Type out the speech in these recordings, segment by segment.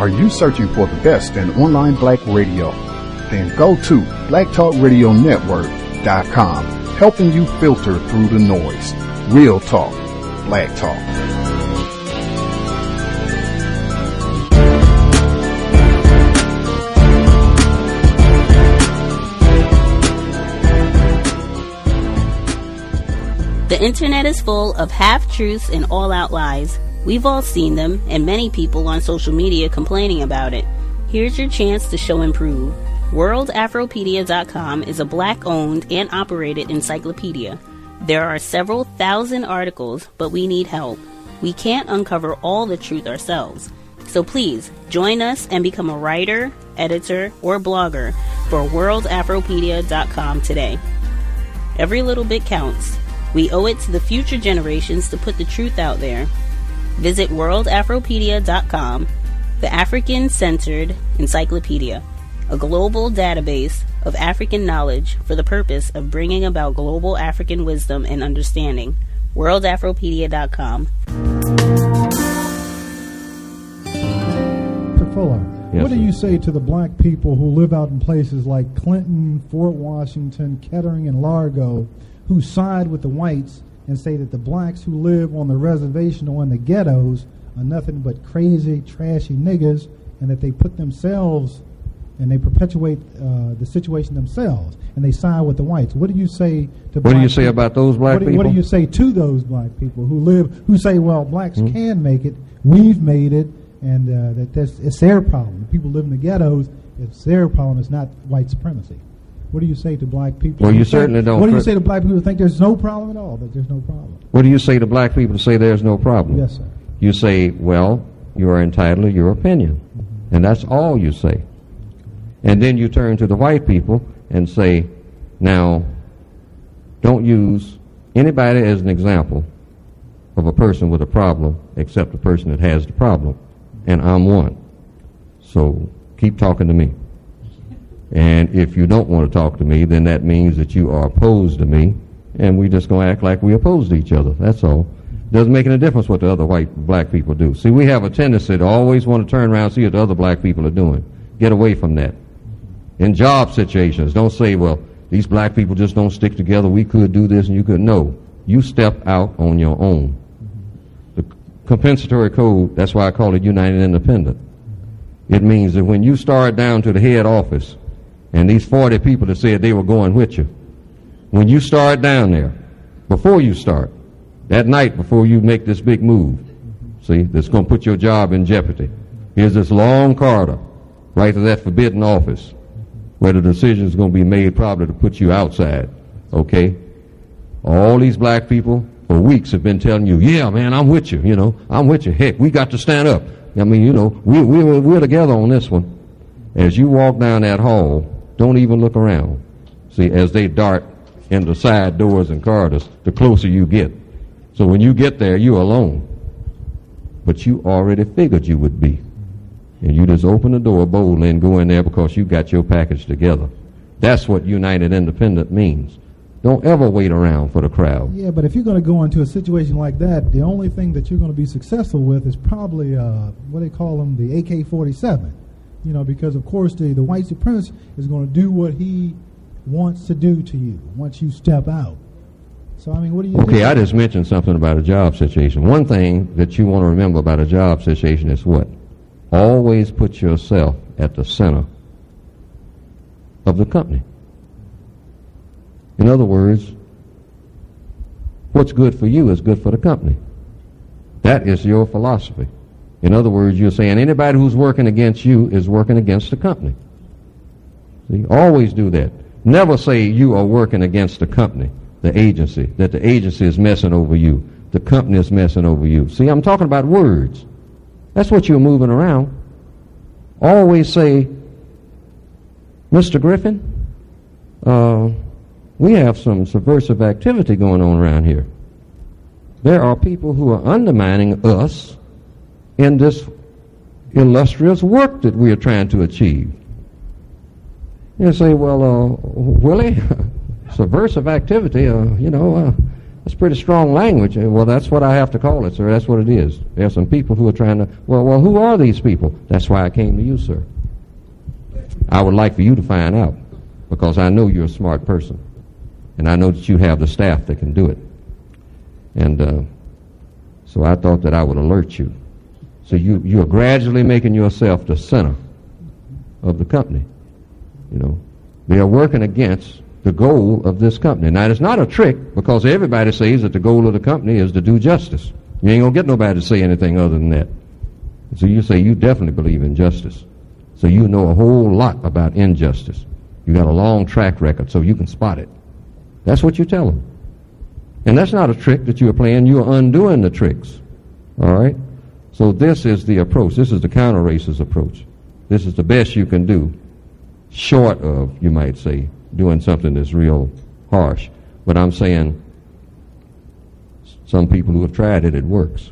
Are you searching for the best in online black radio? Then go to blacktalkradionetwork.com, helping you filter through the noise. Real talk, black talk. The internet is full of half-truths and all-out lies. We've all seen them, and many people on social media complaining about it. Here's your chance to show and prove. WorldAfropedia.com is a black-owned and operated encyclopedia. There are several thousand articles, but we need help. We can't uncover all the truth ourselves. So please, join us and become a writer, editor, or blogger for WorldAfropedia.com today. Every little bit counts. We owe it to the future generations to put the truth out there. Visit WorldAfropedia.com, the African-centered encyclopedia, a global database of African knowledge for the purpose of bringing about global African wisdom and understanding. WorldAfropedia.com. Mr. Fuller, what do you say to the black people who live out in places like Clinton, Fort Washington, Kettering, and Largo, who side with the whites and say that the blacks who live on the reservation or in the ghettos are nothing but crazy, trashy niggas, and that they put themselves and they perpetuate the situation themselves, and they side with the whites? What do you say to What do you say about those black people? What do you say to those black people who say, well, blacks can make it, we've made it, and that it's their problem. The people live in the ghettos, it's their problem, it's not white supremacy. What do you say to black people? Well, you certainly don't. What do you say to black people who think there's no problem at all, that there's no problem? What do you say to black people who say there's no problem? Yes, sir. You say, well, you are entitled to your opinion. Mm-hmm. And that's all you say. And then you turn to the white people and say, now, don't use anybody as an example of a person with a problem except the person that has the problem. And I'm one. So keep talking to me. And if you don't want to talk to me, then that means that you are opposed to me, and we just going to act like we opposed to each other. That's all. Doesn't make any difference what the other black people do. See, we have a tendency to always want to turn around and see what the other black people are doing. Get away from that. In job situations, don't say, well, these black people just don't stick together. We could do this and you could. No. You step out on your own. The compensatory code, that's why I call it United Independent. It means that when you start down to the head office, and these 40 people that said they were going with you, when you start down there, before you start, that night before you make this big move, see, that's going to put your job in jeopardy, here's this long corridor right to that forbidden office where the decision is going to be made probably to put you outside, okay? All these black people for weeks have been telling you, yeah, man, I'm with you, I'm with you. Heck, we got to stand up. I mean, we're together on this one. As you walk down that hall, don't even look around. See, as they dart into side doors and corridors, the closer you get. So when you get there, you're alone. But you already figured you would be. And you just open the door boldly and go in there because you got your package together. That's what United Independent means. Don't ever wait around for the crowd. Yeah, but if you're going to go into a situation like that, the only thing that you're going to be successful with is probably, what they call them, the AK-47. Because, of course, the white supremacist is going to do what he wants to do to you once you step out. So, I mean, what do you do? Okay, I just mentioned something about a job situation. One thing that you want to remember about a job situation is what? Always put yourself at the center of the company. In other words, what's good for you is good for the company. That is your philosophy. In other words, you're saying anybody who's working against you is working against the company. See, always do that. Never say you are working against the company, the agency, that the agency is messing over you, the company is messing over you. See, I'm talking about words. That's what you're moving around. Always say, Mr. Griffin, we have some subversive activity going on around here. There are people who are undermining us in this illustrious work that we are trying to achieve. You say, well, Willie, subversive activity, That's pretty strong language. Well, that's what I have to call it, sir. That's what it is. There are some people who are trying to, well, who are these people? That's why I came to you, sir. I would like for you to find out, because I know you're a smart person, and I know that you have the staff that can do it. And so I thought that I would alert you. So you are gradually making yourself the center of the company. You know, they are working against the goal of this company. Now, it's not a trick, because everybody says that the goal of the company is to do justice. You ain't going to get nobody to say anything other than that. So you say you definitely believe in justice. So you know a whole lot about injustice. You got a long track record, so you can spot it. That's what you tell them. And that's not a trick that you are playing. You are undoing the tricks. All right? So this is the approach. This is the counter-racist approach. This is the best you can do, short of, you might say, doing something that's real harsh. But I'm saying some people who have tried it, it works.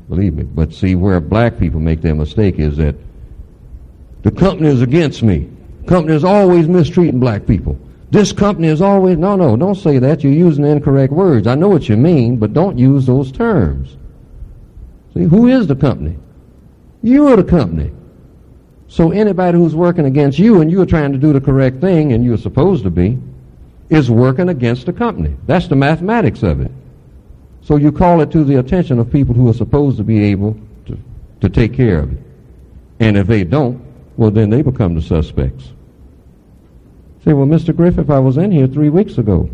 Believe me. But see, where black people make their mistake is that the company is against me. The company is always mistreating black people. This company is always... No, don't say that. You're using incorrect words. I know what you mean, but don't use those terms. See, who is the company? You are the company. So anybody who's working against you and you're trying to do the correct thing, and you're supposed to be, is working against the company. That's the mathematics of it. So you call it to the attention of people who are supposed to be able to take care of it. And if they don't, well, then they become the suspects. Say, well, Mr. Griffith, I was in here 3 weeks ago,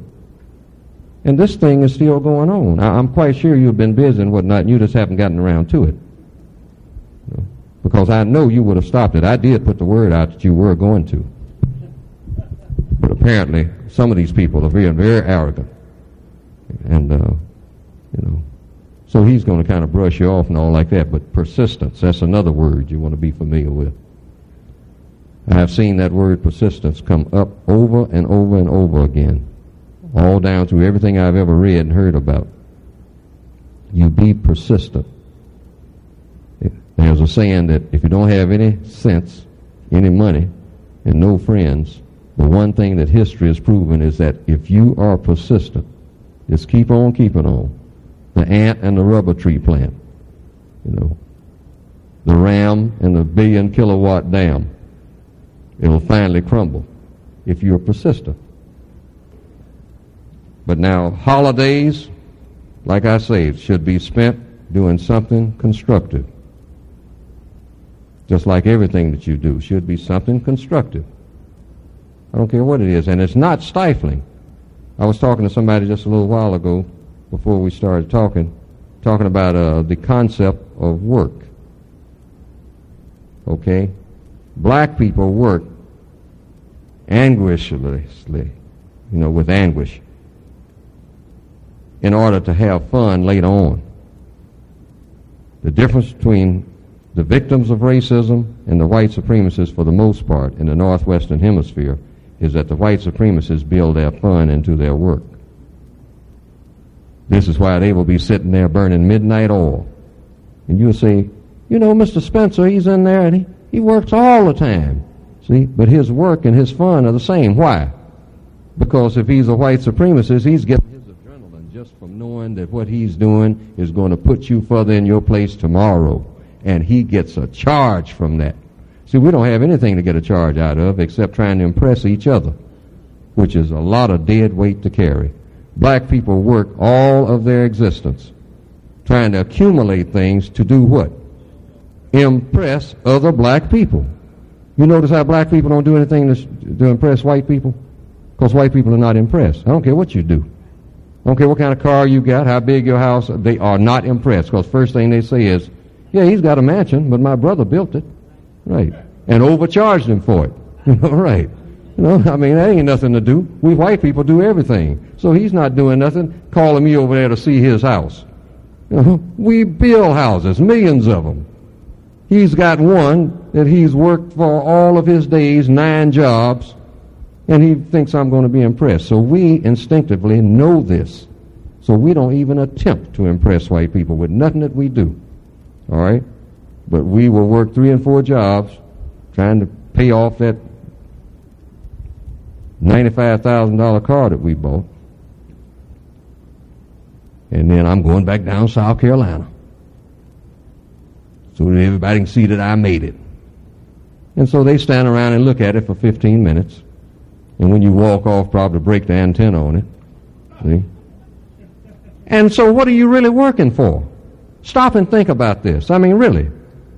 and this thing is still going on. I'm quite sure you've been busy and whatnot, and you just haven't gotten around to it. Because I know you would have stopped it. I did put the word out that you were going to. But apparently, some of these people are very, very arrogant. And, so he's going to kind of brush you off and all like that. But persistence, that's another word you want to be familiar with. I have seen that word persistence come up over and over and over again, all down through everything I've ever read and heard about. You be persistent. There's a saying that if you don't have any sense, any money, and no friends, the one thing that history has proven is that if you are persistent, just keep on keeping on. The ant and the rubber tree plant, the ram and the 1 billion kilowatt dam, it'll finally crumble if you're persistent. But now, holidays, like I say, should be spent doing something constructive. Just like everything that you do should be something constructive. I don't care what it is, and it's not stifling. I was talking to somebody just a little while ago, before we started talking about the concept of work. Okay? Black people work anguishedly, with anguish, in order to have fun later on. The difference between the victims of racism and the white supremacists, for the most part, in the Northwestern Hemisphere, is that the white supremacists build their fun into their work. This is why they will be sitting there burning midnight oil. And you'll say, Mr. Spencer, he's in there and he works all the time. See, but his work and his fun are the same. Why? Because if he's a white supremacist, he's getting his adrenaline just from knowing that what he's doing is going to put you further in your place tomorrow. And he gets a charge from that. See, we don't have anything to get a charge out of except trying to impress each other, which is a lot of dead weight to carry. Black people work all of their existence trying to accumulate things to do what? Impress other black people. You notice how black people don't do anything to impress white people? Because white people are not impressed. I don't care what you do. I don't care what kind of car you got, how big your house. They are not impressed, because first thing they say is, yeah, he's got a mansion, but my brother built it. Right. And overcharged him for it. Right. That ain't nothing to do. We white people do everything. So he's not doing nothing, calling me over there to see his house. We build houses, millions of them. He's got one that he's worked for all of his days, 9 jobs, and he thinks I'm going to be impressed. So we instinctively know this. So we don't even attempt to impress white people with nothing that we do. All right? But we will work 3 and 4 jobs trying to pay off that $95,000 car that we bought. and then I'm going back down South Carolina so that everybody can see that I made it. And so they stand around and look at it for 15 minutes, and when you walk off, probably break the antenna on it. See? And so what are you really working for? Stop and think about this. I mean, really,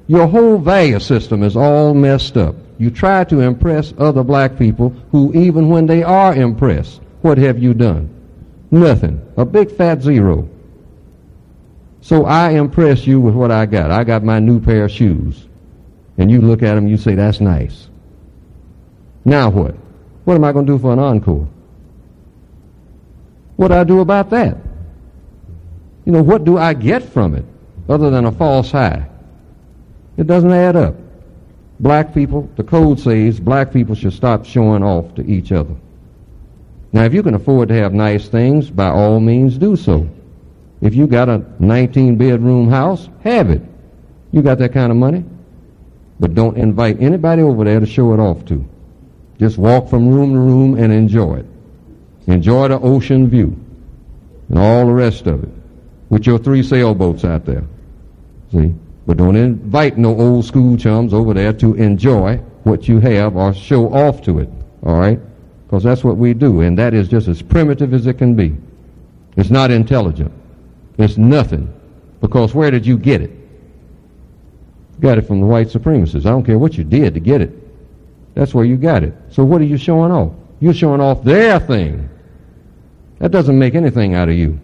your whole value system is all messed up. You try to impress other black people who, even when they are impressed, what have you done? Nothing. A big fat zero. So I impress you with what I got. I got my new pair of shoes. And you look at them, you say, that's nice. Now what? What am I going to do for an encore? What do I do about that? You know, what do I get from it other than a false high? It doesn't add up. Black people, the code says black people should stop showing off to each other. Now, if you can afford to have nice things, by all means do so. If you got a 19-bedroom house, have it. You got that kind of money. But don't invite anybody over there to show it off to. Just walk from room to room and enjoy it. Enjoy the ocean view and all the rest of it with your 3 sailboats out there. See? But don't invite no old school chums over there to enjoy what you have or show off to it. All right? Because that's what we do, and that is just as primitive as it can be. It's not intelligent. It's nothing. Because where did you get it? You got it from the white supremacists. I don't care what you did to get it. That's where you got it. So what are you showing off? You're showing off their thing. That doesn't make anything out of you.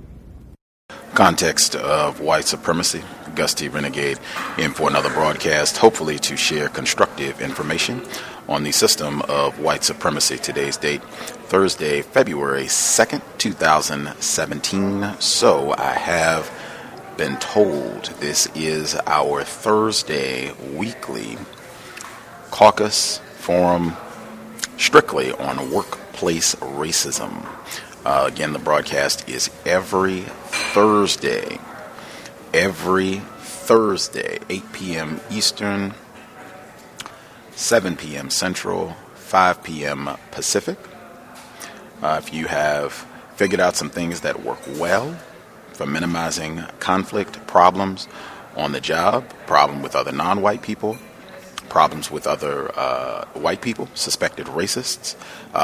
Context of White Supremacy. Gus T Renegade in for another broadcast, hopefully to share constructive information on the system of white supremacy. Today's date, Thursday, February 2nd, 2017. So I have been told this is our Thursday weekly caucus forum strictly on workplace racism. Again, the broadcast is every Thursday, 8 p.m. Eastern, 7 p.m. Central, 5 p.m. Pacific. If you have figured out some things that work well for minimizing conflict, problems on the job, problem with other non-white people, problems with other white people, suspected racists,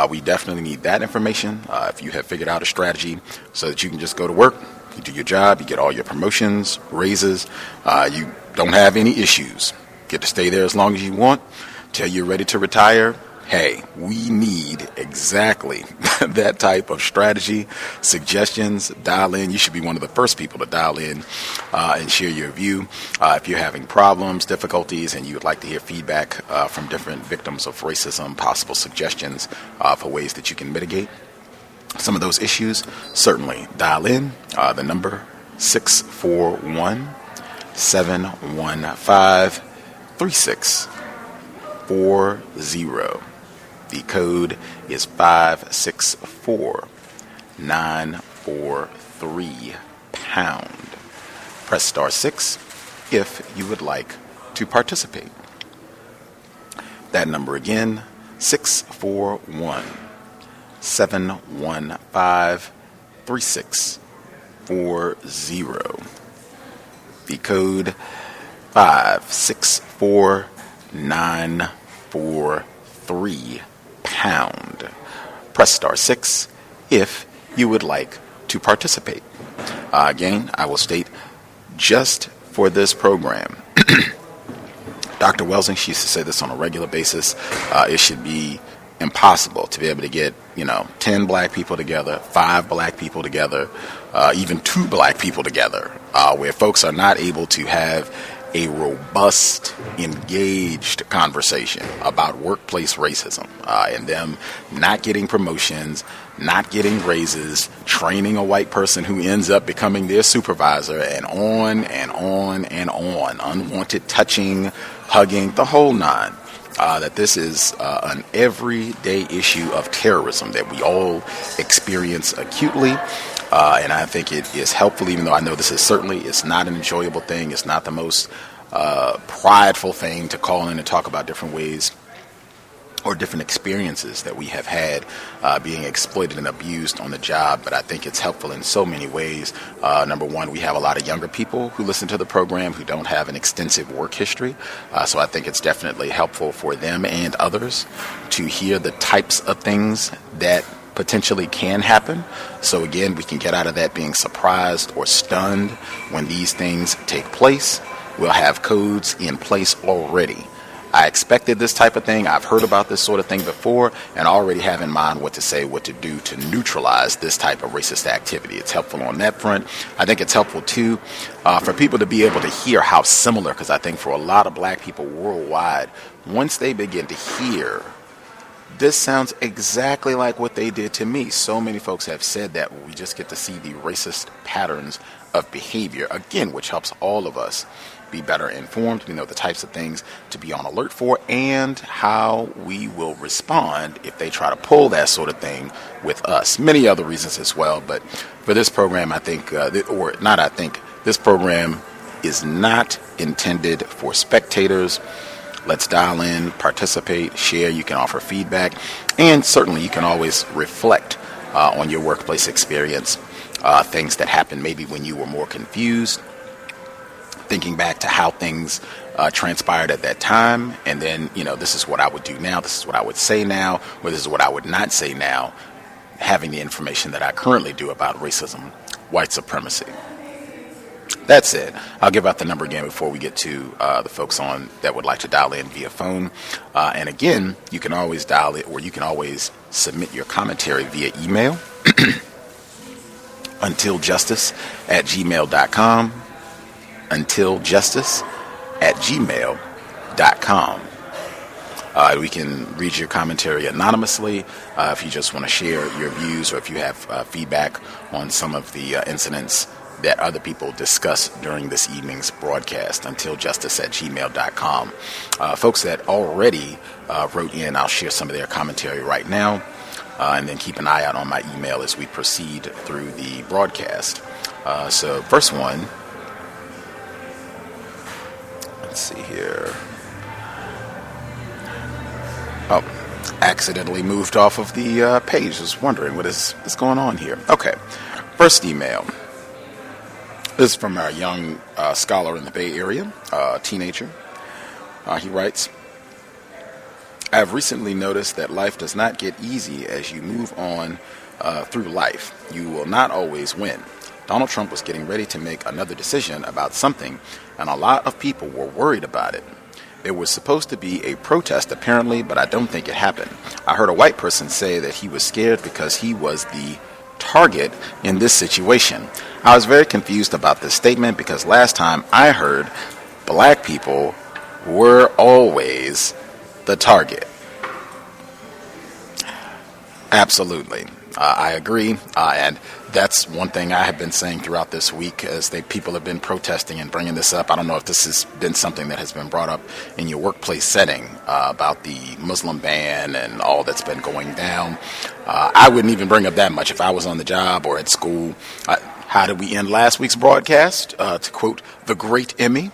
we definitely need that information. If you have figured out a strategy so that you can just go to work, you do your job, you get all your promotions, raises, you don't have any issues, get to stay there as long as you want, till you're ready to retire. Hey, we need exactly that type of strategy, suggestions. Dial in. You should be one of the first people to dial in and share your view. If you're having problems, difficulties, and you would like to hear feedback from different victims of racism, possible suggestions for ways that you can mitigate some of those issues, certainly dial in. The number 641-715-3640. The code is 564-943#. Press star 6 if you would like to participate. That number again, 641-715-3640. The code 564-943#. Press star 6 if you would like to participate. Again, I will state just for this program, Dr. Welsing, she used to say this on a regular basis, it should be impossible to be able to get, 10 black people together, 5 black people together, even 2 black people together, where folks are not able to have a robust, engaged conversation about workplace racism and them not getting promotions, not getting raises, training a white person who ends up becoming their supervisor, and on and on and on. Unwanted touching, hugging, the whole nine. That this is an everyday issue of terrorism that we all experience acutely. And I think it is helpful, even though I know this is certainly, it's not an enjoyable thing. It's not the most prideful thing to call in and talk about different ways or different experiences that we have had being exploited and abused on the job. But I think it's helpful in so many ways. Number one, we have a lot of younger people who listen to the program who don't have an extensive work history. So I think it's definitely helpful for them and others to hear the types of things that potentially can happen. So again, we can get out of that being surprised or stunned when these things take place. We'll have codes in place already. I expected this type of thing. I've heard about this sort of thing before and already have in mind what to say, what to do to neutralize this type of racist activity. It's helpful on that front. I think it's helpful, too, for people to be able to hear how similar, because I think for a lot of black people worldwide, once they begin to hear, this sounds exactly like what they did to me. So many folks have said that we just get to see the racist patterns of behavior, again, which helps all of us be better informed. We know the types of things to be on alert for and how we will respond if they try to pull that sort of thing with us. Many other reasons as well, but for this program, I think, this program is not intended for spectators. Let's dial in, participate, share. You can offer feedback, and certainly you can always reflect on your workplace experience, things that happened maybe when you were more confused, thinking back to how things transpired at that time, and then, this is what I would do now, this is what I would say now, or this is what I would not say now, having the information that I currently do about racism, white supremacy. That's it. I'll give out the number again before we get to the folks on that would like to dial in via phone. And again, you can always dial it, or you can always submit your commentary via email, untiljustice@gmail.com. untiljustice@gmail.com. We can read your commentary anonymously if you just want to share your views, or if you have feedback on some of the incidents that other people discuss during this evening's broadcast. untiljustice@gmail.com. Folks that already wrote in, I'll share some of their commentary right now, and then keep an eye out on my email as we proceed through the broadcast. So first one, let's see here. Oh, accidentally moved off of the page. Just wondering what's going on here. Okay, first email. This is from our young scholar in the Bay Area, teenager. He writes, I have recently noticed that life does not get easy as you move on through life. You will not always win. Donald Trump was getting ready to make another decision about something, and a lot of people were worried about it. There was supposed to be a protest apparently, but I don't think it happened. I heard a white person say that he was scared because he was the target in this situation. I was very confused about this statement because last time I heard black people were always the target. Absolutely. I agree. And that's one thing I have been saying throughout this week as people have been protesting and bringing this up. I don't know if this has been something that has been brought up in your workplace setting about the Muslim ban and all that's been going down. I wouldn't even bring up that much if I was on the job or at school. How did we end last week's broadcast? To quote the great Emmy,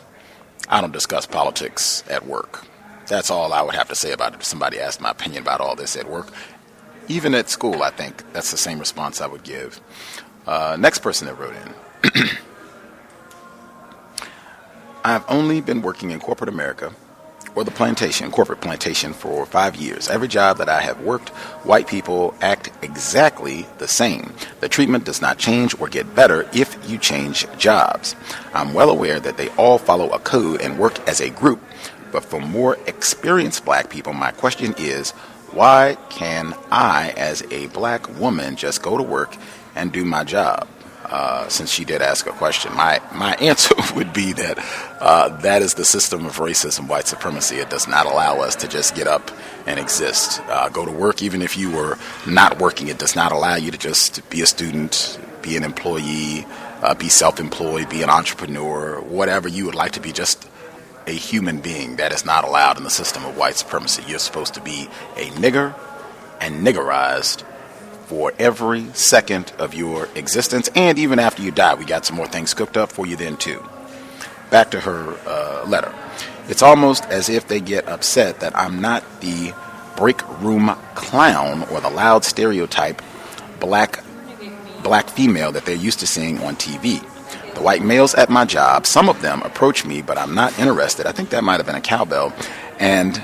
I don't discuss politics at work. That's all I would have to say about it if somebody asked my opinion about all this at work. Even at school, I think that's the same response I would give. Next person that wrote in. I've only been working in corporate America, or the corporate plantation, for 5 years. Every job that I have worked, white people act exactly the same. The treatment does not change or get better if you change jobs. I'm well aware that they all follow a code and work as a group, but for more experienced black people, my question is, why can I, as a black woman, just go to work and do my job? Since she did ask a question, my answer would be that that is the system of racism, white supremacy. It does not allow us to just get up and exist. Go to work, even if you were not working. It does not allow you to just be a student, be an employee, be self-employed, be an entrepreneur, whatever you would like to be, just a human being. That is not allowed in the system of white supremacy. You're supposed to be a nigger and niggerized for every second of your existence, and even after you die. We got some more things cooked up for you then too. Back to her letter. It's almost as if they get upset that I'm not the break room clown or the loud stereotype black female that they're used to seeing on TV. The white males at my job, some of them approach me, but I'm not interested. I think that might have been a cowbell. And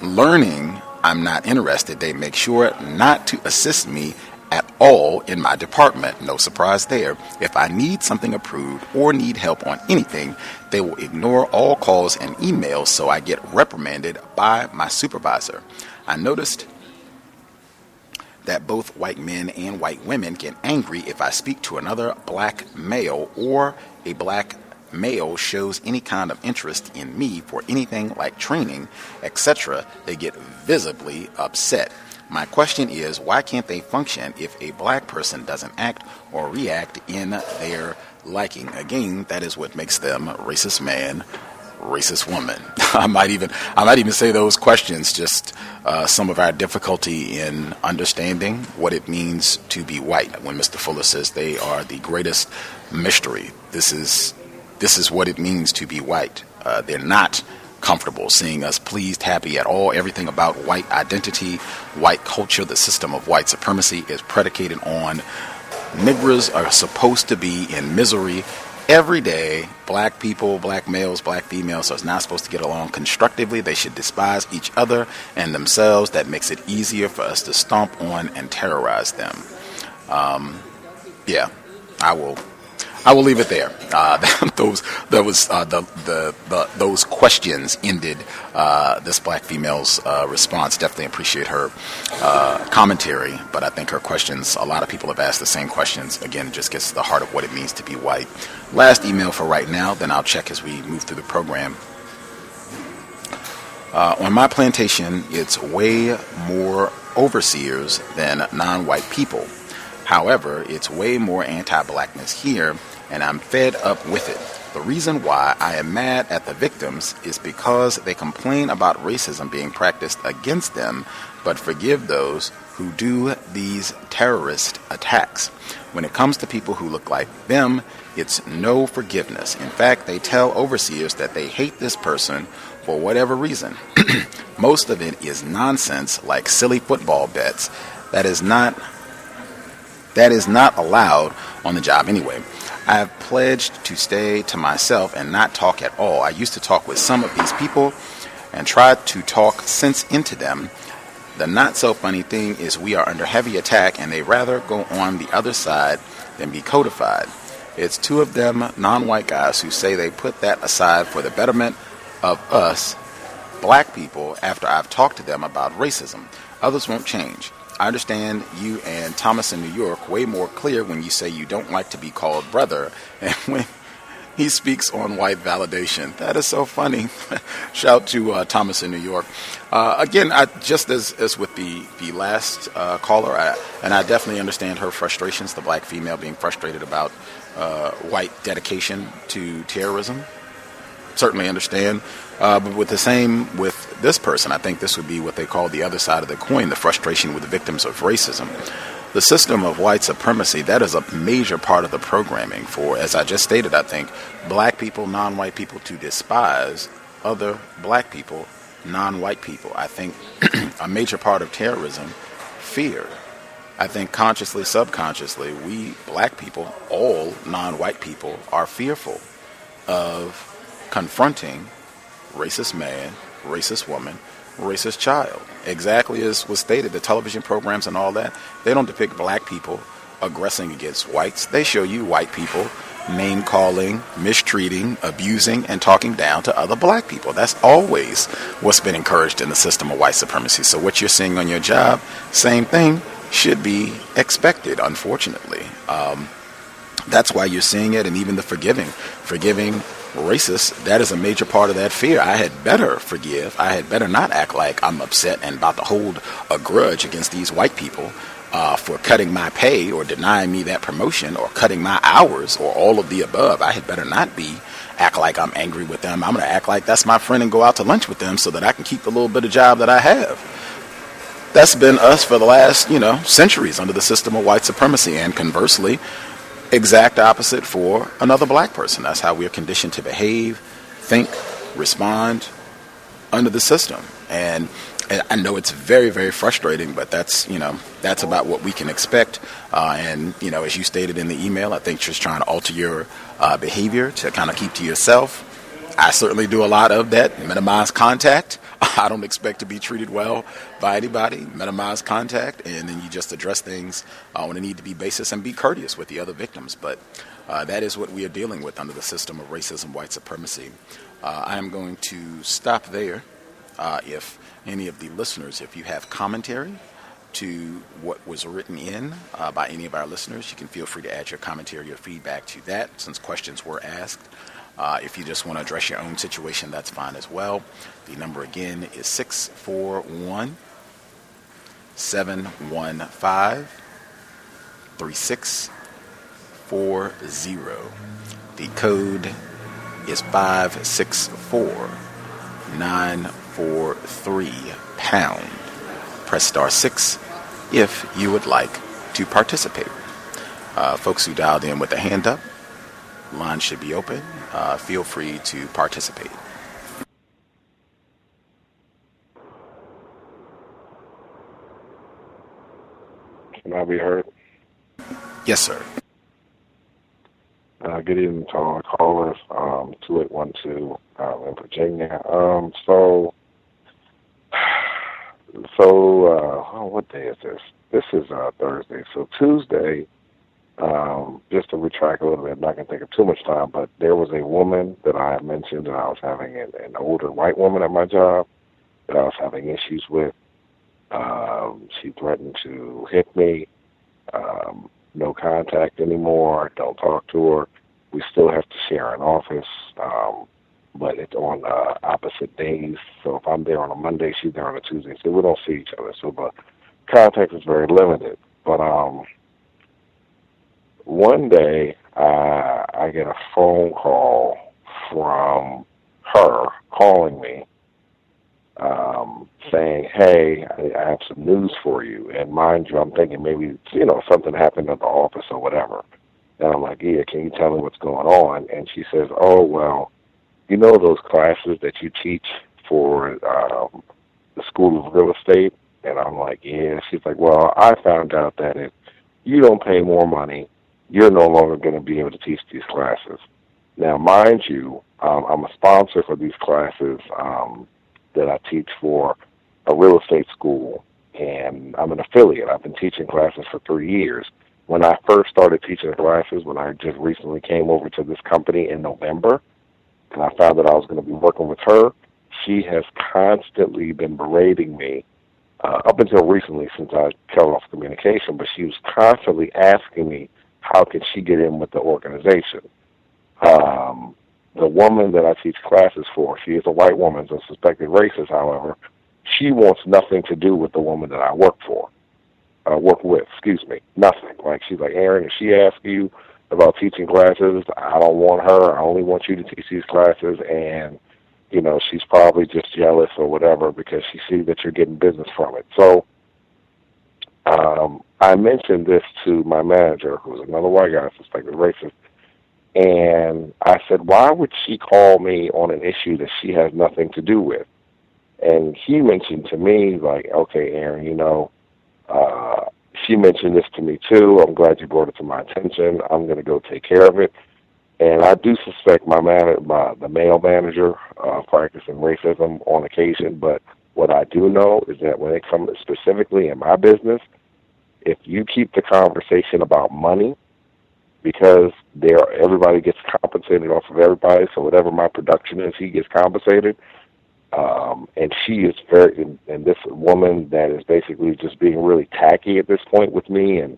learning I'm not interested, they make sure not to assist me at all in my department. No surprise there. If I need something approved or need help on anything, they will ignore all calls and emails, so I get reprimanded by my supervisor. I noticed that both white men and white women get angry if I speak to another black male or a black male shows any kind of interest in me for anything like training, etc. They get visibly upset. My question is, why can't they function if a black person doesn't act or react in their liking? Again, that is what makes them racist man, racist woman. I might even say those questions just some of our difficulty in understanding what it means to be white. When Mr. Fuller says they are the greatest mystery, this is what it means to be white. They're not comfortable seeing us pleased, happy at all. Everything about white identity, white culture, the system of white supremacy is predicated on niggers are supposed to be in misery every day. Black people, black males, black females are not supposed to get along constructively. They should despise each other and themselves. That makes it easier for us to stomp on and terrorize them. I will leave it there. Those questions ended this black female's response. Definitely appreciate her commentary, but I think her questions, a lot of people have asked the same questions. Again, it just gets to the heart of what it means to be white. Last email for right now, then I'll check as we move through the program. On my plantation, it's way more overseers than non-white people. However, it's way more anti-blackness here, and I'm fed up with it. The reason why I am mad at the victims is because they complain about racism being practiced against them, but forgive those who do these terrorist attacks. When it comes to people who look like them, it's no forgiveness. In fact, they tell overseers that they hate this person for whatever reason. Most of it is nonsense, like silly football bets. That is not allowed on the job anyway. I have pledged to stay to myself and not talk at all. I used to talk with some of these people and tried to talk sense into them. The not so funny thing is we are under heavy attack and they rather go on the other side than be codified. It's two of them non-white guys who say they put that aside for the betterment of us black people after I've talked to them about racism. Others won't change. I understand you and Thomas in New York way more clear when you say you don't like to be called brother, and when he speaks on white validation. That is so funny. Shout to Thomas in New York. Again, just as with the last caller, I definitely understand her frustrations, the black female being frustrated about white dedication to terrorism. Certainly understand. But with this person, I think this would be what they call the other side of the coin, the frustration with the victims of racism. The system of white supremacy, that is a major part of the programming for, as I just stated, I think, black people, non-white people to despise other black people, non-white people. I think a major part of terrorism, fear. I think consciously, subconsciously, we black people, all non-white people, are fearful of confronting racist man, racist woman, racist child. Exactly as was stated, the television programs and all that, they don't depict black people aggressing against whites. They show you white people name-calling, mistreating, abusing, and talking down to other black people. That's always what's been encouraged in the system of white supremacy. So what you're seeing on your job, same thing, should be expected, unfortunately. That's why you're seeing it, and even the forgiving racists, that is a major part of that fear. I had better forgive. I had better not act like I'm upset and about to hold a grudge against these white people for cutting my pay or denying me that promotion or cutting my hours or all of the above. I had better not act like I'm angry with them. I'm going to act like that's my friend and go out to lunch with them so that I can keep the little bit of job that I have. That's been us for the last, centuries under the system of white supremacy, and conversely, exact opposite for another black person. That's how we're conditioned to behave, think, respond under the system. And I know it's very, very frustrating, but that's about what we can expect. And as you stated in the email, I think just trying to alter your behavior to kind of keep to yourself. I certainly do a lot of that. Minimize contact. I don't expect to be treated well by anybody. Minimize contact, and then you just address things on a need-to-be basis and be courteous with the other victims. But that is what we are dealing with under the system of racism, white supremacy. I am going to stop there. If any of the listeners, if you have commentary to what was written in by any of our listeners, you can feel free to add your commentary or feedback to that, since questions were asked. If you just want to address your own situation, that's fine as well. The number again is 641-715-3640. The code is 564-943#. Press *6 if you would like to participate. Folks who dialed in with a hand up, line should be open. Feel free to participate. Can I be heard? Yes, sir. Good evening to all callers, 2812 in Virginia. What day is this? This is Thursday. So Tuesday, just to retract a little bit, I'm not going to take up too much time, but there was a woman that I had mentioned that I was having, an older white woman at my job that I was having issues with. She threatened to hit me. No contact anymore. Don't talk to her. We still have to share an office, but it's on opposite days. So if I'm there on a Monday, she's there on a Tuesday. So we don't see each other. So the contact is very limited. But one day I get a phone call from her calling me, saying, "Hey, I have some news for you." And mind you, I'm thinking maybe, something happened at the office or whatever. And I'm like, "Yeah, can you tell me what's going on?" And she says, "Oh, well, those classes that you teach for the School of Real Estate?" And I'm like, "Yeah." She's like, "Well, I found out that if you don't pay more money, you're no longer going to be able to teach these classes." Now, mind you, I'm a sponsor for these classes that I teach for a real estate school, and I'm an affiliate. I've been teaching classes for 3 years. When I first started teaching classes, when I just recently came over to this company in November, and I found that I was going to be working with her, she has constantly been berating me up until recently, since I cut off communication, but she was constantly asking me how can she get in with the organization. The woman that I teach classes for, she is a white woman, a suspected racist, however. She wants nothing to do with the woman that I work with, nothing. Like, she's like, "Aaron, if she asks you about teaching classes, I don't want her. I only want you to teach these classes." And, she's probably just jealous or whatever because she sees that you're getting business from it. So I mentioned this to my manager, who's another white guy, suspected racist. And I said, "Why would she call me on an issue that she has nothing to do with?" And he mentioned to me, like, "Okay, Aaron, she mentioned this to me too. I'm glad you brought it to my attention. I'm going to go take care of it." And I do suspect the male manager practicing racism on occasion, but what I do know is that when it comes specifically in my business, if you keep the conversation about money, because everybody gets compensated off of everybody, so whatever my production is, he gets compensated. And she is and this woman that is basically just being really tacky at this point with me and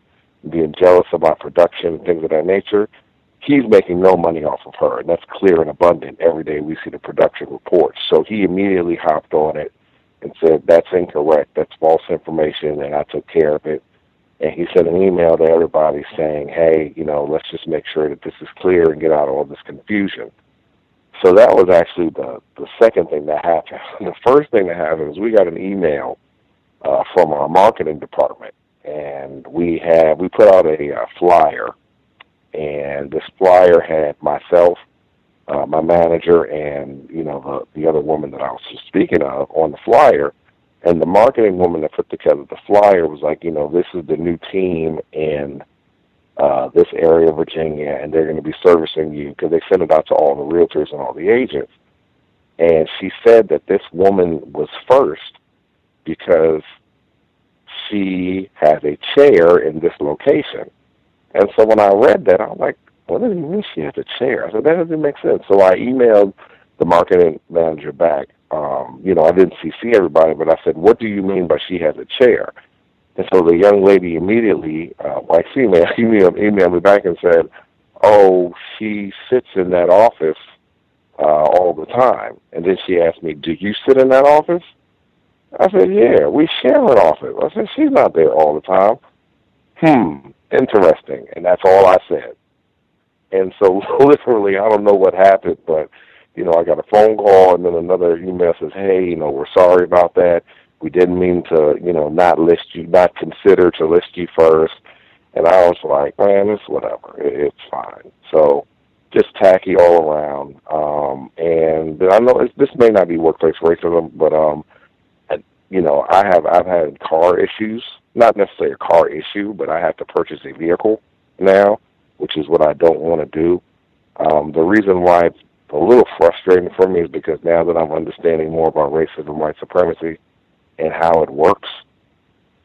being jealous about production and things of that nature, he's making no money off of her, and that's clear and abundant. Every day we see the production reports. So he immediately hopped on it and said, "That's incorrect, that's false information," and I took care of it. And he sent an email to everybody saying, "Hey, let's just make sure that this is clear and get out all this confusion." So that was actually the second thing that happened. The first thing that happened was we got an email from our marketing department, and we put out a flyer, and this flyer had myself, my manager, and the other woman that I was just speaking of on the flyer. And the marketing woman that put together the flyer was like, this is the new team in this area of Virginia, and they're going to be servicing you, because they sent it out to all the realtors and all the agents. And she said that this woman was first because she has a chair in this location. And so when I read that, I was like, what does it mean she has a chair? I said, that doesn't make sense. So I emailed the marketing manager back. I didn't CC everybody, but I said, what do you mean by she has a chair? And so the young lady immediately, white female, emailed me back and said, oh, she sits in that office all the time. And then she asked me, do you sit in that office? I said, yeah, we share an office. I said, she's not there all the time. Interesting. And that's all I said. And so literally, I don't know what happened, but, I got a phone call and then another email says, hey, we're sorry about that. We didn't mean to, not consider to list you first. And I was like, man, it's whatever. It's fine. So just tacky all around. And I know this may not be workplace racism, but, I've had car issues, not necessarily a car issue, but I have to purchase a vehicle now, which is what I don't want to do. The reason why it's a little frustrating for me is because now that I'm understanding more about racism, white supremacy, and how it works,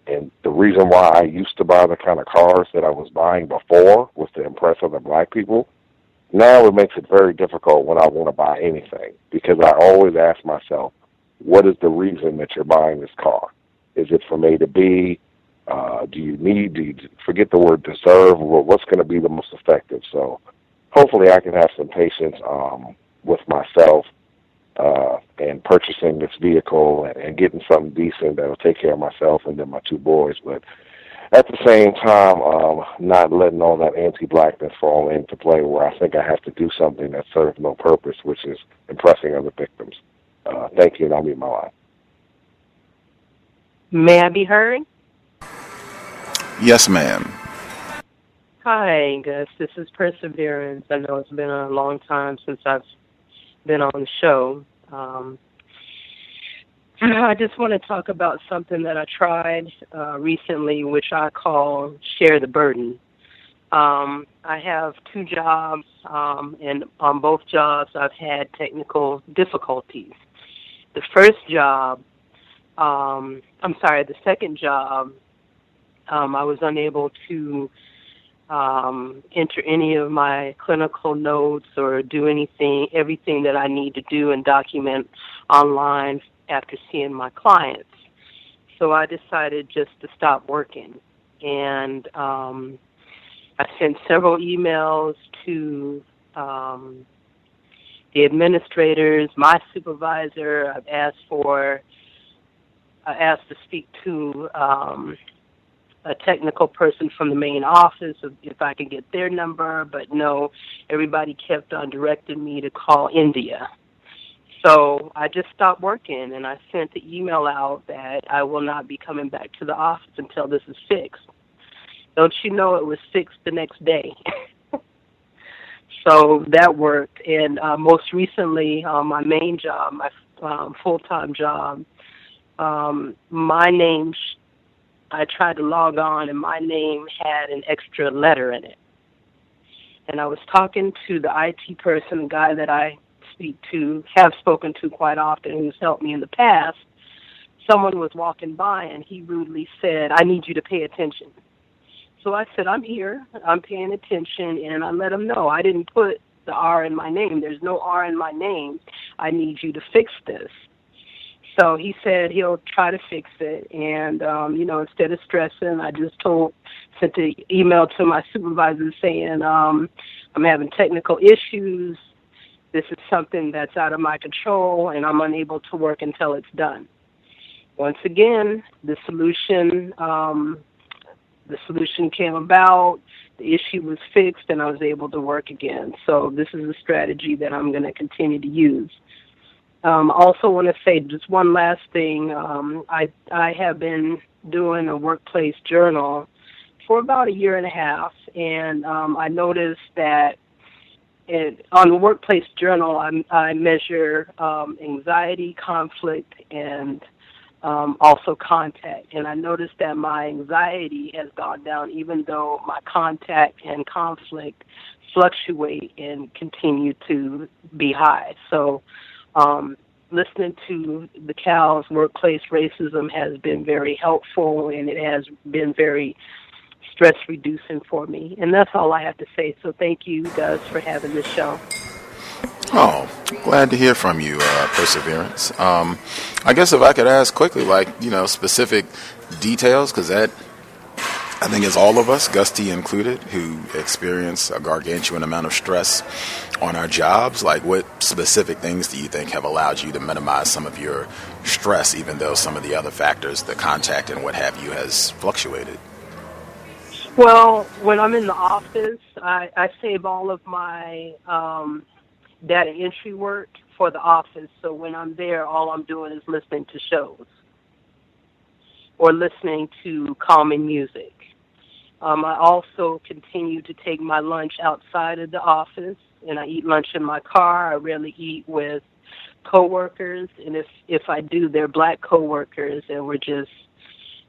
and the reason why I used to buy the kind of cars that I was buying before was to impress other black people, now it makes it very difficult when I want to buy anything, because I always ask myself, what is the reason that you're buying this car? Is it from A to B? Do you forget the word deserve? What's going to be the most effective? So hopefully I can have some patience with myself and purchasing this vehicle and getting something decent that will take care of myself and then my two boys. But at the same time, not letting all that anti-blackness fall into play where I think I have to do something that serves no purpose, which is impressing other victims. Thank you, and I'll mute my line. May I be heard? Yes, ma'am. Hi, Gus. This is Perseverance. I know it's been a long time since I've been on the show. I just want to talk about something that I tried recently, which I call share the burden. I have two jobs, and on both jobs I've had technical difficulties. The second job, I was unable to enter any of my clinical notes or do everything that I need to do and document online after seeing my clients. So I decided just to stop working. And I sent several emails to the administrators, my supervisor. I asked to speak to a technical person from the main office if I could get their number, but no, everybody kept on directing me to call India. So I just stopped working, and I sent the email out that I will not be coming back to the office until this is fixed. Don't you know it was fixed the next day? So that worked. And most recently, my main job, my full-time job, my name, I tried to log on, and my name had an extra letter in it. And I was talking to the IT person, a guy that I have spoken to quite often, who's helped me in the past. Someone was walking by, and he rudely said, "I need you to pay attention." So I said, "I'm here. I'm paying attention," and I let him know I didn't put the R in my name. There's no R in my name. I need you to fix this. So he said he'll try to fix it, and instead of stressing, I just sent the email to my supervisor saying I'm having technical issues. This is something that's out of my control, and I'm unable to work until it's done. Once again, the solution came about. The issue was fixed, and I was able to work again. So this is a strategy that I'm going to continue to use. I also want to say just one last thing. I have been doing a workplace journal for about 1.5 years, and I noticed that on the workplace journal, I measure anxiety, conflict, and also contact. And I noticed that my anxiety has gone down, even though my contact and conflict fluctuate and continue to be high. So listening to the C.O.W.S workplace racism has been very helpful, and it has been very stress reducing for me. And that's all I have to say. So thank you, Gus, for having this show. Oh, glad to hear from you, Perseverance. I guess if I could ask quickly, specific details, because that, I think, is all of us, Gus T included, who experience a gargantuan amount of stress on our jobs. Like, what specific things do you think have allowed you to minimize some of your stress, even though some of the other factors, the contact and what have you, has fluctuated? Well, when I'm in the office, I save all of my data entry work for the office. So when I'm there, all I'm doing is listening to shows or listening to calming music. I also continue to take my lunch outside of the office, and I eat lunch in my car. I rarely eat with coworkers, and if I do, they're black coworkers, and we're just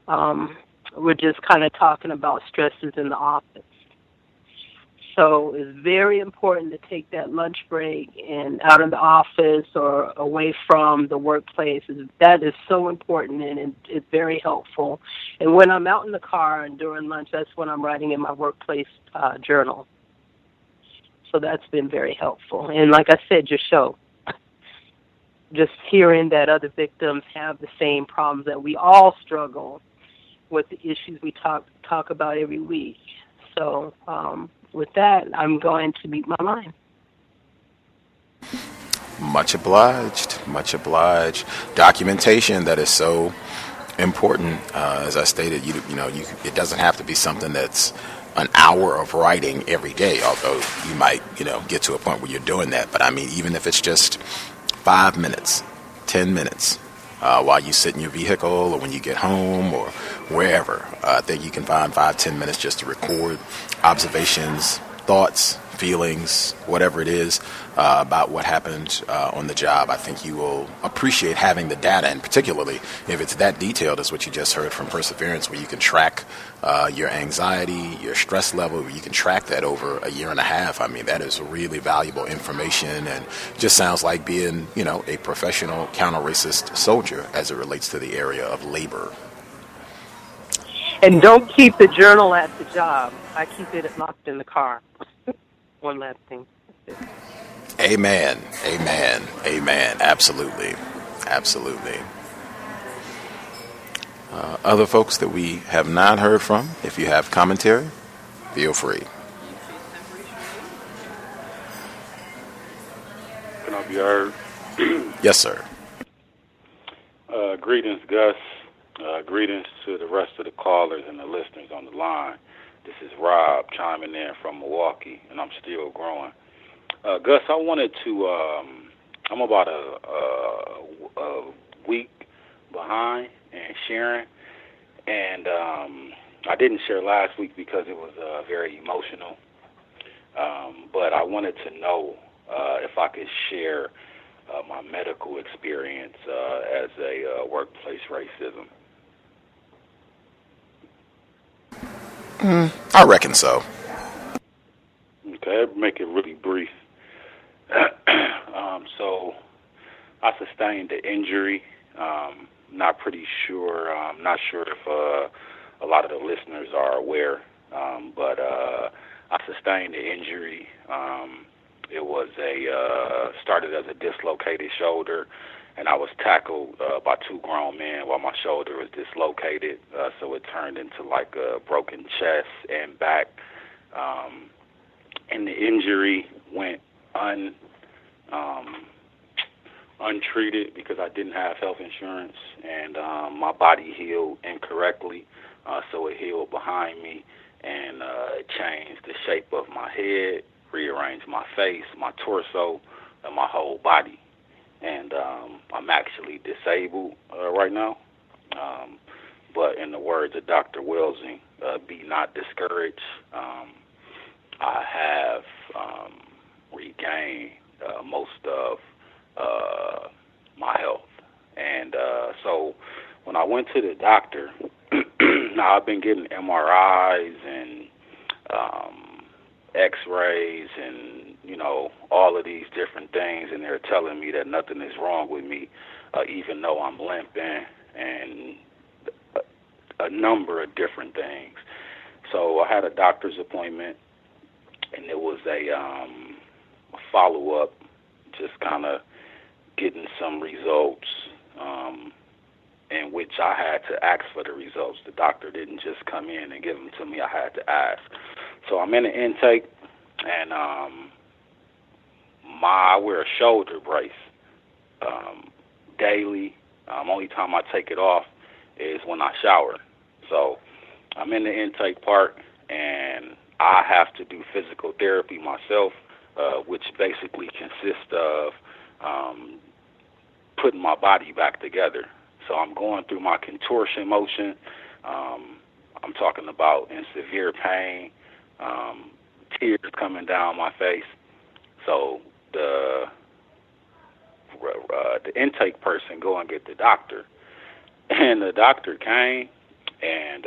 kind of talking about stresses in the office. So it's very important to take that lunch break and out of the office or away from the workplace. That is so important, and it's very helpful. And when I'm out in the car and during lunch, that's when I'm writing in my workplace journal. So that's been very helpful. And like I said, your show, just hearing that other victims have the same problems that we all struggle with, the issues we talk about every week. So with that, I'm going to mute my line. Much obliged. Much obliged. Documentation, that is so important. As I stated, it doesn't have to be something that's an hour of writing every day, although you might, get to a point where you're doing that. But I mean, even if it's just 5 minutes, 10 minutes, while you sit in your vehicle or when you get home or wherever, I think you can find 5-10 minutes just to record observations, thoughts, feelings, whatever it is, about what happened on the job. I think you will appreciate having the data, and particularly if it's that detailed as what you just heard from Perseverance, where you can track your anxiety, your stress level, where you can track that over a year and a half. I mean, that is really valuable information, and just sounds like being, a professional counter-racist soldier as it relates to the area of labor. And don't keep the journal at the job. I keep it locked in the car. One last thing. Amen. Amen. Amen. Absolutely. Absolutely. Other folks that we have not heard from, if you have commentary, feel free. Can I be heard? Yes, sir. Greetings, Gus. Greetings to the rest of the callers and the listeners on the line. This is Rob chiming in from Milwaukee, and I'm still growing. Gus, I wanted to, I'm about a week behind in sharing, and I didn't share last week because it was very emotional, but I wanted to know if I could share my medical experience as a workplace racism. I reckon so. Okay, I'll make it really brief. So I sustained an injury. Not sure if a lot of the listeners are aware, but I sustained an injury. It was started as a dislocated shoulder, and I was tackled by two grown men while my shoulder was dislocated, so it turned into like a broken chest and back. And the injury went untreated because I didn't have health insurance, and my body healed incorrectly, so it healed behind me, and it changed the shape of my head, rearranged my face, my torso, and my whole body. And I'm actually disabled right now. But in the words of Dr. Welsing, be not discouraged. I have regained most of my health. And so went to the doctor. Now, I've been getting MRIs and X-rays and, you know, all of these different things, and they're telling me that nothing is wrong with me, even though I'm limping and a number of different things. So I had a doctor's appointment, and it was a follow-up, just kind of getting some results, in which I had to ask for the results. The doctor didn't just come in and give them to me. I had to ask. So I'm in the intake, and I wear a shoulder brace daily. Only time I take it off is when I shower. So I'm in the intake part, and I have to do physical therapy myself, which basically consists of putting my body back together. So I'm going through my contortion motion. I'm talking about in severe pain, tears coming down my face. So the intake person go and get the doctor, and the doctor came and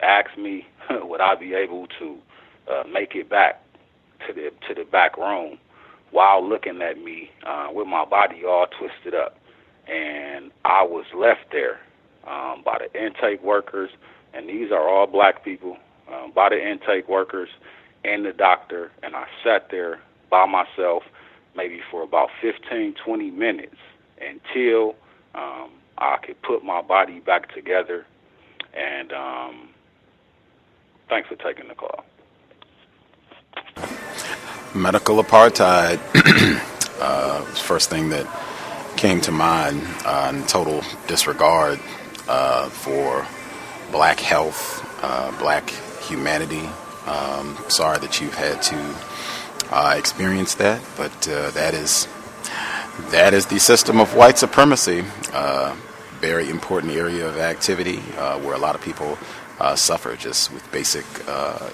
asked me would I be able to make it back to the back room while looking at me with my body all twisted up. And I was left there by the intake workers, and these are all black people, by the intake workers and the doctor, and I sat there by myself maybe for about 15, 20 minutes until I could put my body back together. And thanks for taking the call. Medical apartheid. First thing that came to mind, in total disregard for black health, black humanity. Sorry that you've had to experience that, but that is the system of white supremacy. Very important area of activity where a lot of people suffer just with basic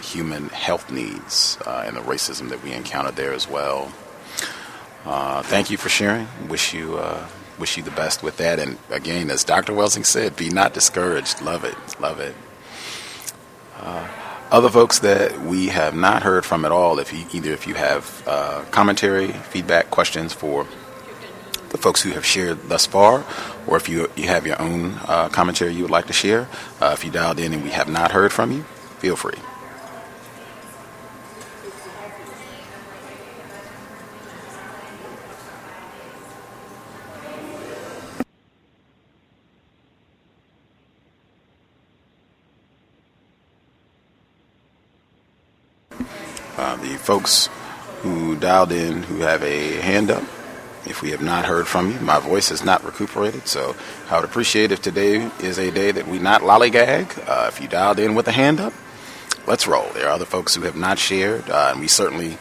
human health needs, and the racism that we encounter there as well. Thank you for sharing. Wish you the best with that. And again, as Dr. Welsing said, be not discouraged. Love it. Other folks that we have not heard from at all, if you have commentary, feedback, questions for the folks who have shared thus far, or if you have your own commentary you would like to share, if you dialed in and we have not heard from you, feel free. The folks who dialed in who have a hand up, if we have not heard from you, my voice is not recuperated, so I would appreciate if today is a day that we not lollygag. If you dialed in with a hand up, let's roll. There are other folks who have not shared, and we certainly,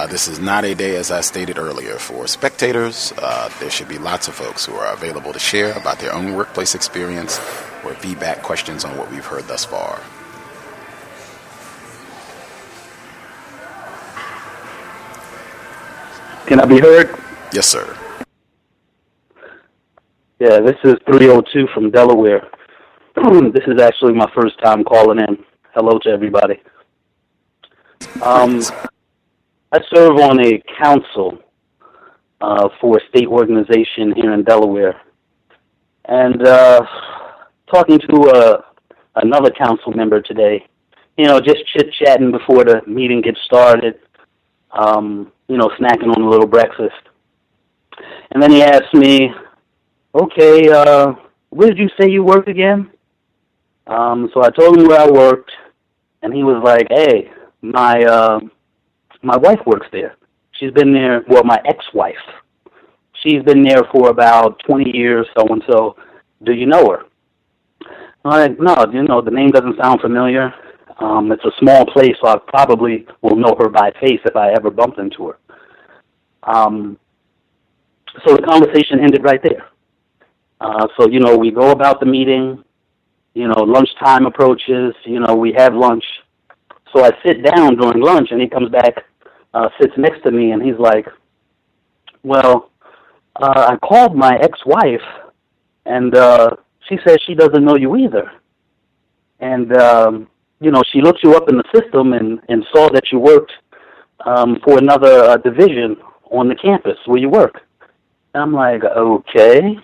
this is not a day, as I stated earlier, for spectators. There should be lots of folks who are available to share about their own workplace experience or feedback, questions on what we've heard thus far. Can I be heard? Yes, sir. Yeah, this is 302 from Delaware. This is actually my first time calling in. Hello to everybody. I serve on a council for a state organization here in Delaware. And talking to another council member today, just chit-chatting before the meeting gets started, snacking on a little breakfast. And then he asked me, okay, where did you say you worked again? So I told him where I worked, and he was like, hey, my wife works there. She's been there, well, my ex-wife. She's been there for about 20 years, so-and-so. Do you know her? I'm like, no, the name doesn't sound familiar. It's a small place, so I probably will know her by face if I ever bumped into her. So the conversation ended right there. So we go about the meeting, lunchtime approaches, we have lunch. So I sit down during lunch, and he comes back, sits next to me, and he's like, well, I called my ex-wife, and she says she doesn't know you either. And, she looked you up in the system and saw that you worked for another division on the campus where you work. And I'm like, okay.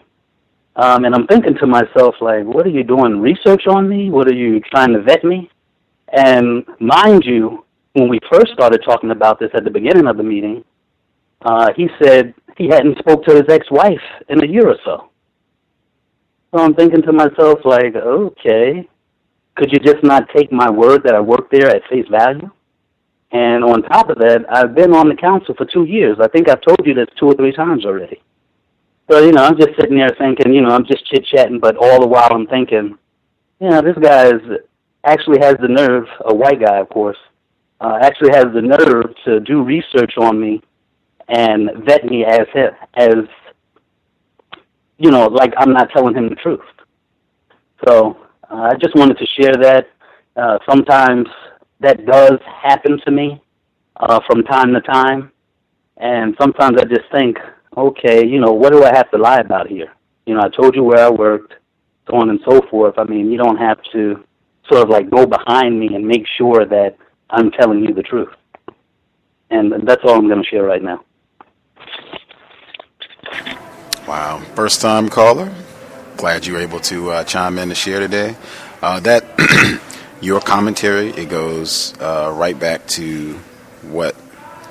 And I'm thinking to myself, like, what are you doing, research on me? What are you trying to vet me? And mind you, when we first started talking about this at the beginning of the meeting, he said he hadn't spoke to his ex-wife in a year or so. So I'm thinking to myself, like, okay, could you just not take my word that I work there at face value? And on top of that, I've been on the council for 2 years. I think I've told you this 2 or 3 times already. So, I'm just sitting there thinking, I'm just chit-chatting, but all the while I'm thinking, this guy actually has the nerve, a white guy, of course, actually has the nerve to do research on me and vet me as like I'm not telling him the truth. So I just wanted to share that. Sometimes that does happen to me from time to time, and sometimes I just think, okay, what do I have to lie about here? I told you where I worked, so on and so forth. I mean, you don't have to sort of like go behind me and make sure that I'm telling you the truth. And that's all I'm going to share right now. Wow. First time caller. Glad you were able to chime in to share today. Your commentary, it goes right back to what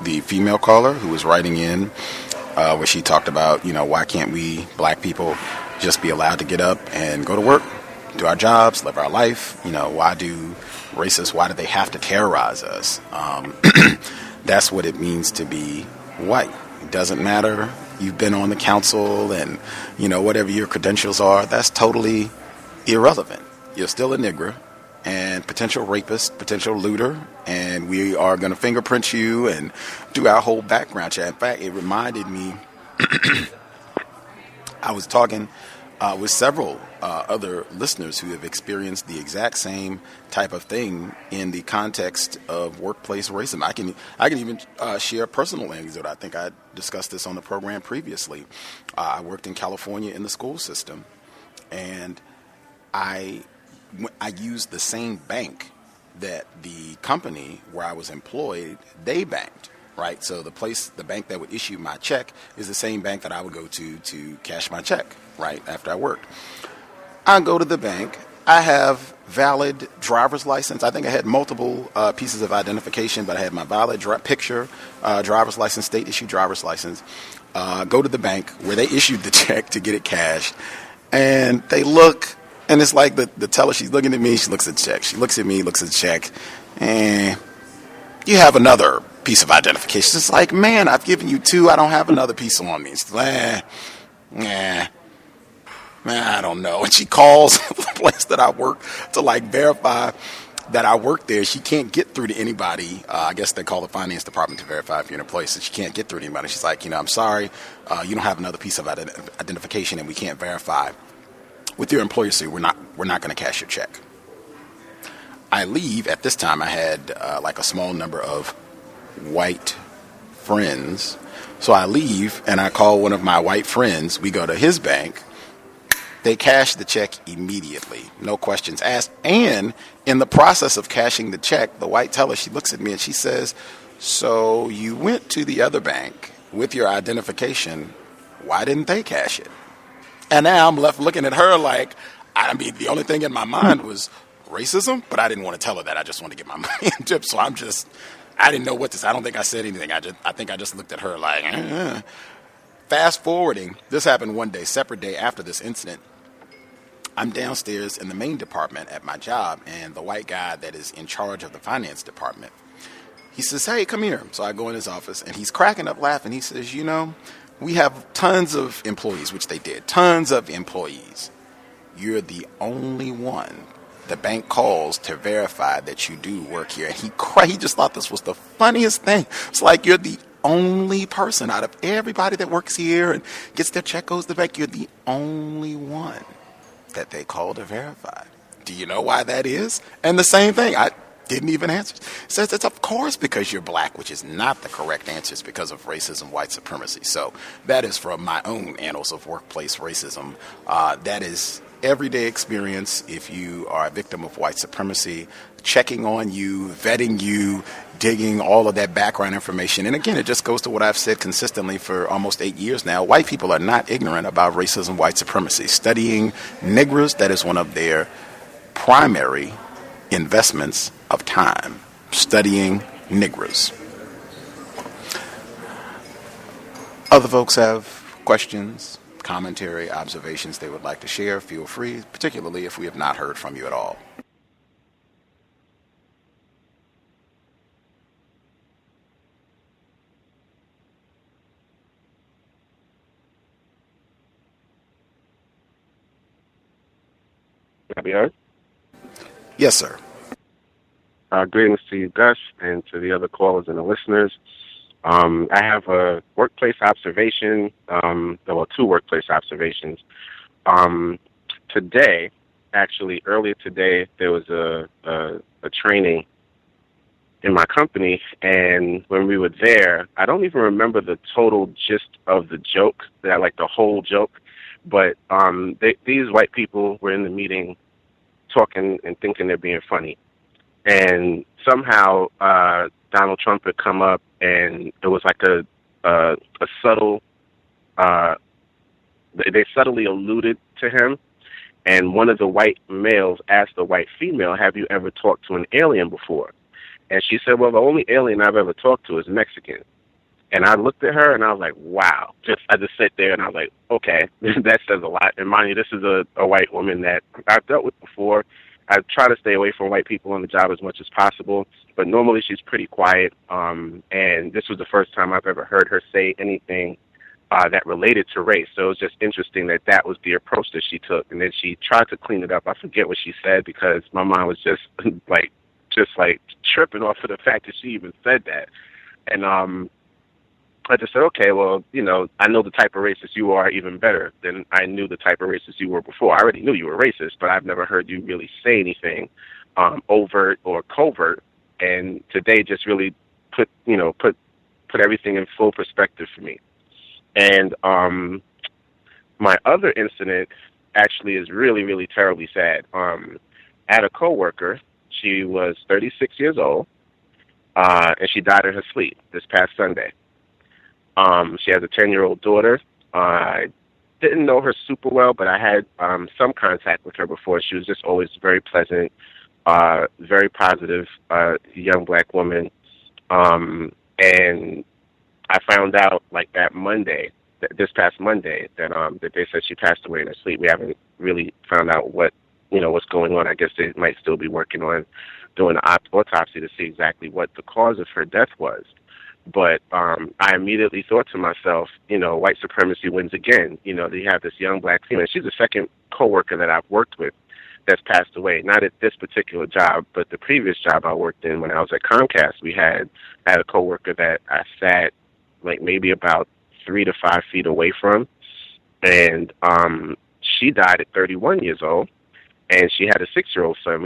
the female caller who was writing in, where she talked about, why can't we black people just be allowed to get up and go to work, do our jobs, live our life? Why do they have to terrorize us? That's what it means to be white. It doesn't matter. You've been on the council and, whatever your credentials are, that's totally irrelevant. You're still a nigger and potential rapist, potential looter, and we are going to fingerprint you and do our whole background check. In fact, it reminded me, I was talking with several other listeners who have experienced the exact same type of thing in the context of workplace racism. I can even share personal anecdote. I think I discussed this on the program previously. I worked in California in the school system, and I used the same bank that the company where I was employed, they banked. Right, so the bank that would issue my check is the same bank that I would go to cash my check, right, after I worked. I go to the bank. I have valid driver's license. I think I had multiple pieces of identification, but I had my valid driver's license, state-issued driver's license. Go to the bank where they issued the check to get it cashed, and they look, and it's like the teller, she's looking at me, she looks at the check. She looks at me, looks at the check, and you have another piece of identification. It's like, man, I've given you 2. I don't have another piece on me. It's like, man, I don't know. And she calls the place that I work to like verify that I work there. She can't get through to anybody. I guess they call the finance department to verify if you're in a place. So she can't get through to anybody. She's like, I'm sorry, you don't have another piece of identification, and we can't verify with your employer. So we're not going to cash your check. I leave. At this time, I had like a small number of white friends. So I leave and I call one of my white friends. We go to his bank. They cash the check immediately. No questions asked. And in the process of cashing the check, the white teller, she looks at me and she says, so you went to the other bank with your identification. Why didn't they cash it? And now I'm left looking at her like, the only thing in my mind was racism, but I didn't want to tell her that. I just wanted to get my money in tip. So I didn't know what to say. I don't think I said anything. I think I just looked at her like, Fast forwarding, this happened one day, separate day after this incident. I'm downstairs in the main department at my job, and the white guy that is in charge of the finance department, he says, hey, come here. So I go in his office, and he's cracking up laughing. He says, we have tons of employees, which they did, tons of employees. You're the only one the bank calls to verify that you do work here. And he just thought this was the funniest thing. It's like, you're the only person out of everybody that works here and gets their check, goes to the bank. You're the only one that they call to verify. Do you know why that is? And the same thing, I didn't even answer. It says it's of course because you're black, which is not the correct answer. It's because of racism, white supremacy. So that is from my own annals of workplace racism. That is everyday experience if you are a victim of white supremacy, checking on you, vetting you, digging all of that background information. And again, it just goes to what I've said consistently for almost 8 years now. White people are not ignorant about racism, white supremacy. Studying niggers, that is one of their primary investments of time. Studying niggers. Other folks have questions, commentary, observations they would like to share. Feel free, particularly if we have not heard from you at all. Can I be heard? Yes, sir. Greetings to you, Gus, and to the other callers and the listeners. I have a workplace observation, two workplace observations. Today, actually, earlier today, there was a training in my company, and when we were there, I don't even remember the total gist of the joke, the whole joke, but these white people were in the meeting talking and thinking they're being funny. And somehow Donald Trump had come up, and it was like a subtle, they subtly alluded to him. And one of the white males asked the white female, "Have you ever talked to an alien before?" And she said, "Well, the only alien I've ever talked to is Mexican." And I looked at her, and I was like, wow. I just sat there, and I was like, okay, that says a lot. And mind you, this is a white woman that I've dealt with before. I try to stay away from white people on the job as much as possible, but normally she's pretty quiet. And this was the first time I've ever heard her say anything that related to race. So it was just interesting that was the approach that she took. And then she tried to clean it up. I forget what she said because my mind was just like tripping off of the fact that she even said that. And I just said, okay, well, I know the type of racist you are even better than I knew the type of racist you were before. I already knew you were racist, but I've never heard you really say anything overt or covert. And today just really put everything in full perspective for me. And my other incident actually is really, really terribly sad. I had a coworker. She was 36 years old, and she died in her sleep this past Sunday. She has a 10-year-old daughter. I didn't know her super well, but I had some contact with her before. She was just always very pleasant, very positive young black woman. And I found out that Monday, this past Monday, that they said she passed away in her sleep. We haven't really found out what's going on. I guess they might still be working on doing an autopsy to see exactly what the cause of her death was. But I immediately thought to myself, white supremacy wins again. You have this young black female. She's the second coworker that I've worked with that's passed away. Not at this particular job, but the previous job I worked in when I was at Comcast. I had a coworker that I sat maybe about 3 to 5 feet away from, and she died at 31 years old, and she had a 6-year-old son.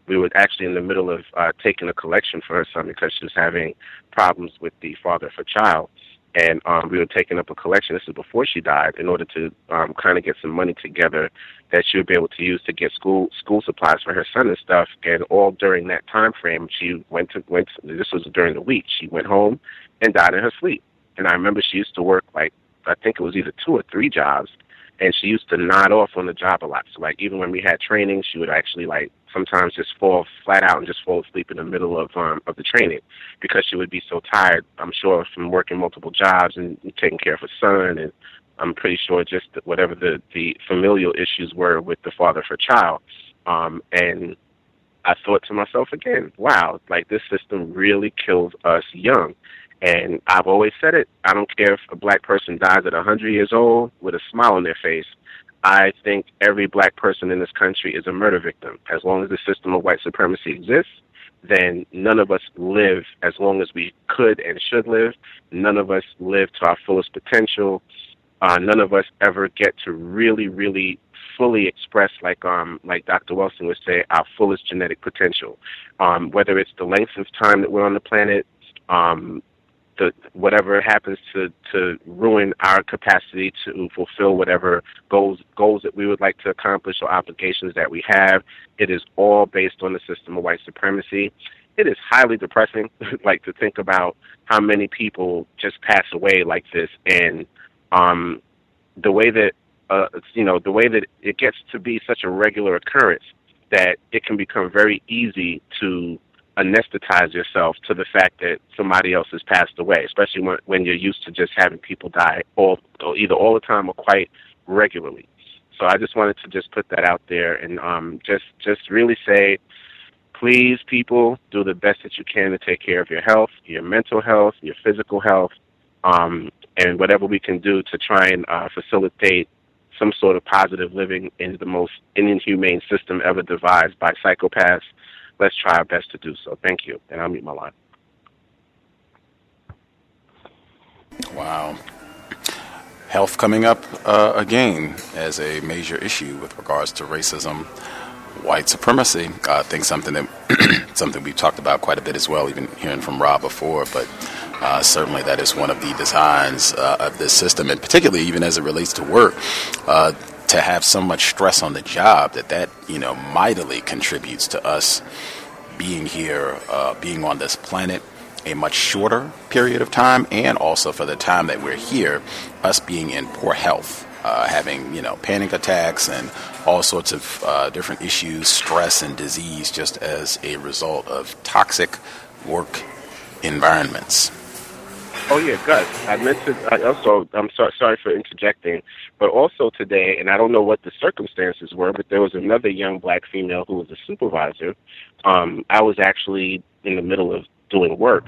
We were actually in the middle of taking a collection for her son because she was having problems with the father of her child. And we were taking up a collection. This is before she died, in order to kind of get some money together that she would be able to use to get school supplies for her son and stuff. And all during that time frame, she went. This was during the week. She went home and died in her sleep. And I remember she used to work I think it was either 2 or 3 jobs. And she used to nod off on the job a lot. So even when we had training, she would actually sometimes just fall flat out and just fall asleep in the middle of the training because she would be so tired, I'm sure, from working multiple jobs and taking care of her son. And I'm pretty sure just whatever the familial issues were with the father of her child. And I thought to myself again, wow, this system really kills us young. And I've always said it. I don't care if a black person dies at 100 years old with a smile on their face. I think every black person in this country is a murder victim. As long as the system of white supremacy exists, then none of us live as long as we could and should live. None of us live to our fullest potential. None of us ever get to really, really fully express, like Dr. Wilson would say, our fullest genetic potential. Whether it's the length of time that we're on the planet, whatever happens to ruin our capacity to fulfill whatever goals that we would like to accomplish or obligations that we have. It is all based on the system of white supremacy. It is highly depressing, like, to think about how many people just pass away like this, and the way that the way that it gets to be such a regular occurrence that it can become very easy to anesthetize yourself to the fact that somebody else has passed away, especially when you're used to just having people die either all the time or quite regularly. So I just wanted to just put that out there and just really say, please, people, do the best that you can to take care of your health, your mental health, your physical health, and whatever we can do to try and facilitate some sort of positive living in the most inhumane system ever devised by psychopaths. Let's try our best to do so. Thank you, and I'll mute my line. Wow. Health coming up again as a major issue with regards to racism, white supremacy. I think something we've talked about quite a bit as well, even hearing from Rob before, but certainly that is one of the designs of this system, and particularly even as it relates to work, to have so much stress on the job that mightily contributes to us being here, being on this planet a much shorter period of time, and also for the time that we're here, us being in poor health, having panic attacks and all sorts of different issues, stress and disease, just as a result of toxic work environments. Oh yeah, Gus. I meant to. I'm sorry for interjecting, but also today, and I don't know what the circumstances were, but there was another young black female who was a supervisor. I was actually in the middle of doing work,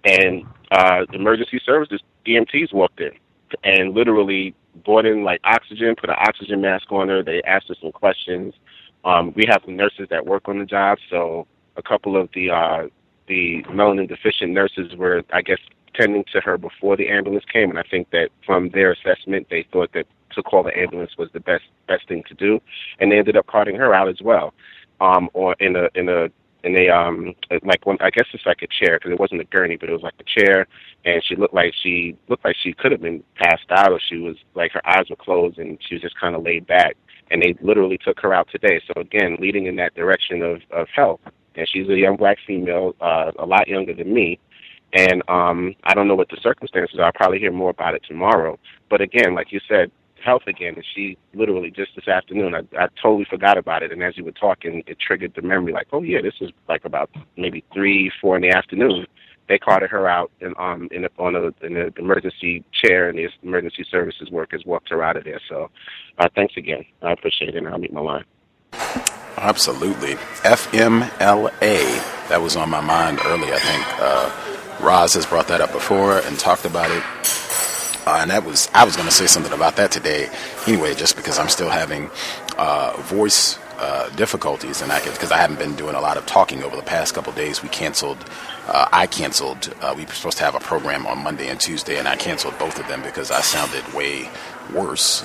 and the emergency services EMTs walked in and literally brought in like oxygen, put an oxygen mask on her. They asked her some questions. We have nurses that work on the job, so a couple of the melanin deficient nurses were, I guess, tending to her before the ambulance came, and I think that from their assessment, they thought that to call the ambulance was the best thing to do, and they ended up carting her out as well, or in a like one, I guess it's like a chair, because it wasn't a gurney, but it was like a chair, and she looked like she could have been passed out, or she was like her eyes were closed and she was just kind of laid back, and they literally took her out today. So again, leading in that direction of health, and she's a young black female, a lot younger than me. And I don't know what the circumstances are. I'll probably hear more about it tomorrow. But again, like you said, health again. And she literally just this afternoon, I totally forgot about it. And as you were talking, it triggered the memory like, oh, yeah, this was like about maybe 3, 4 in the afternoon. They carted her out in an emergency chair, and the emergency services workers walked her out of there. So thanks again. I appreciate it, and I'll meet my line. Absolutely. FMLA. That was on my mind earlier, I think. Roz has brought that up before and talked about it, and I was going to say something about that today anyway, just because I'm still having voice difficulties, and because I haven't been doing a lot of talking over the past couple of days. I canceled. We were supposed to have a program on Monday and Tuesday, and I canceled both of them because I sounded way worse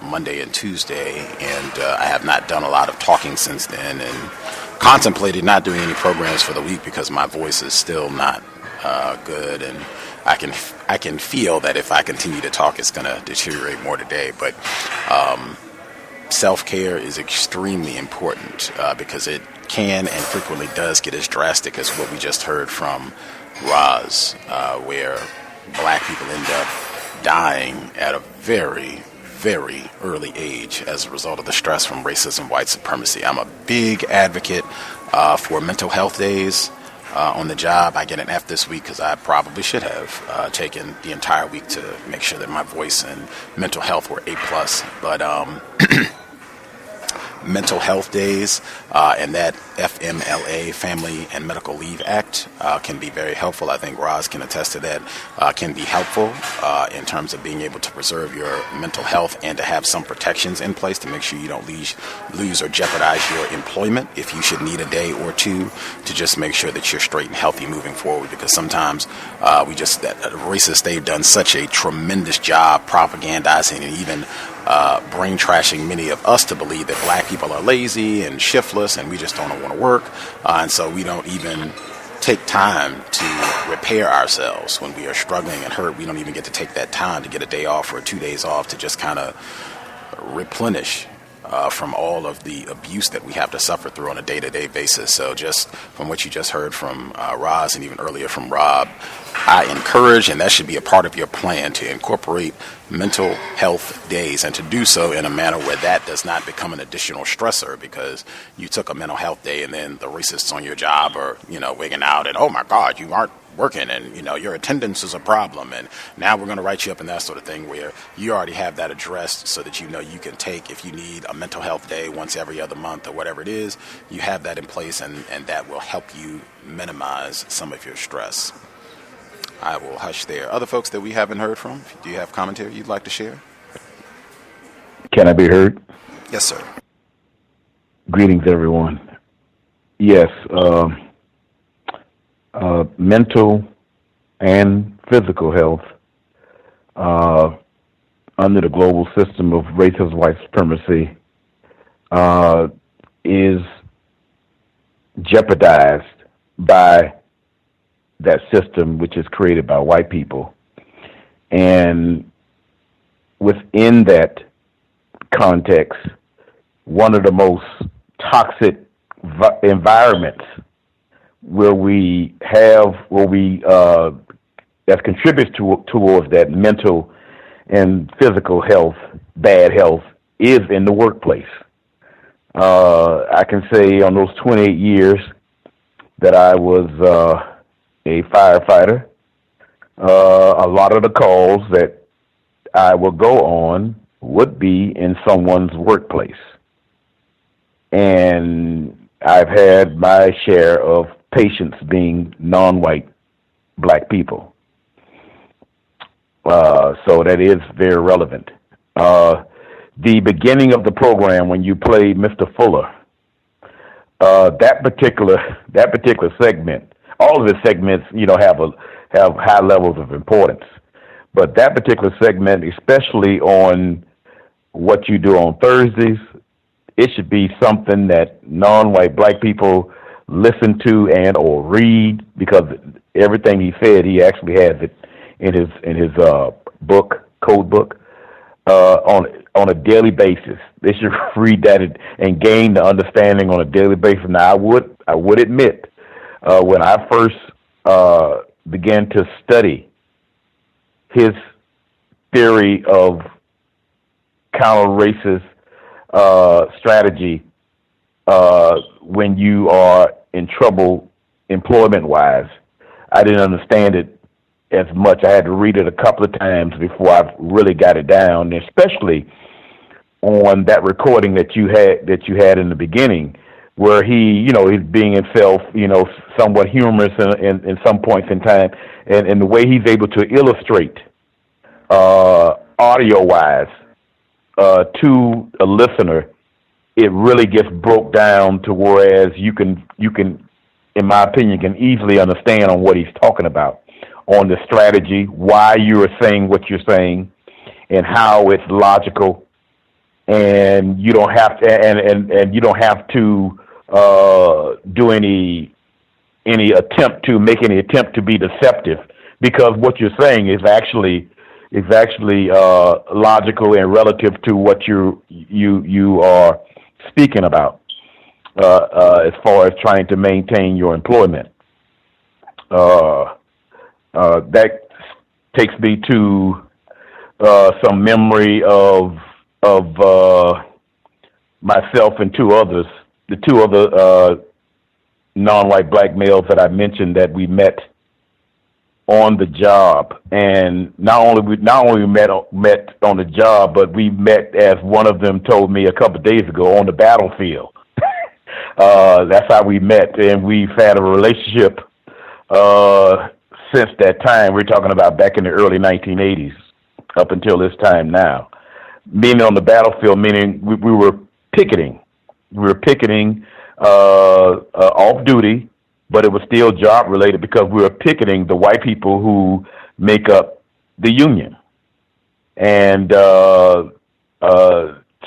Monday and Tuesday, and I have not done a lot of talking since then, and contemplated not doing any programs for the week because my voice is still not good, and I can feel that if I continue to talk, it's going to deteriorate more today. But self-care is extremely important because it can and frequently does get as drastic as what we just heard from Roz, where black people end up dying at a very, very early age as a result of the stress from racism, white supremacy. I'm a big advocate for mental health days. On the job, I get an F this week because I probably should have taken the entire week to make sure that my voice and mental health were A+. But mental health days and that FMLA, Family and Medical Leave Act, can be very helpful. I think Roz can attest to that. Can be helpful in terms of being able to preserve your mental health and to have some protections in place to make sure you don't lose or jeopardize your employment if you should need a day or two to just make sure that you're straight and healthy moving forward. Because sometimes racists, they've done such a tremendous job propagandizing and even brain trashing many of us to believe that black people are lazy and shiftless and we just don't want to work. And so we don't even take time to repair ourselves. When we are struggling and hurt, we don't even get to take that time to get a day off or 2 days off to just kind of replenish from all of the abuse that we have to suffer through on a day-to-day basis. So just from what you just heard from Roz and even earlier from Rob, I encourage, and that should be a part of your plan, to incorporate mental health days, and to do so in a manner where that does not become an additional stressor because you took a mental health day and then the racists on your job are, wigging out and, oh my God, you aren't working and, your attendance is a problem and now we're going to write you up and that sort of thing, where you already have that addressed so that you can take, if you need a mental health day once every other month or whatever it is, you have that in place, and that will help you minimize some of your stress. I will hush there. Other folks that we haven't heard from, do you have commentary you'd like to share? Can I be heard? Yes, sir. Greetings, everyone. Yes, mental and physical health under the global system of racist white supremacy is jeopardized by that system, which is created by white people. And within that context, one of the most toxic environments that contributes towards that mental and physical health, bad health, is in the workplace. I can say on those 28 years that I was a firefighter, a lot of the calls that I would go on would be in someone's workplace. And I've had my share of patients being non-white black people. So that is very relevant. The beginning of the program, when you played Mr. Fuller, that particular segment, all of the segments, have high levels of importance. But that particular segment, especially on what you do on Thursdays, it should be something that non-white black people listen to and or read, because everything he said, he actually has it in his code book, on a daily basis. They should read that and gain the understanding on a daily basis. Now, I would admit, when I first began to study his theory of counter-racist strategy, when you are in trouble employment-wise, I didn't understand it as much. I had to read it a couple of times before I really got it down, especially on that recording that you had in the beginning, where he's being himself, somewhat humorous in some points in time, and the way he's able to illustrate audio-wise to a listener, it really gets broke down to whereas you can, in my opinion, can easily understand on what he's talking about, on the strategy, why you are saying what you're saying, and how it's logical, and you don't have to, and you don't have to do any attempt to be deceptive, because what you're saying is actually logical and relative to what you are speaking about, as far as trying to maintain your employment. That takes me to some memory of myself and the two other non-white black males that I mentioned that we met on the job, and not only met on the job, but we met, as one of them told me a couple of days ago, on the battlefield. That's how we met, and we've had a relationship since that time. We're talking about back in the early 1980s up until this time now. Being on the battlefield, meaning we were picketing. We were picketing off duty, but it was still job related because we were picketing the white people who make up the union. And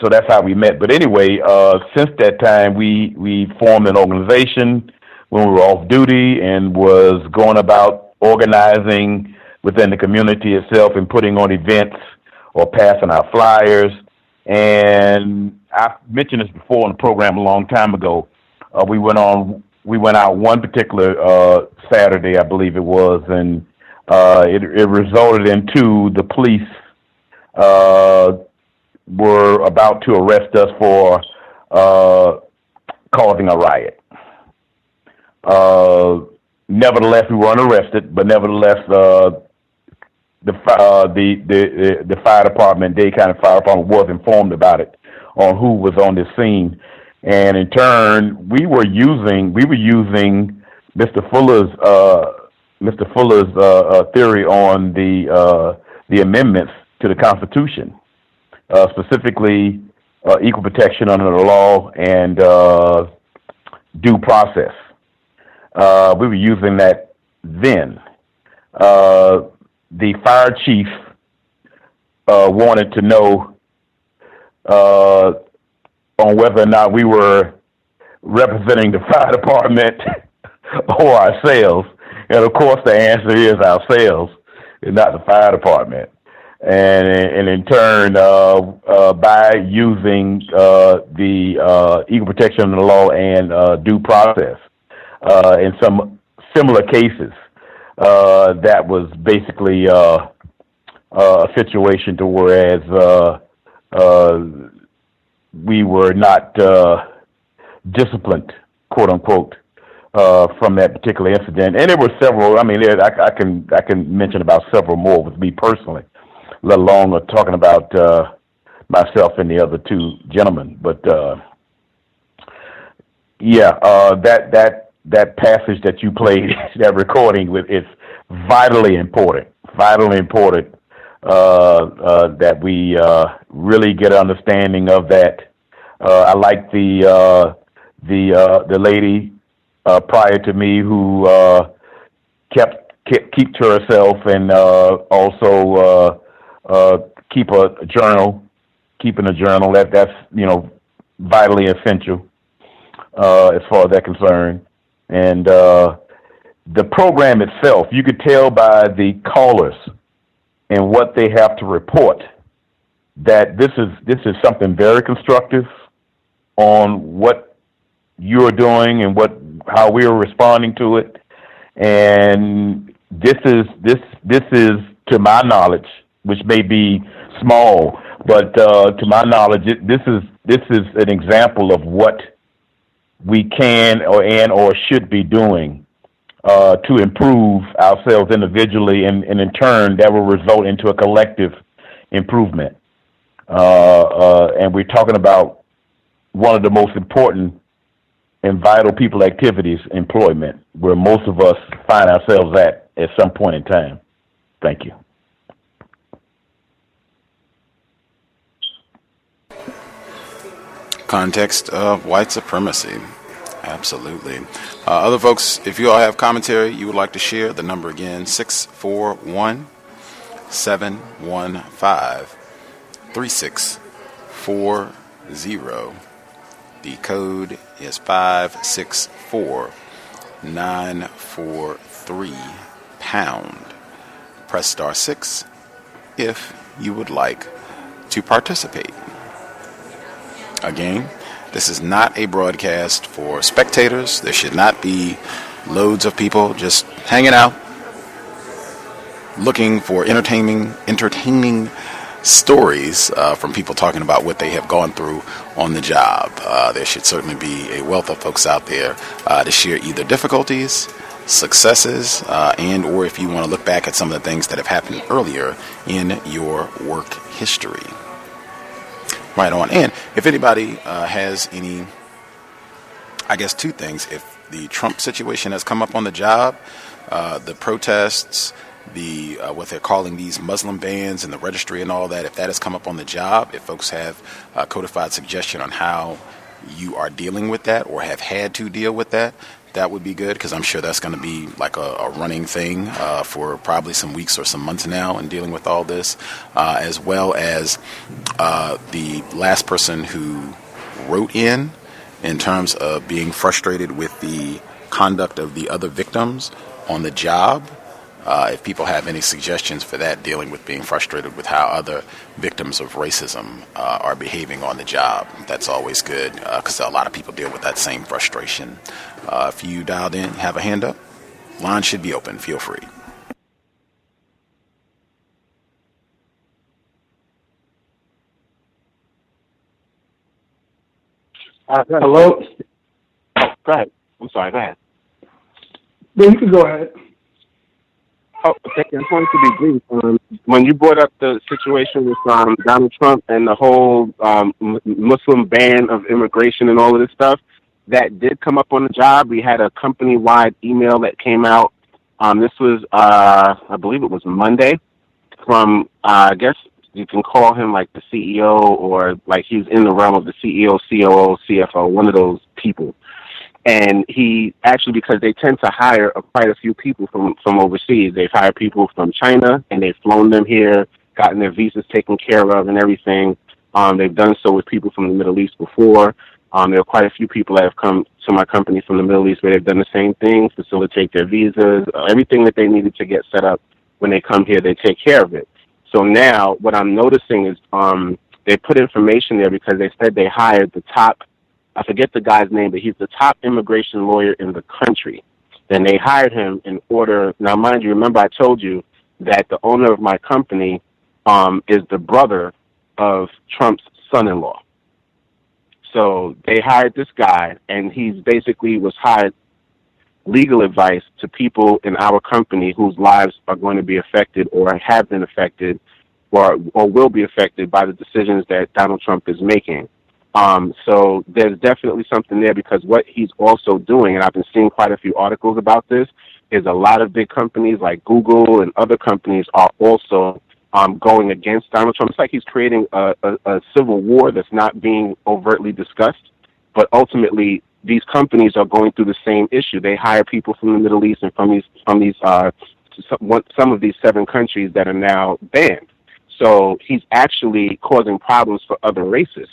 so that's how we met. But anyway, since that time, we formed an organization when we were off duty and was going about organizing within the community itself and putting on events or passing out flyers. And I mentioned this before in the program a long time ago. We went out one particular Saturday, I believe it was, and it resulted in the police were about to arrest us for causing a riot. Nevertheless, we weren't arrested, but nevertheless, the fire department, Dade County Fire Department, was informed about it on who was on the scene, and in turn, we were using Mr. Fuller's theory on the amendments to the Constitution, specifically equal protection under the law and due process. We were using that then. The fire chief wanted to know on whether or not we were representing the fire department or ourselves. And of course, the answer is ourselves, and not the fire department. And in turn, by using the equal protection under the law and due process, in some similar cases, that was basically a situation to whereas we were not disciplined, quote unquote, from that particular incident. And there were several. I mean, I can mention about several more with me personally, let alone talking about myself and the other two gentlemen. But that passage that you played, that recording with, is vitally important. That we really get an understanding of that. I like the lady prior to me who keep to herself and also keeping a journal. That's vitally essential as far as that's concerned. And the program itself, you could tell by the callers and what they have to report that this is something very constructive on what you're doing and how we are responding to it. And this is to my knowledge, which may be small, but to my knowledge, this is an example of what we can or should be doing to improve ourselves individually, and in turn, that will result into a collective improvement. And we're talking about one of the most important and vital people activities, employment, where most of us find ourselves at some point in time. Thank you. Context of white supremacy. Absolutely. Other folks, if you all have commentary you would like to share, the number again, 641-715-3640. The code is 564-943#. Press *6 if you would like to participate. Again, this is not a broadcast for spectators. There should not be loads of people just hanging out, looking for entertaining stories from people talking about what they have gone through on the job. There should certainly be a wealth of folks out there to share either difficulties, successes, and or if you want to look back at some of the things that have happened earlier in your work history. Right on. And if anybody has any, I guess two things. If the Trump situation has come up on the job, the protests, the what they're calling these Muslim bans and the registry and all that, if that has come up on the job, if folks have a codified suggestion on how you are dealing with that or have had to deal with that, that would be good, because I'm sure that's going to be like a running thing for probably some weeks or some months now in dealing with all this, as well as the last person who wrote in terms of being frustrated with the conduct of the other victims on the job. If people have any suggestions for that, dealing with being frustrated with how other victims of racism are behaving on the job, that's always good because a lot of people deal with that same frustration. If you dialed in, have a hand up, line should be open. Feel free. Hello? Go ahead. I'm sorry, go ahead. No, you can go ahead. Oh, thank you. I just wanted to be brief. When you brought up the situation with Donald Trump and the whole Muslim ban of immigration and all of this stuff, that did come up on the job. We had a company-wide email that came out. This was, I believe it was Monday, from, I guess you can call him like the CEO, or like he's in the realm of the CEO, COO, CFO, one of those people. And he actually, because they tend to hire quite a few people from overseas. They've hired people from China, and they've flown them here, gotten their visas taken care of and everything. They've done so with people from the Middle East before. There are quite a few people that have come to my company from the Middle East where they've done the same thing, facilitate their visas, everything that they needed to get set up. When they come here, they take care of it. So now what I'm noticing is they put information there because they said they hired the top, I forget the guy's name, but he's the top immigration lawyer in the country. Then they hired him in order, now mind you, remember I told you that the owner of my company is the brother of Trump's son-in-law. So they hired this guy, and he's basically was hired legal advice to people in our company whose lives are going to be affected or have been affected or will be affected by the decisions that Donald Trump is making. So there's definitely something there, because what he's also doing, and I've been seeing quite a few articles about this, is a lot of big companies like Google and other companies are also going against Donald Trump. It's like he's creating a civil war that's not being overtly discussed, but ultimately these companies are going through the same issue. They hire people from the Middle East and from some of these 7 countries that are now banned. So he's actually causing problems for other races.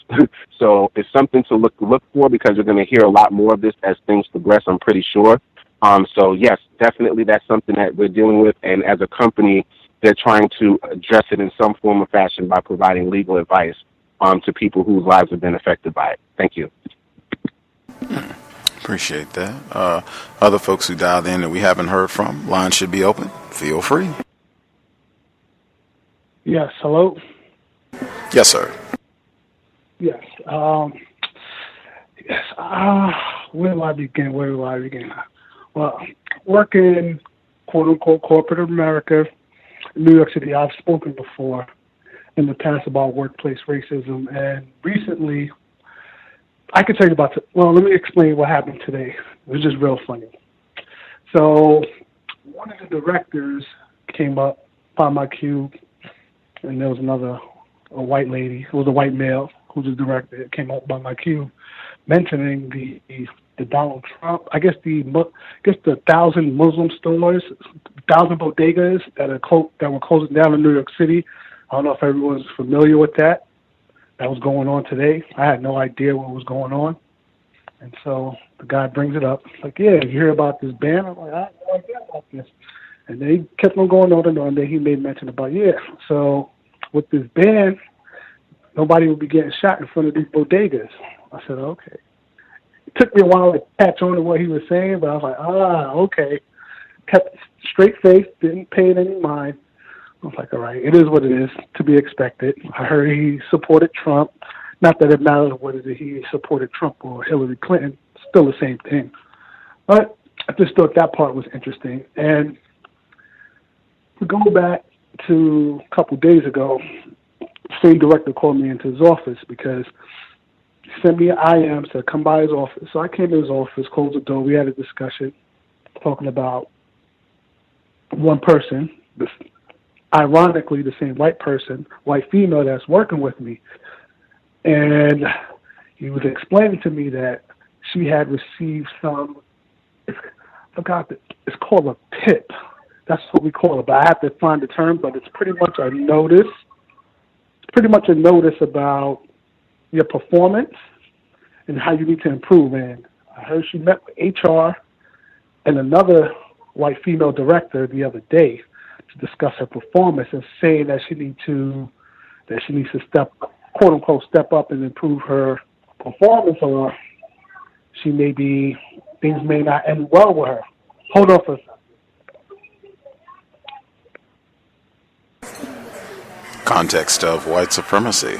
So it's something to look for, because we're going to hear a lot more of this as things progress, I'm pretty sure. So yes, definitely that's something that we're dealing with. And as a company, they're trying to address it in some form or fashion by providing legal advice to people whose lives have been affected by it. Thank you. Appreciate that. Other folks who dialed in that we haven't heard from, line should be open. Feel free. Yes, hello? Yes, sir. Yes. Where do I begin? Well, work in quote-unquote corporate America, New York City. I've spoken before in the past about workplace racism, and recently, I can tell you about let me explain what happened today. It was just real funny. So one of the directors came up by my cube, and there was a white lady, who was a white male, who was a director, that came up by my cube, mentioning the Donald Trump, I guess the 1,000 Muslim stores, 1,000 bodegas that were closing down in New York City. I don't know if everyone's familiar with that. That was going on today. I had no idea what was going on. And so the guy brings it up. Like, yeah, you hear about this ban? I'm like, I had no idea about this. And they kept on going on, and then he made mention about, so with this ban, nobody would be getting shot in front of these bodegas. I said, okay. It took me a while to catch on to what he was saying, but I was like, okay. Kept straight face, didn't pay it any mind. I was like, all right, it is what it is, to be expected. I heard he supported Trump. Not that it matters whether he supported Trump or Hillary Clinton. Still the same thing. But I just thought that part was interesting. And to go back to a couple days ago, the same director called me into his office because he sent me an IM, said come by his office. So I came to his office, closed the door. We had a discussion talking about one person, ironically the same white female that's working with me. And he was explaining to me that she had received it's called a tip. That's what we call it, but I have to find the term, but it's pretty much a notice. It's pretty much a notice about your performance and how you need to improve. And I heard she met with HR, and another white female director the other day to discuss her performance and saying that she needs to step, quote unquote, step up and improve her performance, or things may not end well with her. Hold on for a second. Context of White Supremacy.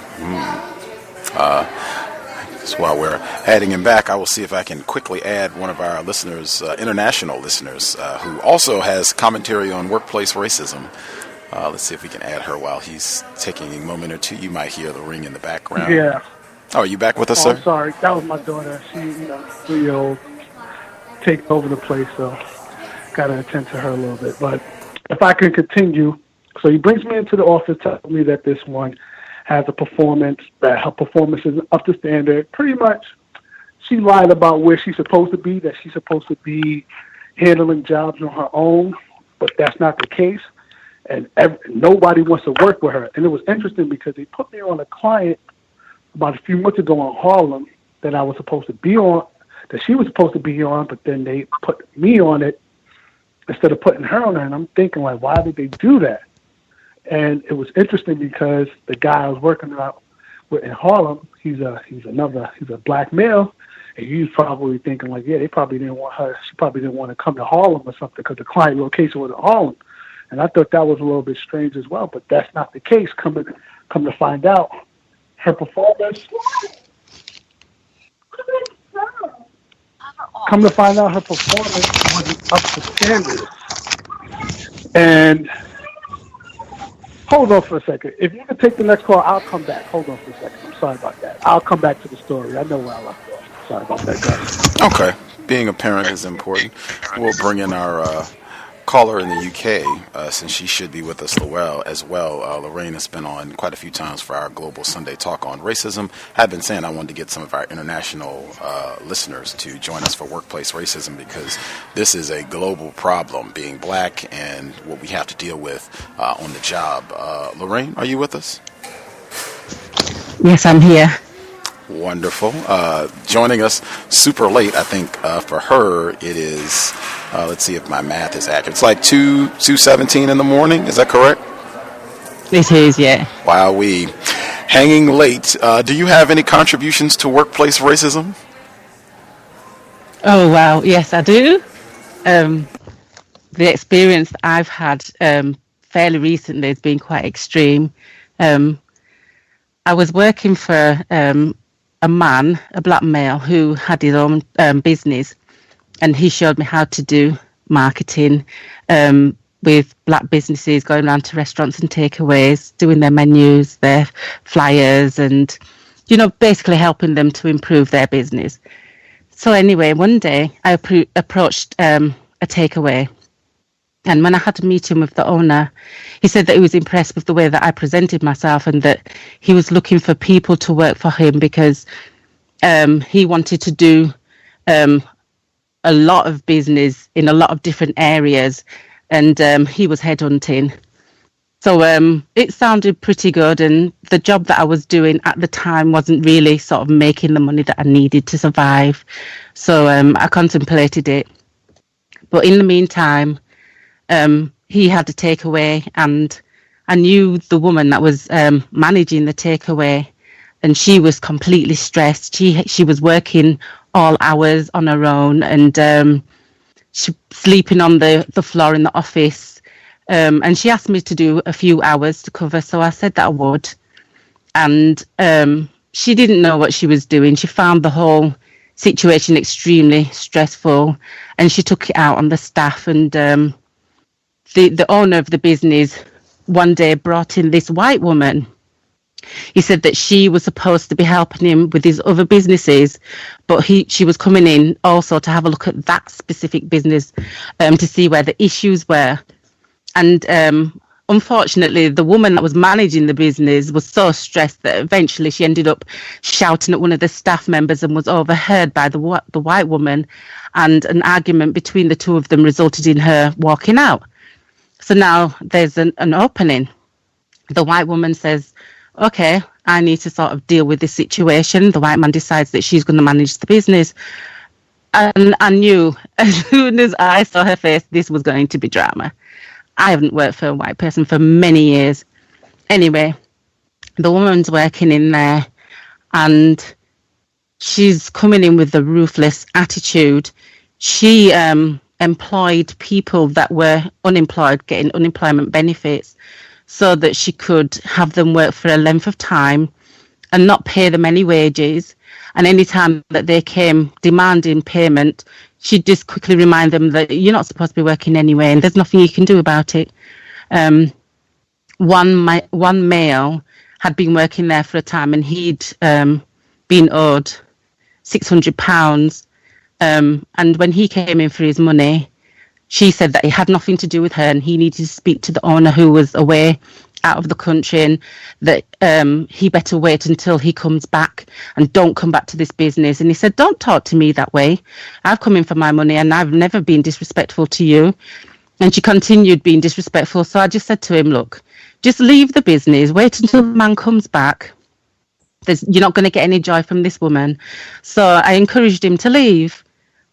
So while we're adding him back, I will see if I can quickly add one of our listeners, international listeners, who also has commentary on workplace racism. Let's see if we can add her while he's taking a moment or two. You might hear the ring in the background. Yeah. Oh, are you back with us, sir? I'm sorry. That was my daughter. She, 3-year-old, takes over the place, so got to attend to her a little bit. But if I can continue, so he brings me into the office, telling me that this one has a performance, that her performance is up to standard. Pretty much, she lied about where she's supposed to be, that she's supposed to be handling jobs on her own, but that's not the case. And nobody wants to work with her. And it was interesting because they put me on a client about a few months ago in Harlem that I was supposed to be on, that she was supposed to be on, but then they put me on it instead of putting her on it. And I'm thinking, like, why did they do that? And it was interesting because the guy I was working out with in Harlem, he's a black male, and he's probably thinking, like, yeah, they probably didn't want her. She probably didn't want to come to Harlem or something because the client location was in Harlem. And I thought that was a little bit strange as well, but that's not the case. Come to find out, her performance. Come to find out, her performance wasn't up to standards. And hold on for a second. If you can take the next call, I'll come back. Hold on for a second. I'm sorry about that. I'll come back to the story. I know where I left off. Sorry about that, guys. Okay. Being a parent is important. We'll bring in our caller in the UK, since she should be with us as well. Lorraine has been on quite a few times for our Global Sunday Talk on Racism. I've been saying I wanted to get some of our international listeners to join us for workplace racism because this is a global problem, being black and what we have to deal with on the job. Lorraine, are you with us? Yes, I'm here. Wonderful. Joining us super late, I think for her it is, let's see if my math is accurate. It's like 2:17 in the morning. Is that correct? It is, yeah. Wow, we hanging late. Do you have any contributions to workplace racism? Oh, wow. Yes, I do. The experience that I've had fairly recently has been quite extreme. I was working for a man, a black male, who had his own business, and he showed me how to do marketing with black businesses, going around to restaurants and takeaways, doing their menus, their flyers, and, basically helping them to improve their business. So anyway, one day I approached a takeaway, and when I had a meeting with the owner, he said that he was impressed with the way that I presented myself and that he was looking for people to work for him because he wanted to do a lot of business in a lot of different areas, and he was headhunting. So it sounded pretty good, and the job that I was doing at the time wasn't really sort of making the money that I needed to survive. So I contemplated it. But in the meantime, he had a takeaway, and I knew the woman that was managing the takeaway, and she was completely stressed. She was working all hours on her own, and she sleeping on the floor in the office. And she asked me to do a few hours to cover, so I said that I would. And she didn't know what she was doing. She found the whole situation extremely stressful, and she took it out on the staff. And the owner of the business one day brought in this white woman. He said that she was supposed to be helping him with his other businesses, but she was coming in also to have a look at that specific business to see where the issues were. And unfortunately, the woman that was managing the business was so stressed that eventually she ended up shouting at one of the staff members and was overheard by the white woman, and an argument between the two of them resulted in her walking out. So now there's an opening. The white woman says, okay, I need to sort of deal with this situation. The white man decides that she's going to manage the business. And I knew as soon as I saw her face, this was going to be drama. I haven't worked for a white person for many years. Anyway, the woman's working in there and she's coming in with a ruthless attitude. She employed people that were unemployed, getting unemployment benefits, so that she could have them work for a length of time and not pay them any wages. And any time that they came demanding payment, she'd just quickly remind them that you're not supposed to be working anyway and there's nothing you can do about it. One male had been working there for a time and he'd been owed £600. And when he came in for his money, she said that it had nothing to do with her and he needed to speak to the owner who was away out of the country, and that he better wait until he comes back and don't come back to this business. And he said, don't talk to me that way. I've come in for my money and I've never been disrespectful to you. And she continued being disrespectful. So I just said to him, look, just leave the business, wait until the man comes back. You're not going to get any joy from this woman. So I encouraged him to leave.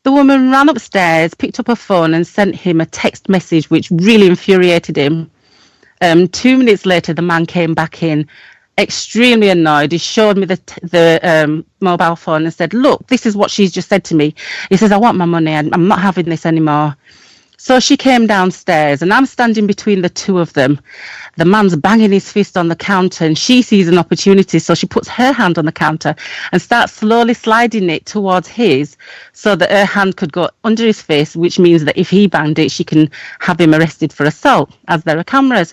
The woman ran upstairs, picked up her phone and sent him a text message, which really infuriated him. 2 minutes later, the man came back in, extremely annoyed. He showed me the mobile phone and said, look, this is what she's just said to me. He says, I want my money. I'm not having this anymore. So she came downstairs and I'm standing between the two of them. The man's banging his fist on the counter and she sees an opportunity. So she puts her hand on the counter and starts slowly sliding it towards his so that her hand could go under his face, which means that if he banged it, she can have him arrested for assault, as there are cameras.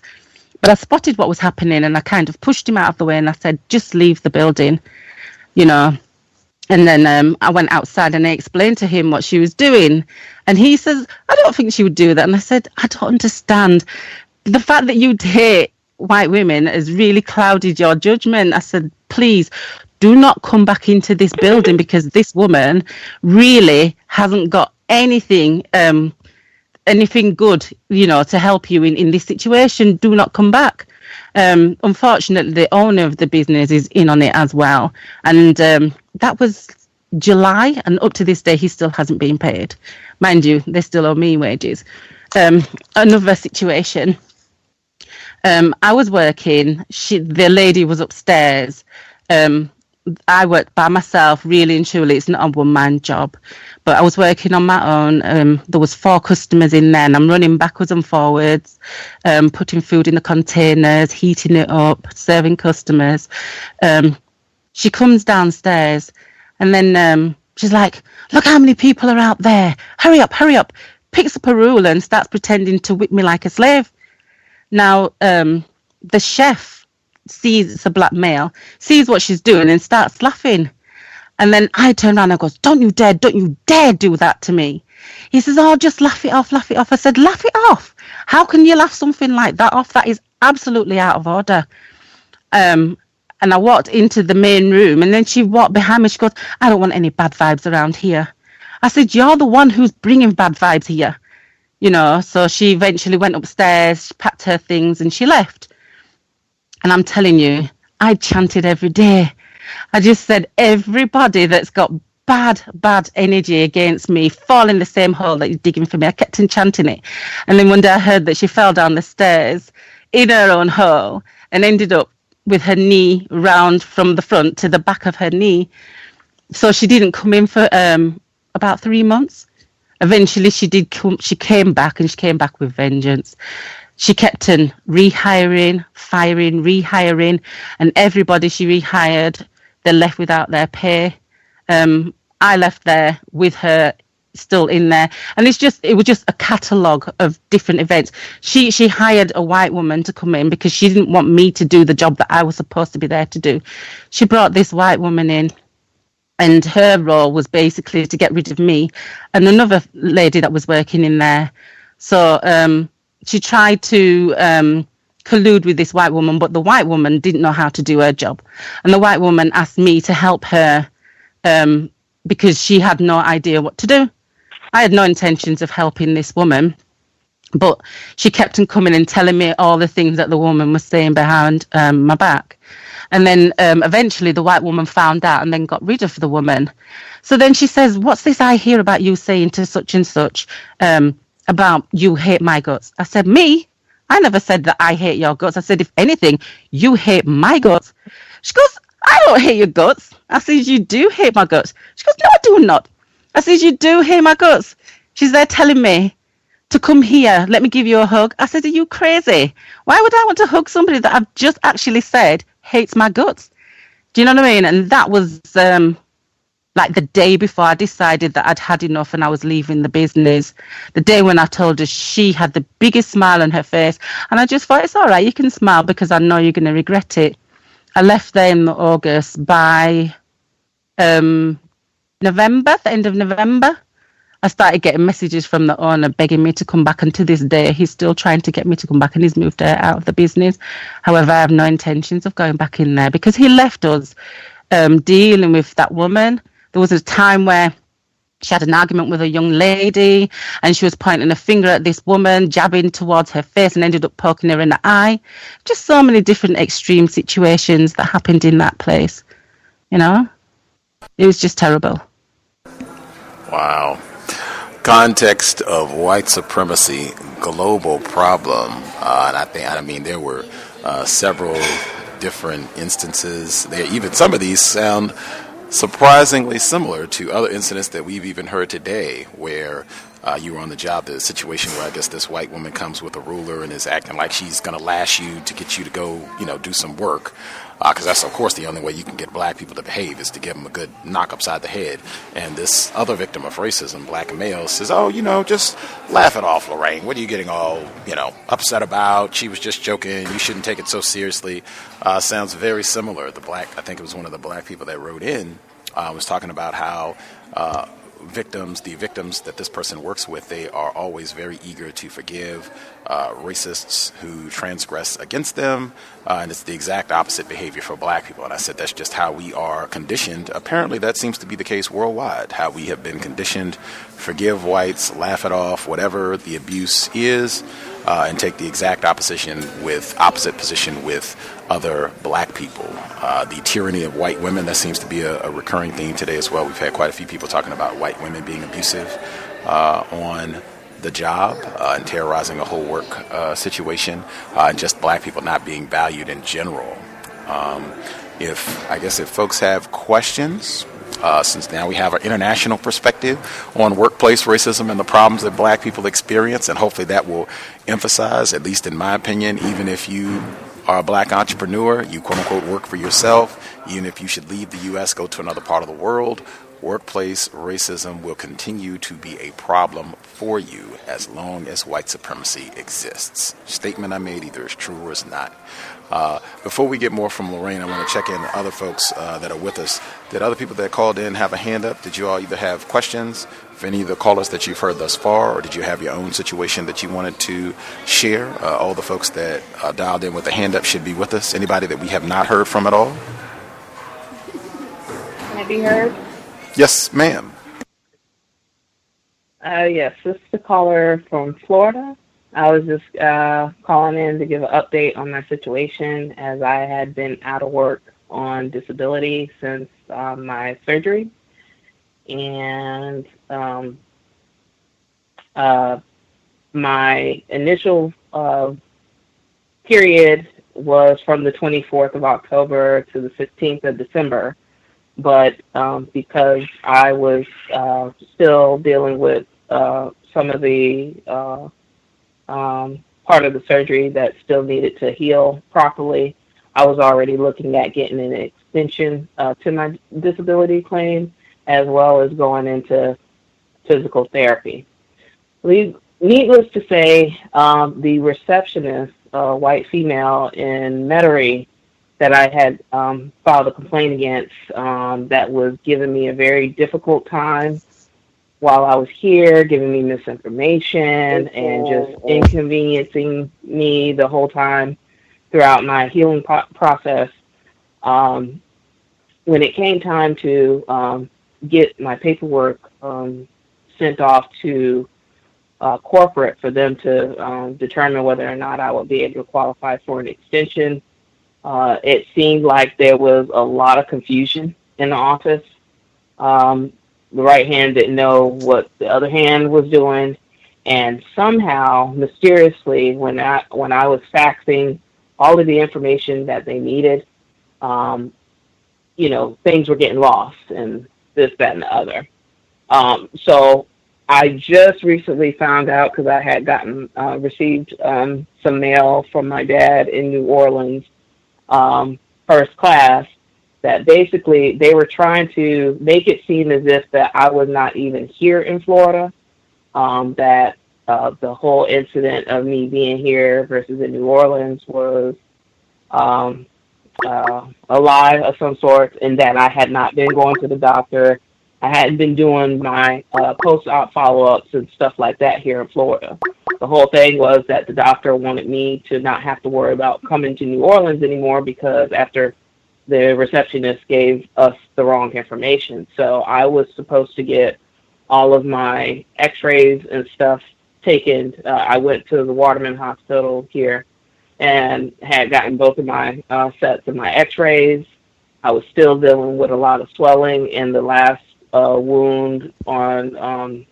But I spotted what was happening and I kind of pushed him out of the way and I said, just leave the building, you know. And then I went outside and I explained to him what she was doing. And he says, I don't think she would do that. And I said, I don't understand. The fact that you hate white women has really clouded your judgment. I said, please do not come back into this building because this woman really hasn't got anything good, you know, to help you in this situation. Do not come back. Unfortunately, the owner of the business is in on it as well. And that was July, and up to this day, he still hasn't been paid. Mind you, they still owe me wages. Another situation. I was working. The lady was upstairs. I worked by myself, really and truly. It's not a one-man job. But I was working on my own. There was 4 customers in there, and I'm running backwards and forwards, putting food in the containers, heating it up, serving customers. She comes downstairs, and then she's like, look how many people are out there. Hurry up, hurry up. Picks up a ruler and starts pretending to whip me like a slave. Now, the chef sees it's a black male, sees what she's doing and starts laughing. And then I turn around and goes, don't you dare do that to me. He says, oh, just laugh it off, laugh it off. I said, laugh it off? How can you laugh something like that off? That is absolutely out of order. And I walked into the main room and then she walked behind me. She goes, I don't want any bad vibes around here. I said, you're the one who's bringing bad vibes here. You know, so she eventually went upstairs, she packed her things and she left. And I'm telling you, I chanted every day. I just said, everybody that's got bad energy against me, fall in the same hole that you're digging for me. I kept enchanting it. And then one day I heard that she fell down the stairs in her own hole and ended up with her knee round from the front to the back of her knee. So she didn't come in for about 3 months. Eventually she did come, she came back, and she came back with vengeance. She kept on rehiring, firing, rehiring, and everybody she rehired, they left without their pay. I left there with her still in there, and it was just a catalogue of different events. She hired a white woman to come in because she didn't want me to do the job that I was supposed to be there to do. She brought this white woman in, and her role was basically to get rid of me and another lady that was working in there. So she tried to collude with this white woman, but the white woman didn't know how to do her job. And the white woman asked me to help her because she had no idea what to do. I had no intentions of helping this woman, but she kept on coming and telling me all the things that the woman was saying behind my back. And then eventually the white woman found out and then got rid of the woman. So then she says, what's this I hear about you saying to such and such about you hate my guts? I said, me? I never said that I hate your guts. I said, if anything, you hate my guts. She goes, I don't hate your guts. I said, you do hate my guts. She goes, no, I do not. I said, you do hate my guts. She's there telling me to come here, let me give you a hug. I said, are you crazy? Why would I want to hug somebody that I've just actually said hates my guts? Do you know what I mean? And that was like the day before I decided that I'd had enough and I was leaving the business. The day when I told her, she had the biggest smile on her face. And I just thought, it's all right, you can smile because I know you're going to regret it. I left there in August. By November, the end of November, I started getting messages from the owner begging me to come back, and to this day he's still trying to get me to come back, and he's moved her out of the business. However, I have no intentions of going back in there because he left us dealing with that woman. There was a time where she had an argument with a young lady and she was pointing a finger at this woman, jabbing towards her face, and ended up poking her in the eye. Just so many different extreme situations that happened in that place. You know, it was just terrible. Wow. Context of White Supremacy, global problem. And I mean, there were several different instances. Even some of these sound surprisingly similar to other incidents that we've even heard today, where you were on the job, the situation where I guess this white woman comes with a ruler and is acting like she's going to lash you to get you to go, do some work. Because that's, of course, the only way you can get black people to behave is to give them a good knock upside the head. And this other victim of racism, black male, says, oh, just laugh it off, Lorraine. What are you getting all, upset about? She was just joking. You shouldn't take it so seriously. Sounds very similar. I think it was one of the black people that wrote in, was talking about how the victims that this person works with, they are always very eager to forgive racists who transgress against them, and it's the exact opposite behavior for black people. And I said that's just how we are conditioned. Apparently that seems to be the case worldwide, how we have been conditioned: forgive whites, laugh it off, whatever the abuse is, and take the exact opposite position with other black people. The tyranny of white women, that seems to be a recurring theme today as well. We've had quite a few people talking about white women being abusive on the job and terrorizing a whole work situation, and just black people not being valued in general. If folks have questions, since now we have an international perspective on workplace racism and the problems that black people experience, and hopefully that will emphasize, at least in my opinion, even if you are a black entrepreneur, you quote-unquote work for yourself, even if you should leave the U.S., go to another part of the world, workplace racism will continue to be a problem for you as long as white supremacy exists. Statement I made either is true or is not. Before we get more from Lorraine, I want to check in with other folks that are with us. Did other people that called in have a hand up? Did you all either have questions for any of the callers that you've heard thus far, or did you have your own situation that you wanted to share? All the folks that dialed in with a hand up should be with us. Anybody that we have not heard from at all? Can I be heard? Yes, ma'am. Yes, this is the caller from Florida. I was just calling in to give an update on my situation, as I had been out of work on disability since my surgery. And my initial period was from the 24th of October to the 15th of December. But because I was still dealing with some of the part of the surgery that still needed to heal properly, I was already looking at getting an extension to my disability claim, as well as going into physical therapy. Needless to say, the receptionist, white female in Metairie, that I had filed a complaint against, that was giving me a very difficult time while I was here, giving me misinformation and just inconveniencing me the whole time throughout my healing process. When it came time to get my paperwork sent off to corporate for them to determine whether or not I would be able to qualify for an extension, It seemed like there was a lot of confusion in the office. The right hand didn't know what the other hand was doing, and somehow, mysteriously, when I was faxing all of the information that they needed, things were getting lost and this, that, and the other. So I just recently found out, because I had received some mail from my dad in New Orleans, first class, that basically they were trying to make it seem as if that I was not even here in Florida, that the whole incident of me being here versus in New Orleans was a lie of some sort, and that I had not been going to the doctor. I hadn't been doing my post-op follow-ups and stuff like that here in Florida. The whole thing was that the doctor wanted me to not have to worry about coming to New Orleans anymore, because after the receptionist gave us the wrong information. So I was supposed to get all of my x-rays and stuff taken. I went to the Waterman Hospital here and had gotten both of my sets of my x-rays. I was still dealing with a lot of swelling in the last wound on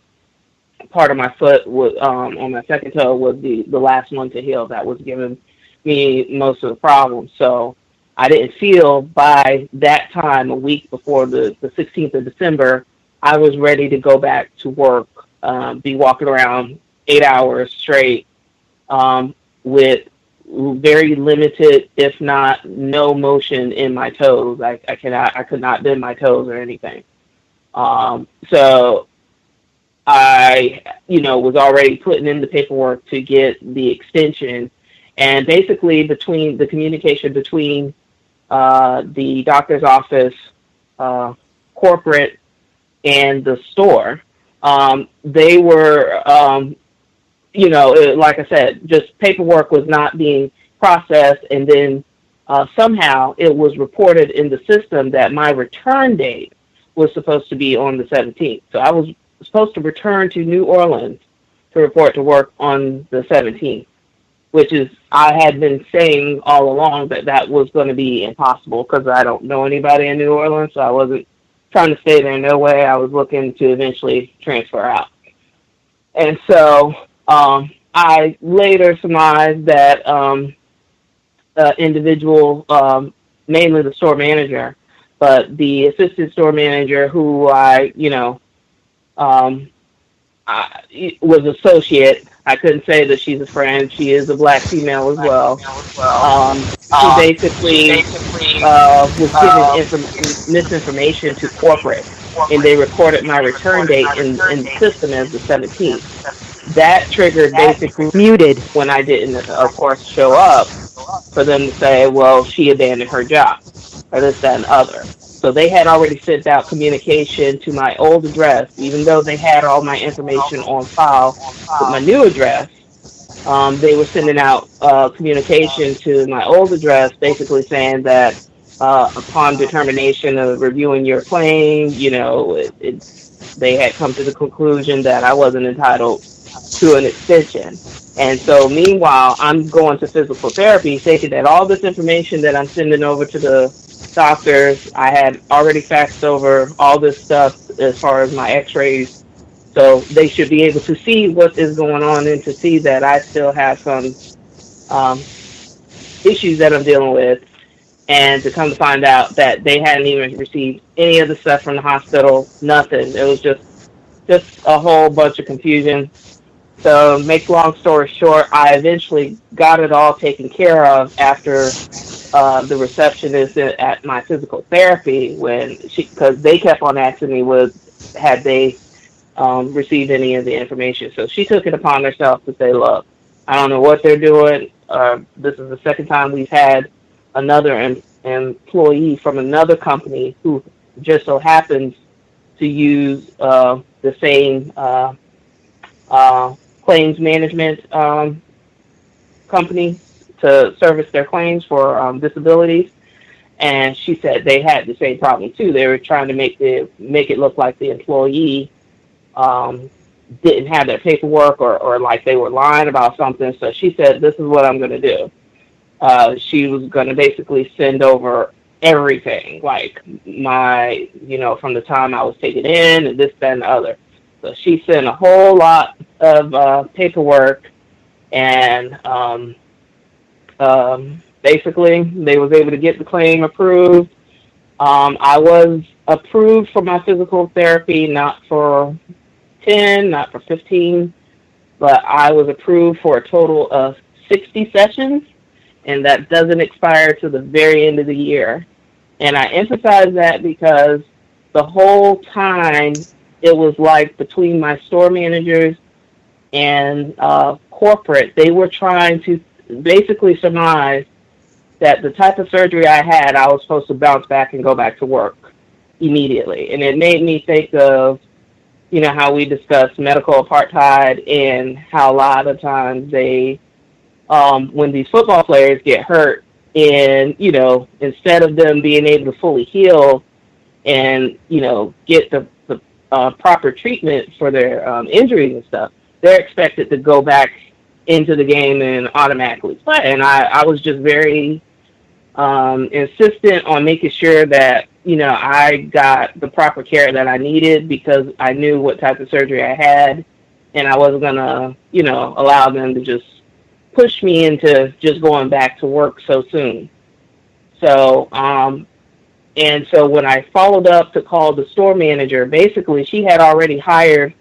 part of my foot, on my second toe, was the last one to heal. That was giving me most of the problems. So I didn't feel by that time, a week before the 16th of December, I was ready to go back to work, be walking around 8 hours straight with very limited, if not no motion in my toes. I could not bend my toes or anything. So I, was already putting in the paperwork to get the extension, and basically between the communication between the doctor's office, corporate, and the store, they were, like I said, just paperwork was not being processed, and then somehow it was reported in the system that my return date was supposed to be on the 17th. So I was supposed to return to New Orleans to report to work on the 17th, which is, I had been saying all along that was going to be impossible, because I don't know anybody in New Orleans, so I wasn't trying to stay there. No way. I was looking to eventually transfer out. And so I later surmised that individual, mainly the store manager, but the assistant store manager who I was associate. I couldn't say that she's a friend. She is a black female as well. She basically was giving misinformation to corporate, and they recorded my return date in the system as the 17th. That triggered basically muted when I didn't, of course, show up, for them to say, well, she abandoned her job, or this, that, and other. So they had already sent out communication to my old address, even though they had all my information on file with my new address. They were sending out communication to my old address, basically saying that upon determination of reviewing your claim, they had come to the conclusion that I wasn't entitled to an extension. And so meanwhile, I'm going to physical therapy, thinking that all this information that I'm sending over to the doctors, I had already faxed over all this stuff as far as my x-rays, so they should be able to see what is going on and to see that I still have some issues that I'm dealing with, and to come to find out that they hadn't even received any of the stuff from the hospital, nothing. It was just a whole bunch of confusion. So, make long story short, I eventually got it all taken care of after the receptionist at my physical therapy, because they kept on asking me had they received any of the information. So she took it upon herself to say, look, I don't know what they're doing. This is the second time we've had another employee from another company who just so happens to use the same claims management company to service their claims for disabilities. And she said they had the same problem too. They were trying to make it look like the employee didn't have their paperwork, or like they were lying about something. So she said, this is what I'm going to do. she was going to basically send over everything, like my, from the time I was taken in and this, that, and the other. So she sent a whole lot of paperwork, and basically they was able to get the claim approved. I was approved for my physical therapy, not for 10, not for 15, but I was approved for a total of 60 sessions, and that doesn't expire to the very end of the year. And I emphasize that because the whole time it was like between my store managers and corporate, they were trying to basically surmise that the type of surgery I had, I was supposed to bounce back and go back to work immediately. And it made me think of, how we discussed medical apartheid and how a lot of times they, when these football players get hurt and, instead of them being able to fully heal and, get the proper treatment for their injuries and stuff, they're expected to go back into the game and automatically play. And I was just very insistent on making sure that, I got the proper care that I needed, because I knew what type of surgery I had, and I wasn't going to, allow them to just push me into just going back to work so soon. So, and so when I followed up to call the store manager, basically she had already hired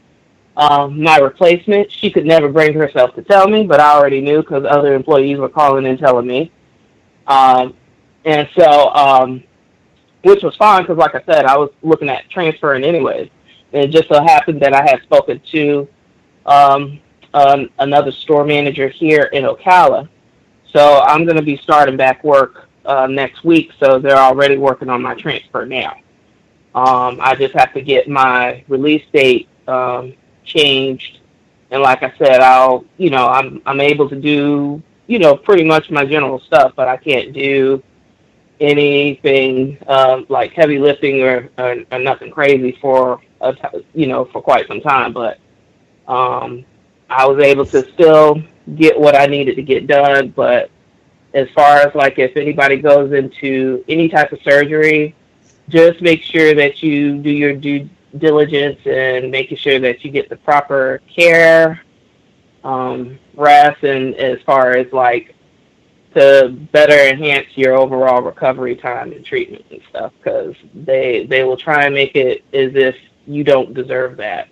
my replacement. She could never bring herself to tell me, but I already knew because other employees were calling and telling me. And so, which was fine because, like I said, I was looking at transferring anyways. And it just so happened that I had spoken to another store manager here in Ocala. So I'm going to be starting back work next week. So they're already working on my transfer now. I just have to get my release date changed. And like I said, I'm able to do, pretty much my general stuff, but I can't do anything like heavy lifting or nothing crazy for for quite some time. But I was able to still get what I needed to get done. But as far as like if anybody goes into any type of surgery, just make sure that you do your due diligence and making sure that you get the proper care, rest, and as far as like to better enhance your overall recovery time and treatment and stuff, because they will try and make it as if you don't deserve that.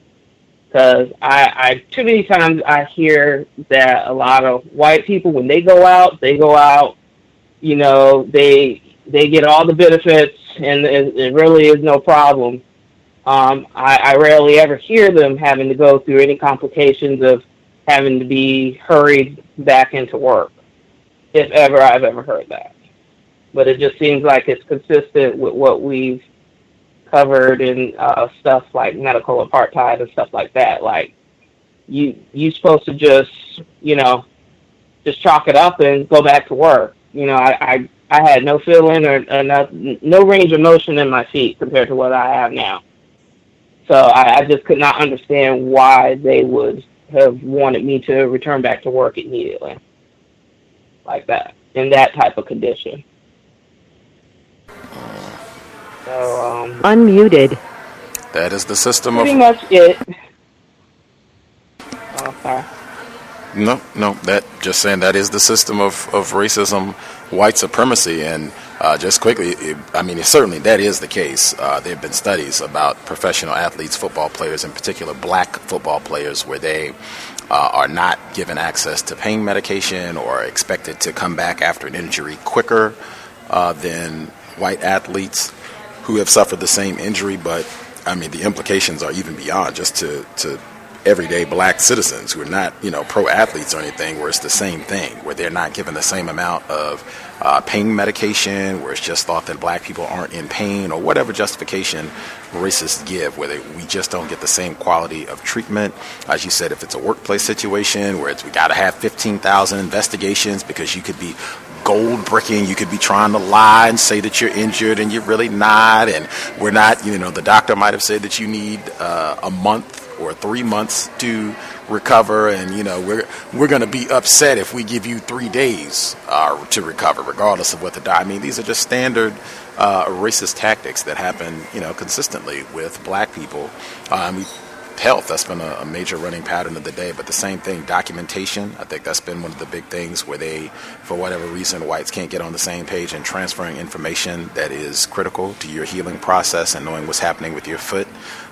Because I too many times I hear that a lot of white people, when they go out, they get all the benefits and it really is no problem. I rarely ever hear them having to go through any complications of having to be hurried back into work, if ever I've ever heard that. But it just seems like it's consistent with what we've covered in stuff like medical apartheid and stuff like that. Like you supposed to just chalk it up and go back to work. I had no feeling or no range of motion in my feet compared to what I have now. So I just could not understand why they would have wanted me to return back to work immediately like that, in that type of condition. So, unmuted. That is the system pretty of... much it. Oh, sorry. No, that just saying that is the system of racism, white supremacy, and just quickly, certainly that is the case. There have been studies about professional athletes, football players, in particular black football players, where they are not given access to pain medication or expected to come back after an injury quicker than white athletes who have suffered the same injury. But, the implications are even beyond just to everyday black citizens who are not, pro athletes or anything, where it's the same thing, where they're not given the same amount of pain medication, where it's just thought that black people aren't in pain, or whatever justification racists give, where we just don't get the same quality of treatment. As you said, if it's a workplace situation where we got to have 15,000 investigations because you could be gold bricking, you could be trying to lie and say that you're injured and you're really not, and we're not, the doctor might have said that you need a month or 3 months to recover, and we're going to be upset if we give you 3 days to recover, regardless of what I mean, these are just standard racist tactics that happen, consistently with black people. Health, that's been a major running pattern of the day, but the same thing, documentation, I think that's been one of the big things where they, for whatever reason, whites can't get on the same page, and transferring information that is critical to your healing process and knowing what's happening with your foot,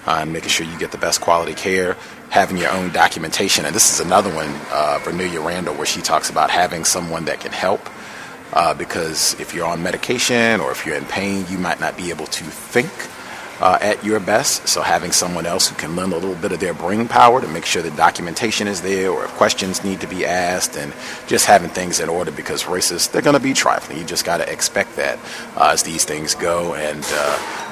and making sure you get the best quality care, having your own documentation. And this is another one, Vernelia Randall, where she talks about having someone that can help, because if you're on medication or if you're in pain, you might not be able to think at your best. So having someone else who can lend a little bit of their brain power to make sure the documentation is there, or if questions need to be asked, and just having things in order, because racists, they're going to be trifling. You just got to expect that as these things go. And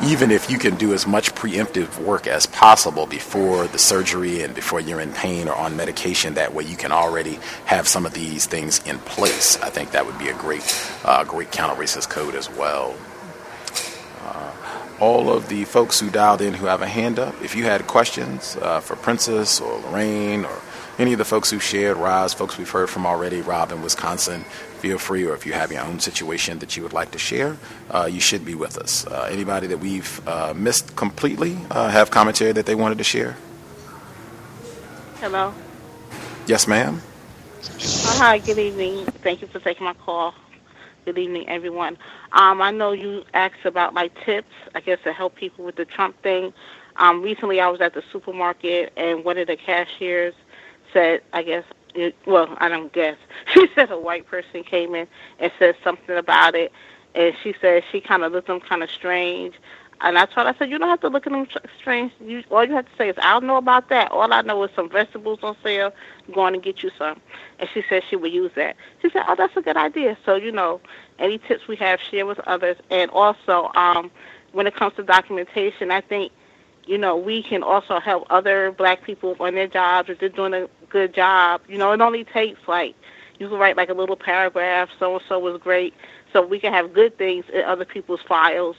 even if you can do as much preemptive work as possible before the surgery and before you're in pain or on medication, that way you can already have some of these things in place. I think that would be a great counter-racist code as well. All of the folks who dialed in who have a hand up, if you had questions for Princess or Lorraine or any of the folks who shared, Roz, folks we've heard from already, Rob in Wisconsin, feel free, or if you have your own situation that you would like to share, you should be with us. Anybody that we've missed completely have commentary that they wanted to share? Hello. Yes, ma'am. Hi, good evening. Thank you for taking my call. Good evening, everyone. I know you asked about my tips, I guess, to help people with the Trump thing. Recently, I was at the supermarket, and one of the cashiers said, I don't guess. She said a white person came in and said something about it, and she said she kind of looked at them kind of strange. And I said, you don't have to look at them strange. All you have to say is, I don't know about that. All I know is some vegetables on sale. I'm going to get you some. And she said she would use that. She said, oh, that's a good idea. So, any tips we have, share with others. And also, when it comes to documentation, I think, we can also help other black people on their jobs if they're doing a good job. It only takes, you can write a little paragraph, so-and-so was great. So we can have good things in other people's files,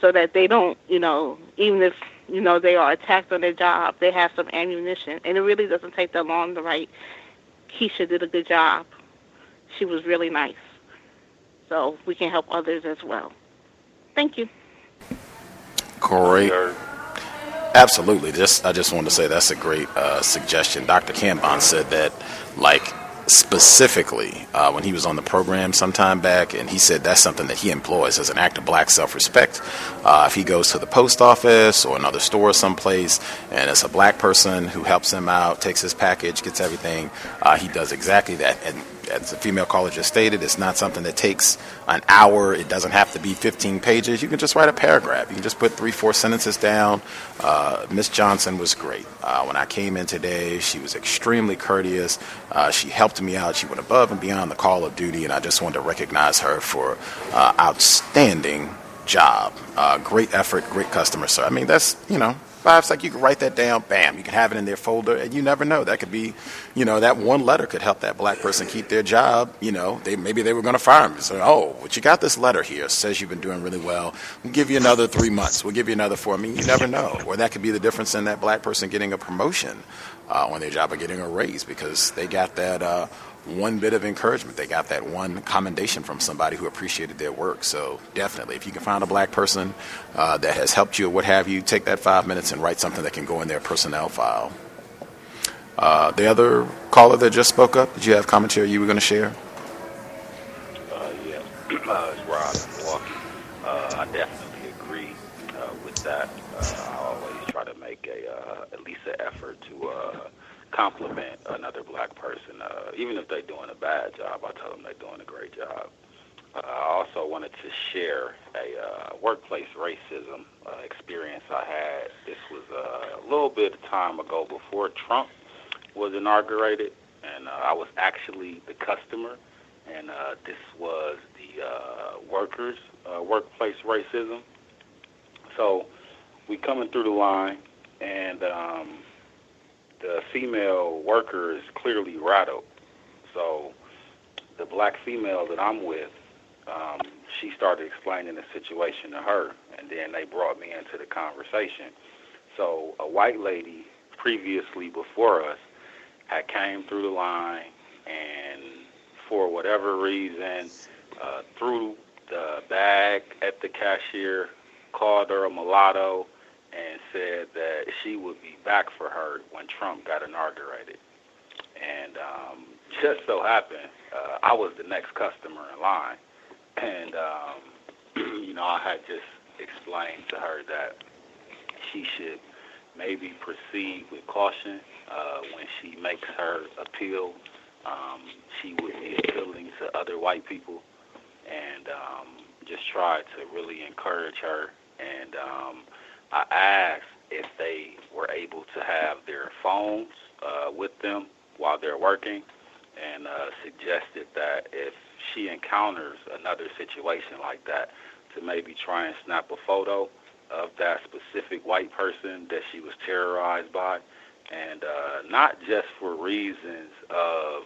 so that they don't, even if, they are attacked on their job, they have some ammunition. And it really doesn't take that long to write, Keisha did a good job. She was really nice. So we can help others as well. Thank you. Great. Absolutely. I just wanted to say that's a great suggestion. Dr. Cambon said that, specifically when he was on the program some time back, and he said that's something that he employs as an act of black self-respect. If he goes to the post office or another store someplace and it's a black person who helps him out, takes his package, gets everything, he does exactly that. And as the female caller just stated, it's not something that takes an hour. It doesn't have to be 15 pages. You can just write a paragraph. You can just put 3-4 sentences down. Miss Johnson was great. When I came in today, she was extremely courteous. She helped me out. She went above and beyond the call of duty, and I just wanted to recognize her for outstanding job. Great effort, great customer service. I mean, that's, 5 seconds, you can write that down, bam, you can have it in their folder, and you never know. That could be, that one letter could help that black person keep their job. Maybe they were going to fire him. So, but you got this letter here, it says you've been doing really well. We'll give you another 3 months. We'll give you another 4. I mean, you never know. Or that could be the difference in that black person getting a promotion on their job or getting a raise, because they got that one bit of encouragement. They got that one commendation from somebody who appreciated their work. So definitely, if you can find a black person that has helped you or what have you, take that 5 minutes and write something that can go in their personnel file. The other caller that just spoke up, did you have commentary you were going to share? Yeah, it's Rob in Milwaukee. I definitely agree with that. I always try to make at least an effort to compliment another black person, even if they're doing a bad job. I tell them they're doing a great job. I also wanted to share a workplace racism experience I had. This was a little bit of time ago before Trump was inaugurated, and I was actually the customer, and this was the workers' workplace racism. So we coming through the line, and the female worker is clearly rattled. So the black female that I'm with, she started explaining the situation to her, and then they brought me into the conversation. So a white lady previously before us had came through the line and for whatever reason threw the bag at the cashier, called her a mulatto, and said that she would be back for her when Trump got inaugurated. And just so happened, I was the next customer in line. And, I had just explained to her that she should maybe proceed with caution when she makes her appeal. She would be appealing to other white people, and just tried to really encourage her. And I asked if they were able to have their phones with them while they're working, and suggested that if she encounters another situation like that, to maybe try and snap a photo of that specific white person that she was terrorized by, and not just for reasons of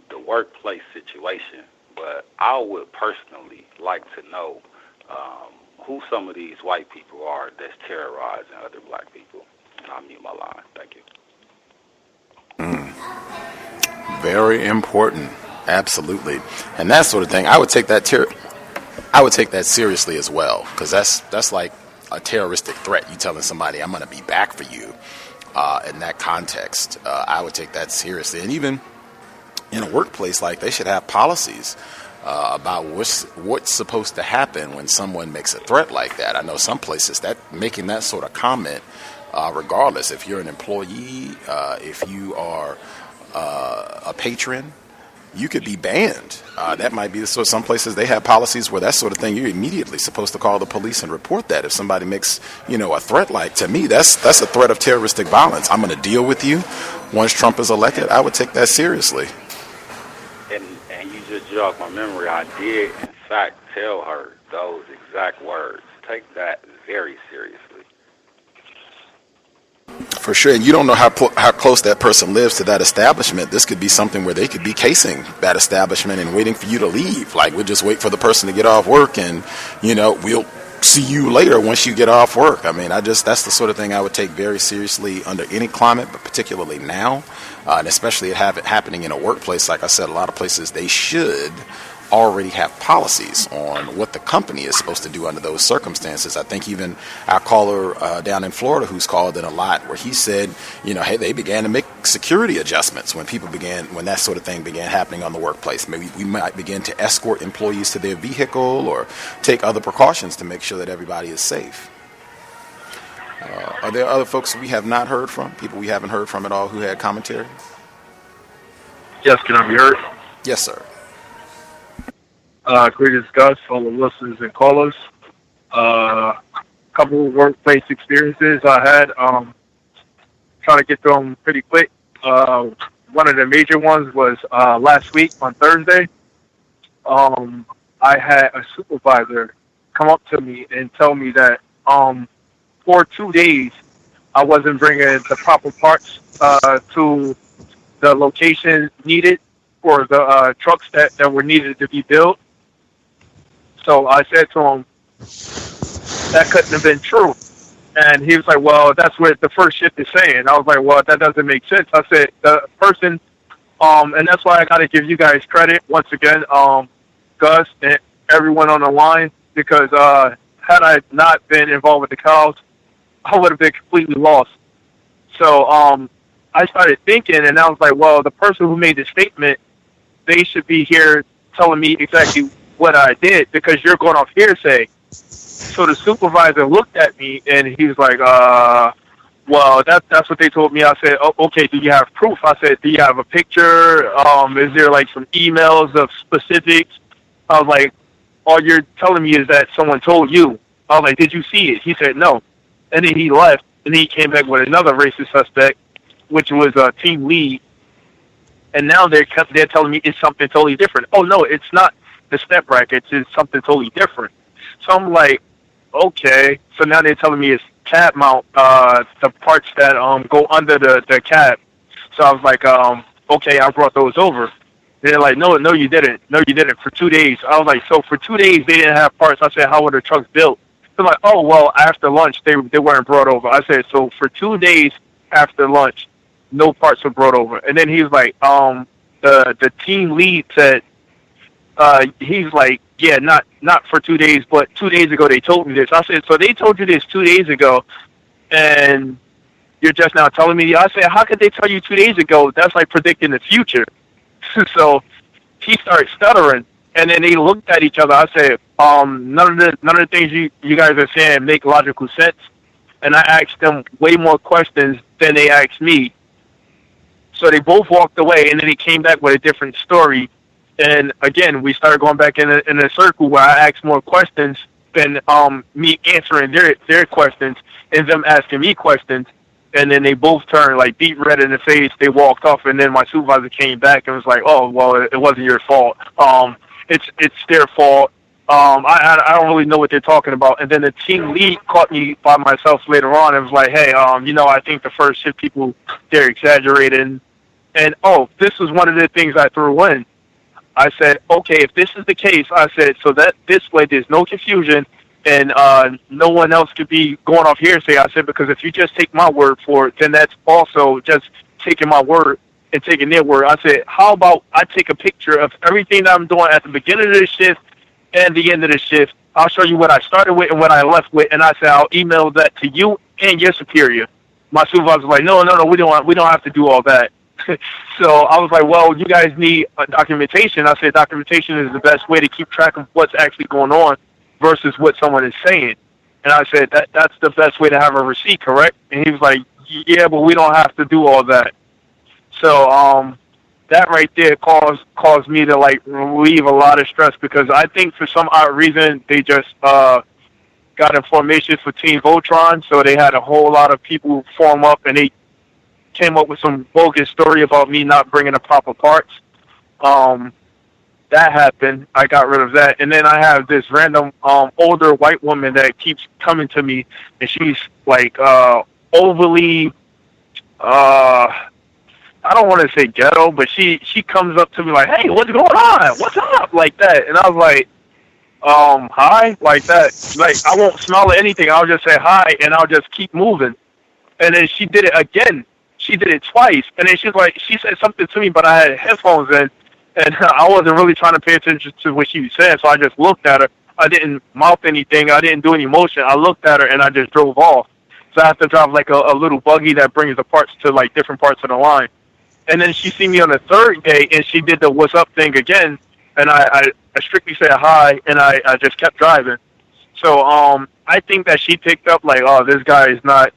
the workplace situation, but I would personally like to know who some of these white people are that's terrorizing other black people. And I'll mute my line. Thank you. Very important. Absolutely. And that sort of thing, I would take that seriously as well, because that's like a terroristic threat. You telling somebody, I'm going to be back for you. In that context, I would take that seriously. And even in a workplace, like, they should have policies about what's supposed to happen when someone makes a threat like that. I know some places that making that sort of comment, regardless if you're an employee, if you are a patron, you could be banned. That might be so. Some places they have policies where that sort of thing, you're immediately supposed to call the police and report that if somebody makes, a threat. Like, to me, that's a threat of terroristic violence. I'm going to deal with you once Trump is elected. I would take that seriously. And you just jogged my memory. I did, in fact, tell her those exact words. Take that very seriously. For sure. And you don't know how close that person lives to that establishment. This could be something where they could be casing that establishment and waiting for you to leave. Like, we'll just wait for the person to get off work, and, we'll see you later once you get off work. I mean, that's the sort of thing I would take very seriously under any climate, but particularly now, and especially it happening in a workplace. Like I said, a lot of places, they should already have policies on what the company is supposed to do under those circumstances. I think even our caller down in Florida, who's called in a lot, where he said, hey, they began to make security adjustments when that sort of thing began happening on the workplace. Maybe we might begin to escort employees to their vehicle or take other precautions to make sure that everybody is safe. Are there other folks we have not heard from, people we haven't heard from at all, who had commentary? Yes, can I be heard? Yes, sir. Greetings, Gus, all the listeners and callers. Couple of workplace experiences I had. Trying to get through them pretty quick. One of the major ones was last week on Thursday. I had a supervisor come up to me and tell me that for 2 days I wasn't bringing the proper parts to the location needed for the trucks that were needed to be built. So I said to him, that couldn't have been true. And he was like, well, that's what the first shift is saying. I was like, well, that doesn't make sense. I said, the person, and that's why I got to give you guys credit once again, Gus and everyone on the line, because had I not been involved with the cows, I would have been completely lost. So I started thinking, and I was like, well, the person who made the statement, they should be here telling me exactly what I did, because you're going off hearsay. So the supervisor looked at me and he was like, well, that's what they told me. I said, oh, okay, do you have proof? I said, do you have a picture? Is there like some emails of specifics? I was like, all you're telling me is that someone told you. I was like, did you see it? He said, no. And then he left, and he came back with another racist suspect, which was a team lead. And now they're telling me it's something totally different. Oh, no, it's not the step brackets. It's something totally different. So I'm like, okay. So now they're telling me it's cab mount, the parts that go under the cab. So I was like, okay, I brought those over. They're like, no, you didn't. No, you didn't. For 2 days. I was like, so for 2 days they didn't have parts. I said, how were the trucks built? They're like, oh, well, after lunch they weren't brought over. I said, so for 2 days after lunch, no parts were brought over. And then he was like, the team lead said, he's like, yeah, not for 2 days, but 2 days ago they told me this. I said, so they told you this 2 days ago, and you're just now telling me? I said, how could they tell you 2 days ago? That's like predicting the future. So he started stuttering, and then they looked at each other. I said, none of the things you guys are saying make logical sense. And I asked them way more questions than they asked me. So they both walked away, and then he came back with a different story. And again, we started going back in a circle where I asked more questions than me answering their questions and them asking me questions. And then they both turned like deep red in the face. They walked off, and then my supervisor came back and was like, "Oh, well, it wasn't your fault. It's their fault. I don't really know what they're talking about." And then the team lead caught me by myself later on and was like, "Hey, I think the first shift people, they're exaggerating." And this was one of the things I threw in. I said, okay, if this is the case, I said, so that this way there's no confusion and no one else could be going off hearsay. I said, because if you just take my word for it, then that's also just taking my word and taking their word. I said, how about I take a picture of everything that I'm doing at the beginning of the shift and the end of the shift. I'll show you what I started with and what I left with, and I said, I'll email that to you and your superior. My supervisor was like, no, we don't have to do all that. So I was like, well, you guys need documentation. I said documentation is the best way to keep track of what's actually going on versus what someone is saying. And I said, that's the best way to have a receipt, correct? And he was like, yeah, but we don't have to do all that. So that right there caused me to like relieve a lot of stress, because I think for some odd reason they just got information for Team Voltron, so they had a whole lot of people form up and they came up with some bogus story about me not bringing the proper parts. That happened. I got rid of that. And then I have this random older white woman that keeps coming to me, and she's like overly, I don't want to say ghetto, but she comes up to me like, hey, what's going on? What's up? Like that. And I was like, hi? Like that. Like, I won't smile at anything. I'll just say hi, and I'll just keep moving. And then she did it again. She did it twice, and then she said something to me, but I had headphones in, and I wasn't really trying to pay attention to what she was saying, so I just looked at her. I didn't mouth anything. I didn't do any motion. I looked at her, and I just drove off. So I have to drive like a little buggy that brings the parts to like different parts of the line. And then she seen me on the third day, and she did the what's up thing again, and I strictly said hi, and I just kept driving. So I think that she picked up like, oh, this guy is not,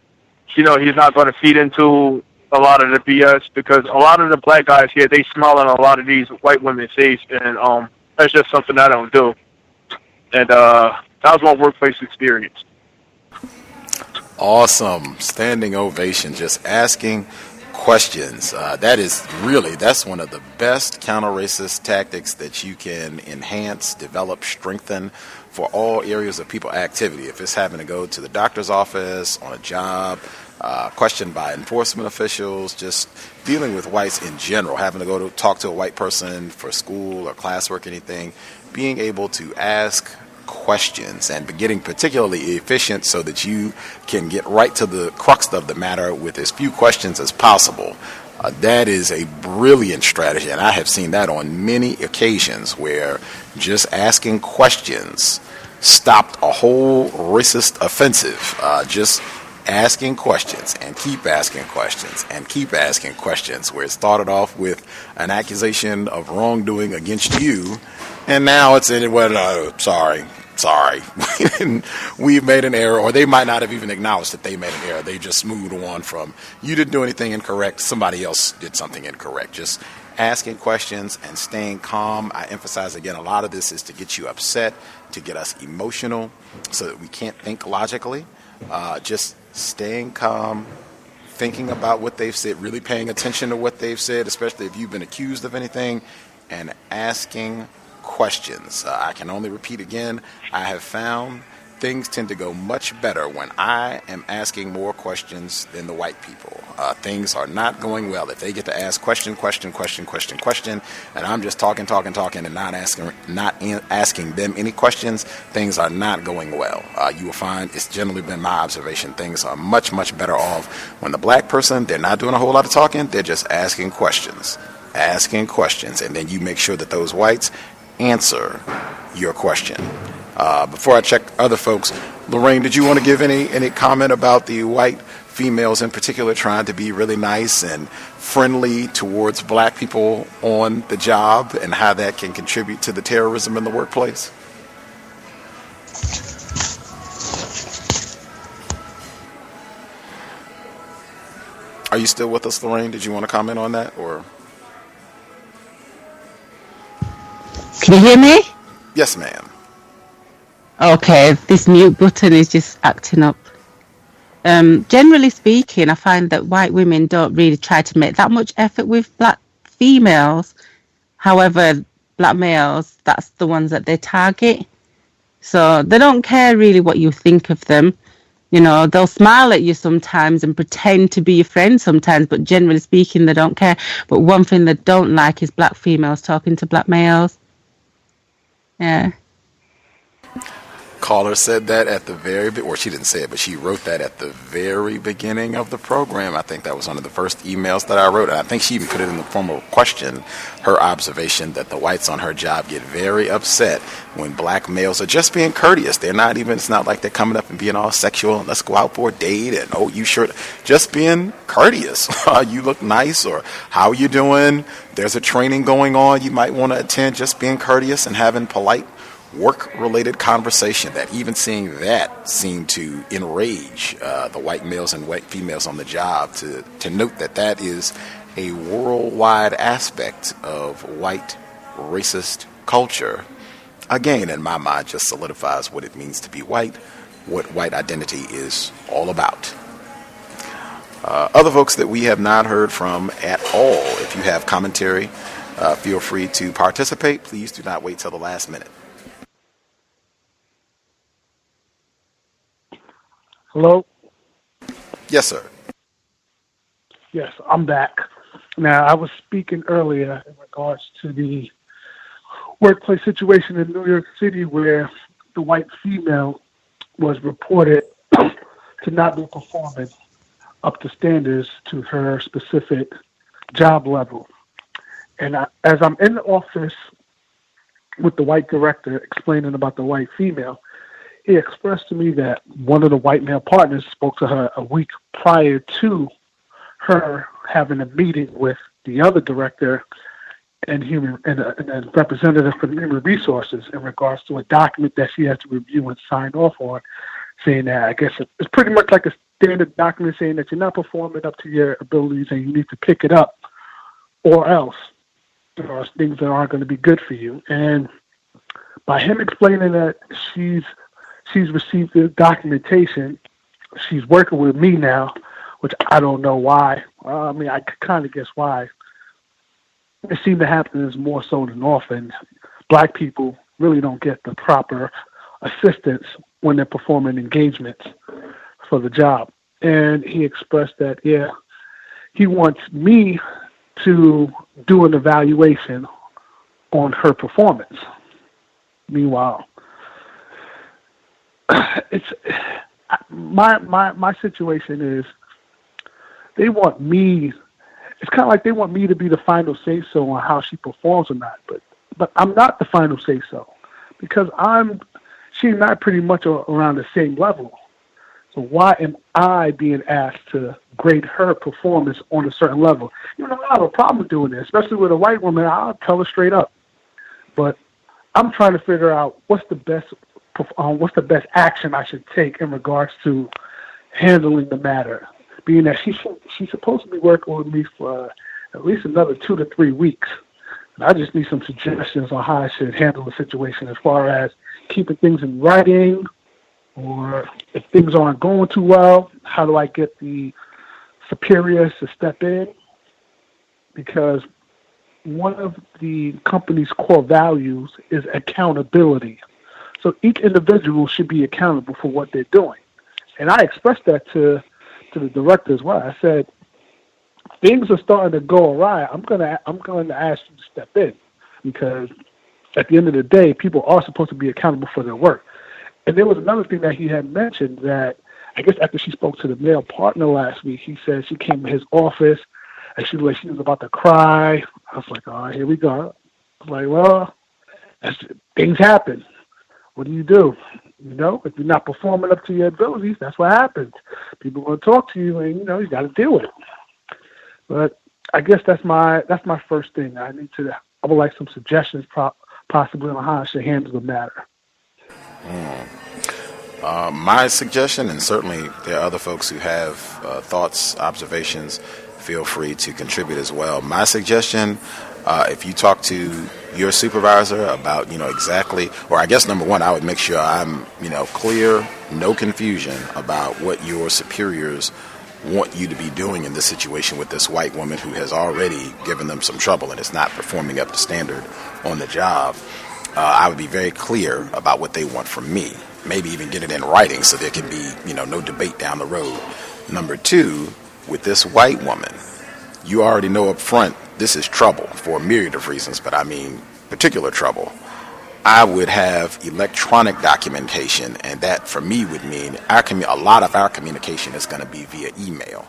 he's not going to feed into a lot of the BS, because a lot of the black guys here, they smile on a lot of these white women's face, and that's just something I don't do. And that was my workplace experience. Awesome. Standing ovation. Just asking questions. That's one of the best counter-racist tactics that you can enhance, develop, strengthen for all areas of people activity. If it's having to go to the doctor's office, on a job, questioned by enforcement officials, just dealing with whites in general, having to go to talk to a white person for school or classwork, anything, being able to ask questions and getting particularly efficient so that you can get right to the crux of the matter with as few questions as possible. That is a brilliant strategy, and I have seen that on many occasions where just asking questions stopped a whole racist offensive. Just asking questions and keep asking questions and keep asking questions, where it started off with an accusation of wrongdoing against you, and now it's sorry, we've made an error, or they might not have even acknowledged that they made an error. They just moved on from, you didn't do anything incorrect, somebody else did something incorrect. Just asking questions and staying calm. I emphasize again, a lot of this is to get you upset, to get us emotional so that we can't think logically. Just staying calm, thinking about what they've said, really paying attention to what they've said, especially if you've been accused of anything, and asking questions. I can only repeat again, I have found things tend to go much better when I am asking more questions than the white people. Things are not going well. If they get to ask question, and I'm just talking, and not asking them any questions, things are not going well. You will find it's generally been my observation. Things are much, much better off when the black person, they're not doing a whole lot of talking, they're just asking questions, and then you make sure that those whites answer your question. Before I check other folks, Lorraine, did you want to give any comment about the white females in particular trying to be really nice and friendly towards black people on the job and how that can contribute to the terrorism in the workplace? Are you still with us, Lorraine? Did you want to comment on that, or? Can you hear me? Yes, ma'am. Okay, this mute button is just acting up. Generally speaking, I find that white women don't really try to make that much effort with black females. However, black males, that's the ones that they target. So they don't care really what you think of them. You know, they'll smile at you sometimes and pretend to be your friend sometimes, but generally speaking, they don't care. But one thing they don't like is black females talking to black males. Yeah. Caller said that at the very, or she didn't say it, but she wrote that at the very beginning of the program. I think that was one of the first emails that I wrote. And I think she even put it in the form of a question, her observation that the whites on her job get very upset when black males are just being courteous. They're not even, it's not like they're coming up and being all sexual and let's go out for a date and, oh, you sure, just being courteous. You look nice, or how are you doing? There's a training going on you might want to attend, just being courteous and having polite work-related conversation. That even seeing that seemed to enrage the white males and white females on the job to note that that is a worldwide aspect of white racist culture. Again, in my mind, just solidifies what it means to be white, what white identity is all about. Other folks that we have not heard from at all, if you have commentary, feel free to participate. Please do not wait till the last minute. Hello? Yes, sir. Yes, I'm back. Now, I was speaking earlier in regards to the workplace situation in New York City where the white female was reported to not be performing up to standards to her specific job level. And as I'm in the office with the white director explaining about the white female, he expressed to me that one of the white male partners spoke to her a week prior to her having a meeting with the other director and a representative from Human Resources in regards to a document that she has to review and sign off on, saying that I guess it's pretty much like a standard document saying that you're not performing up to your abilities and you need to pick it up, or else there are things that aren't going to be good for you. And by him explaining that she's received the documentation, she's working with me now, which I don't know why. I mean, I could kind of guess why. It seems to happen is more so than often. Black people really don't get the proper assistance when they're performing engagements for the job. And he expressed that, yeah, he wants me to do an evaluation on her performance. Meanwhile, it's my situation is they want me. It's kind of like they want me to be the final say-so on how she performs or not. But I'm not the final say-so because she and I pretty much are around the same level. So why am I being asked to grade her performance on a certain level? You know, I have a problem doing this, especially with a white woman. I'll tell her straight up. But I'm trying to figure out what's the best action I should take in regards to handling the matter, being that she's supposed to be working with me for at least another 2 to 3 weeks. And I just need some suggestions on how I should handle the situation as far as keeping things in writing, or if things aren't going too well, how do I get the superiors to step in? Because one of the company's core values is accountability. So each individual should be accountable for what they're doing. And I expressed that to the director as well. I said, things are starting to go awry. I'm going to ask you to step in, because at the end of the day, people are supposed to be accountable for their work. And there was another thing that he had mentioned, that I guess after she spoke to the male partner last week, he said she came to his office and she was about to cry. I was like, all right, here we go. I was like, well, things happen. What do? You know, if you're not performing up to your abilities, that's what happens. People are going to talk to you, and you know you got to deal with it. But I guess that's my first thing. I would like some suggestions, possibly on how I should handle the matter. My suggestion, and certainly there are other folks who have thoughts, observations, feel free to contribute as well. My suggestion, if you talk to your supervisor about, exactly, or I guess number one, I would make sure I'm, clear, no confusion about what your superiors want you to be doing in this situation with this white woman who has already given them some trouble and is not performing up to standard on the job. I would be very clear about what they want from me. Maybe even get it in writing so there can be, no debate down the road. Number two, with this white woman, you already know up front this is trouble for a myriad of reasons, but I mean particular trouble. I would have electronic documentation, and that for me would mean a lot of our communication is going to be via email.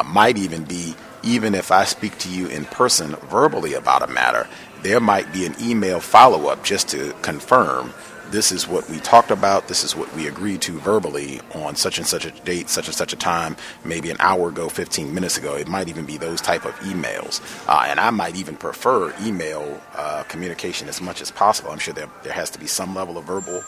Might even be, even if I speak to you in person verbally about a matter, there might be an email follow-up just to confirm this is what we talked about, this is what we agreed to verbally on such and such a date, such and such a time, maybe an hour ago, 15 minutes ago. It might even be those type of emails. And I might even prefer email communication as much as possible. I'm sure there has to be some level of verbal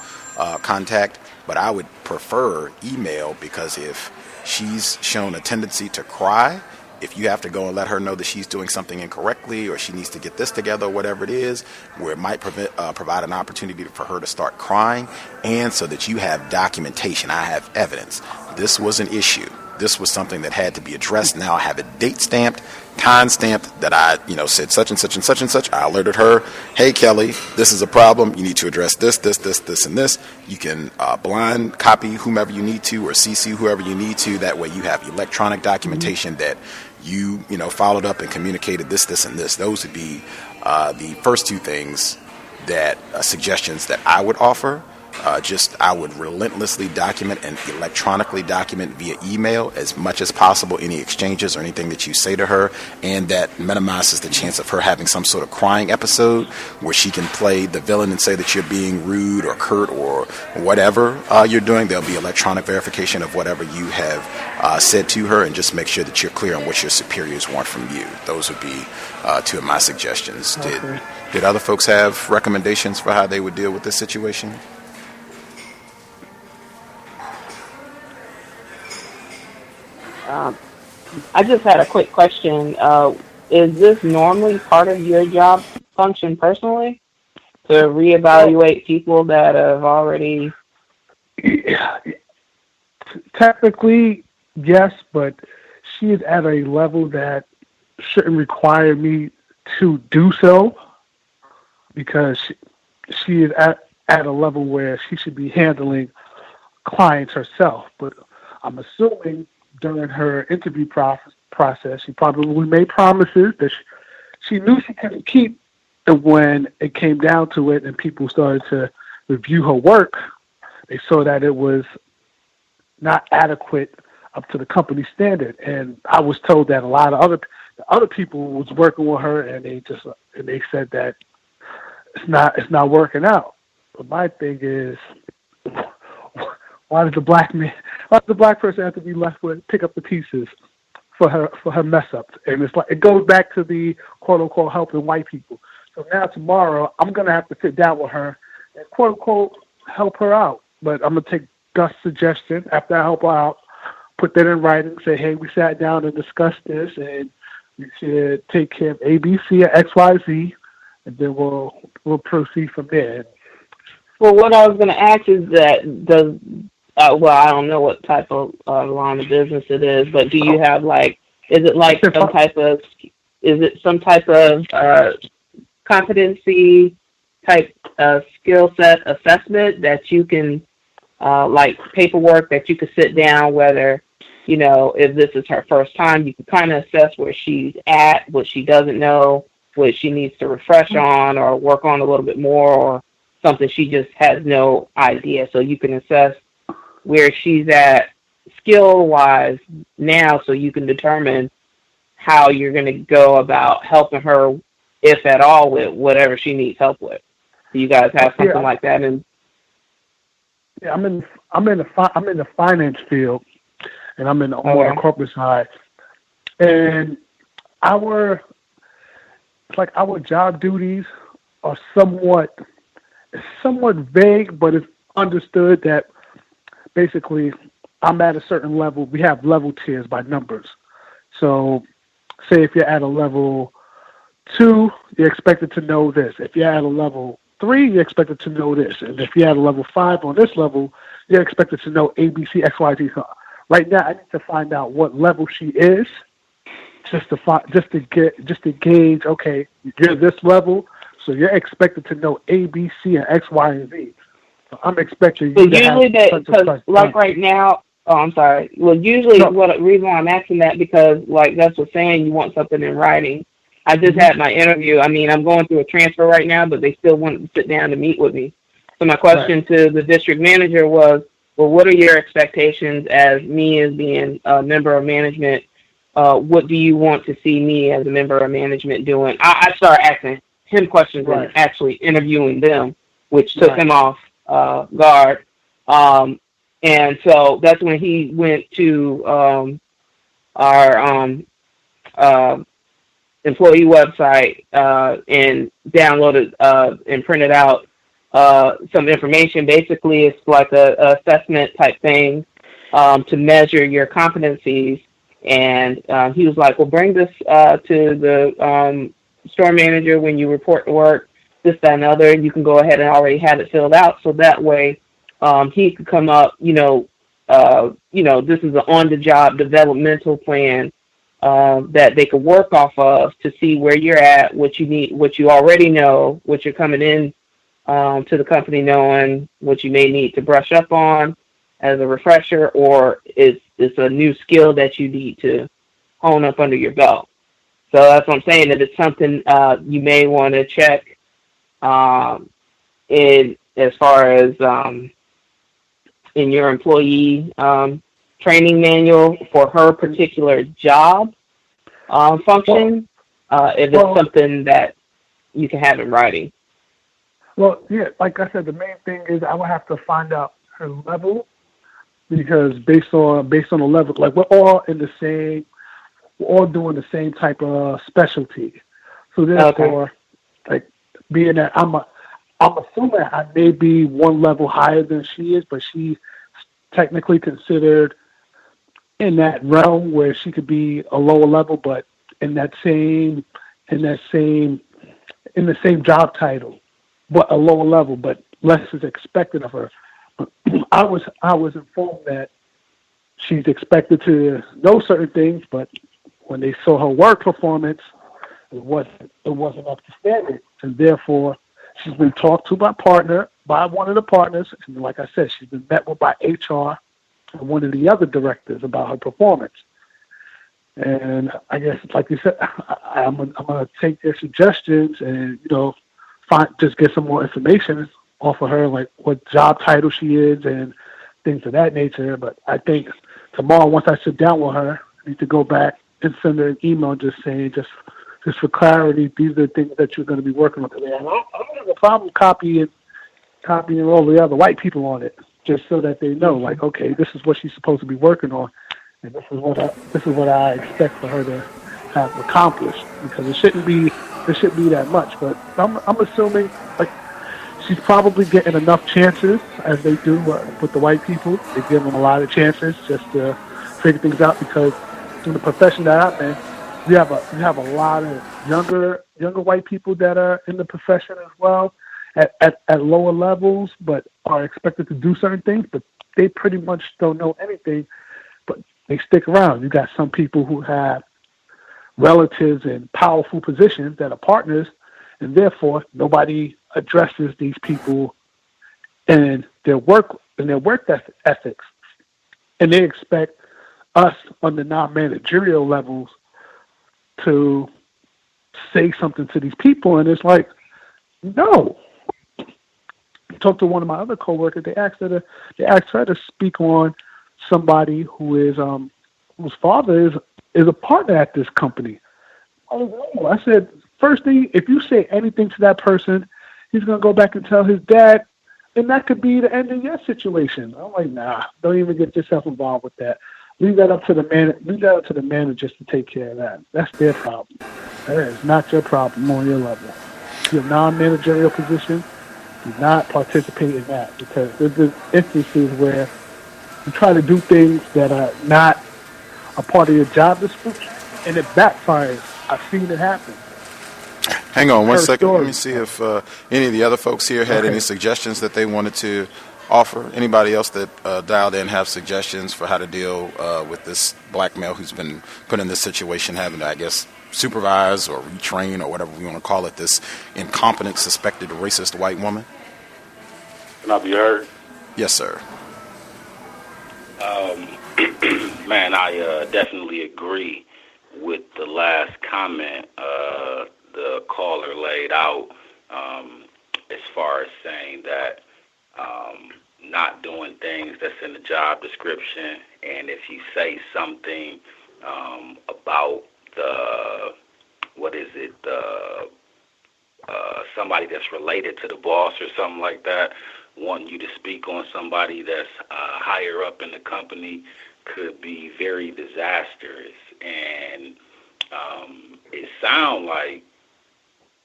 contact, but I would prefer email, because if she's shown a tendency to cry, if you have to go and let her know that she's doing something incorrectly or she needs to get this together or whatever it is, where it might provide an opportunity for her to start crying, and so that you have documentation, I have evidence. This was an issue. This was something that had to be addressed. Now I have it date stamped, time stamped, that I, said such and such and such and such. I alerted her, hey, Kelly, this is a problem. You need to address this, and this. You can blind copy whomever you need to, or CC whoever you need to. That way you have electronic documentation that you followed up and communicated this, and this. Those would be the first two things, that suggestions that I would offer. I would relentlessly document and electronically document via email as much as possible any exchanges or anything that you say to her, and that minimizes the chance of her having some sort of crying episode where she can play the villain and say that you're being rude or curt or whatever you're doing. There'll be electronic verification of whatever you have said to her, and just make sure that you're clear on what your superiors want from you. Those would be two of my suggestions. Okay. Did other folks have recommendations for how they would deal with this situation? I just had a quick question. Is this normally part of your job function personally, to reevaluate people that have already? Technically, yes, but she is at a level that shouldn't require me to do so, because she is at a level where she should be handling clients herself. But I'm assuming during her interview process, she probably made promises that she knew she couldn't keep. And when it came down to it and people started to review her work, they saw that it was not adequate up to the company standard. And I was told that a lot of other people was working with her, and they said that it's not working out. But my thing is, why does the black person have to be left with pick up the pieces for her mess ups? And it's like, it goes back to the quote unquote helping white people. So now tomorrow I'm gonna have to sit down with her and quote unquote help her out. But I'm gonna take Gus' suggestion after I help her out, put that in writing, say, hey, we sat down and discussed this, and we should take care of A, B, C, or X, Y, Z, and then we'll proceed from there. Well, what I was going to ask is that well, I don't know what type of line of business it is, but do you have is it some type of competency type skill set assessment that you can, like paperwork that you could sit down, whether, you know, if this is her first time, you can kind of assess where she's at, what she doesn't know, what she needs to refresh on or work on a little bit more, or something she just has no idea. So you can assess where she's at skill-wise now, so you can determine how you're going to go about helping her, if at all, with whatever she needs help with. Do you guys have something like that? And yeah, I'm in the finance field, and I'm in the corporate side, and our job duties are somewhat vague, but it's understood that basically I'm at a certain level. We have level tiers by numbers. So say if you're at a level 2, you're expected to know this. If you're at a level 3, you're expected to know this. And if you're at a level 5 on this level, you're expected to know A, B, C, X, Y, Z. So right now, I need to find out what level she is, just to gauge. Okay, you're this level, so you're expected to know A, B, C, and X, Y, and Z. So I'm expecting you to usually have because like right now. Oh, I'm sorry. Well, usually the reason why I'm asking that, because like Gus was saying, you want something in writing. I just had my interview. I mean, I'm going through a transfer right now, but they still wanted to sit down to meet with me. So my question to the district manager was, well, what are your expectations as me as being a member of management? What do you want to see me as a member of management doing? I started asking him questions and actually interviewing them, which took him off guard. And so that's when he went to our employee website and downloaded and printed out some information. Basically, it's like a assessment type thing to measure your competencies. And he was like, well, bring this to the store manager when you report to work, this, that, and other. And you can go ahead and already have it filled out. So that way, he could come up, this is an on-the-job developmental plan that they could work off of to see where you're at, what you need, what you already know, what you're coming in to the company knowing, what you may need to brush up on as a refresher, or it's a new skill that you need to hone up under your belt. So that's what I'm saying, that it's something you may want to check in as far as in your employee training manual for her particular job function, if it's something that you can have in writing. Well, yeah, like I said, the main thing is I would have to find out her level, because based on the level, like we're all doing the same type of specialty. So therefore, like being that I'm assuming I may be one level higher than she is, but she's technically considered in that realm where she could be a lower level, but in the same job title, but a lower level, but less is expected of her. I was informed that she's expected to know certain things, but when they saw her work performance, it wasn't up to standard, and therefore she's been talked to by one of the partners, and like I said, she's been met with by HR and one of the other directors about her performance. And I guess, like you said, I'm gonna take their suggestions and just get some more information off of her, like what job title she is and things of that nature. But I think tomorrow, once I sit down with her, I need to go back and send her an email just saying, just for clarity, these are the things that you're going to be working on today. And I don't have a problem copying all the other white people on it, just so that they know, like, okay, this is what she's supposed to be working on, and this is what I expect for her to have accomplished. Because it shouldn't be that much. But I'm assuming, like, she's probably getting enough chances, as they do with the white people. They give them a lot of chances just to figure things out, because in the profession that I'm in, we have a lot of younger white people that are in the profession as well, at lower levels, but are expected to do certain things, but they pretty much don't know anything, but they stick around. You got some people who have relatives in powerful positions that are partners, and therefore nobody addresses these people and their work ethics, and they expect us on the non-managerial levels to say something to these people, and it's like, no. I talked to one of my other coworkers. They asked her to speak on somebody who is whose father is a partner at this company. I said, first thing, if you say anything to that person, he's gonna go back and tell his dad, and that could be the end of your situation. I'm like, nah, don't even get yourself involved with that. Leave that up to the managers to take care of that. That's their problem. That is not your problem on your level. Your non-managerial position, do not participate in that, because there's instances where you try to do things that are not a part of your job description, and it backfires. I've seen it happen. Hang on one second. Let me see if any of the other folks here had any suggestions that they wanted to offer. Anybody else that dialed in have suggestions for how to deal with this black male who's been put in this situation, having to, I guess, supervise or retrain or whatever we want to call it, this incompetent, suspected racist white woman? Can I be heard? Yes, sir. Man, I definitely agree with the last comment the caller laid out, as far as saying that not doing things that's in the job description, and if you say something about somebody that's related to the boss or something like that, wanting you to speak on somebody that's higher up in the company could be very disastrous. And it sounds like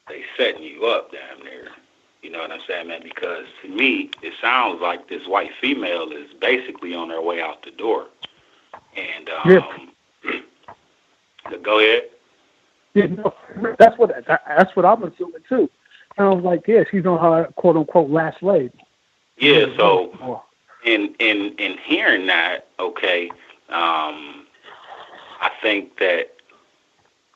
they setting you up damn near. You know what I'm saying, man? Because to me, it sounds like this white female is basically on her way out the door. And go ahead. Yeah, no, that's what I'm assuming too. Sounds like, yeah, she's on her quote unquote last leg. Yeah, so in hearing that, okay, I think that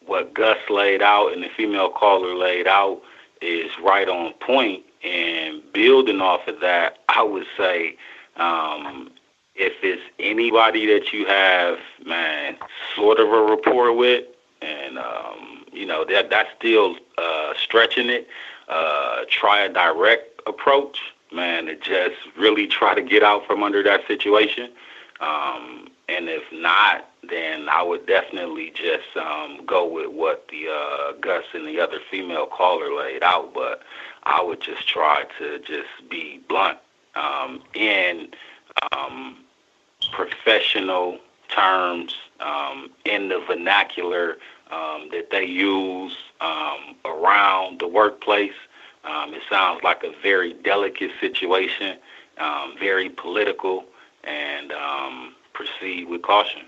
what Gus laid out and the female caller laid out is right on point. And building off of that, I would say, if it's anybody that you have, man, sort of a rapport with, and that's still stretching it. Try a direct approach, man, to just really try to get out from under that situation. And if not, then I would definitely just go with what the Gus and the other female caller laid out. But I would just try to just be blunt in professional terms, in the vernacular that they use around the workplace. It sounds like a very delicate situation, very political, and proceed with caution.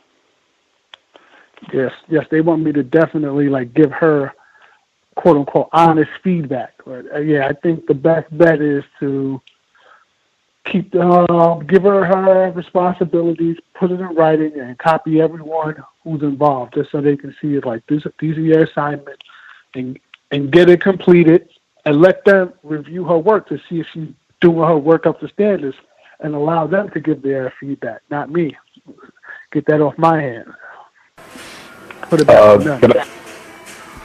Yes, they want me to definitely give her quote unquote honest feedback. I think the best bet is to give her her responsibilities, put it in writing, and copy everyone who's involved, just so they can see it like these are your assignments, and get it completed, and let them review her work to see if she's doing her work up to standards, and allow them to give their feedback, not me. Get that off my hand. Put it back on them.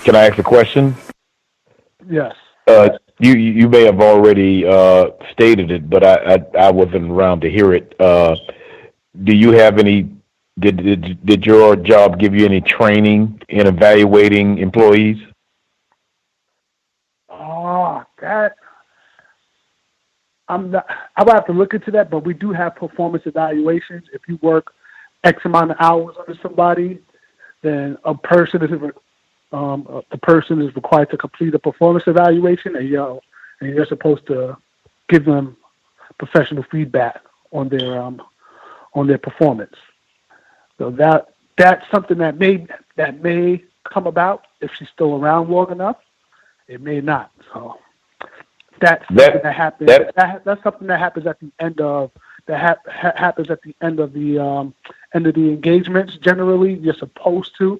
Can I ask a question? Yes. You may have already stated it, but I wasn't around to hear it. Do you have any? Did your job give you any training in evaluating employees? Oh, that I would have to look into that, but we do have performance evaluations. If you work X amount of hours under somebody, then the person is required to complete a performance evaluation, and you're supposed to give them professional feedback on their performance. So that's something that may come about if she's still around long enough. It may not. So that's something that happens. That's something that happens at the end of happens at the end of the engagements. Generally, you're supposed to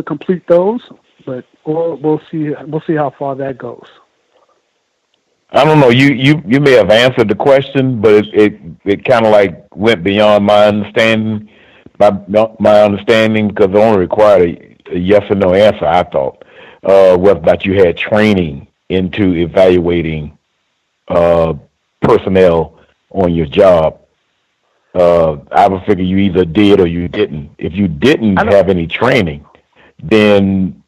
complete those, but we'll see how far that goes. I don't know. You may have answered the question, but it kind of like went beyond my understanding. My understanding, because it only required a yes or no answer. I thought whether or not you had training into evaluating personnel on your job. I would figure you either did or you didn't. If you didn't have any training, then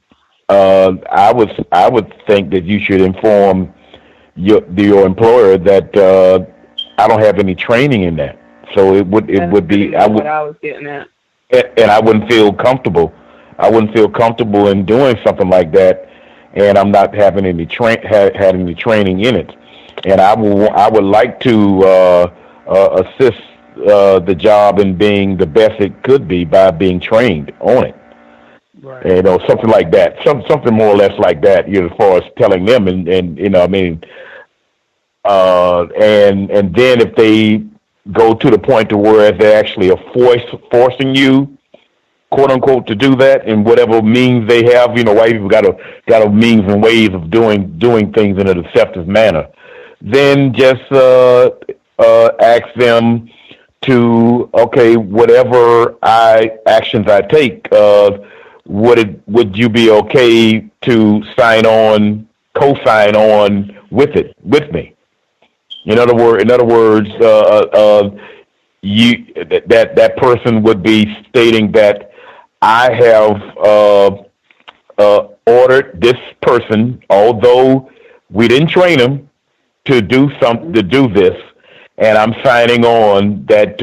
I would think that you should inform your employer that I don't have any training in that. So it would be what I was getting at. And I wouldn't feel comfortable. I wouldn't feel comfortable in doing something like that, and I'm not having any had any training in it. And I would like to assist the job in being the best it could be by being trained on it. Right. You know, something like that, something more or less like that. You know, as far as telling them, and you know, I mean, and then if they go to the point to where they actually are forcing you, quote unquote, to do that in whatever means they have. You know, white people got a means and ways of doing things in a deceptive manner. Then just ask them to, okay, whatever actions I take, would you be okay to co-sign on with me? In other words, that person would be stating that I have ordered this person, although we didn't train him to do this, and I'm signing on that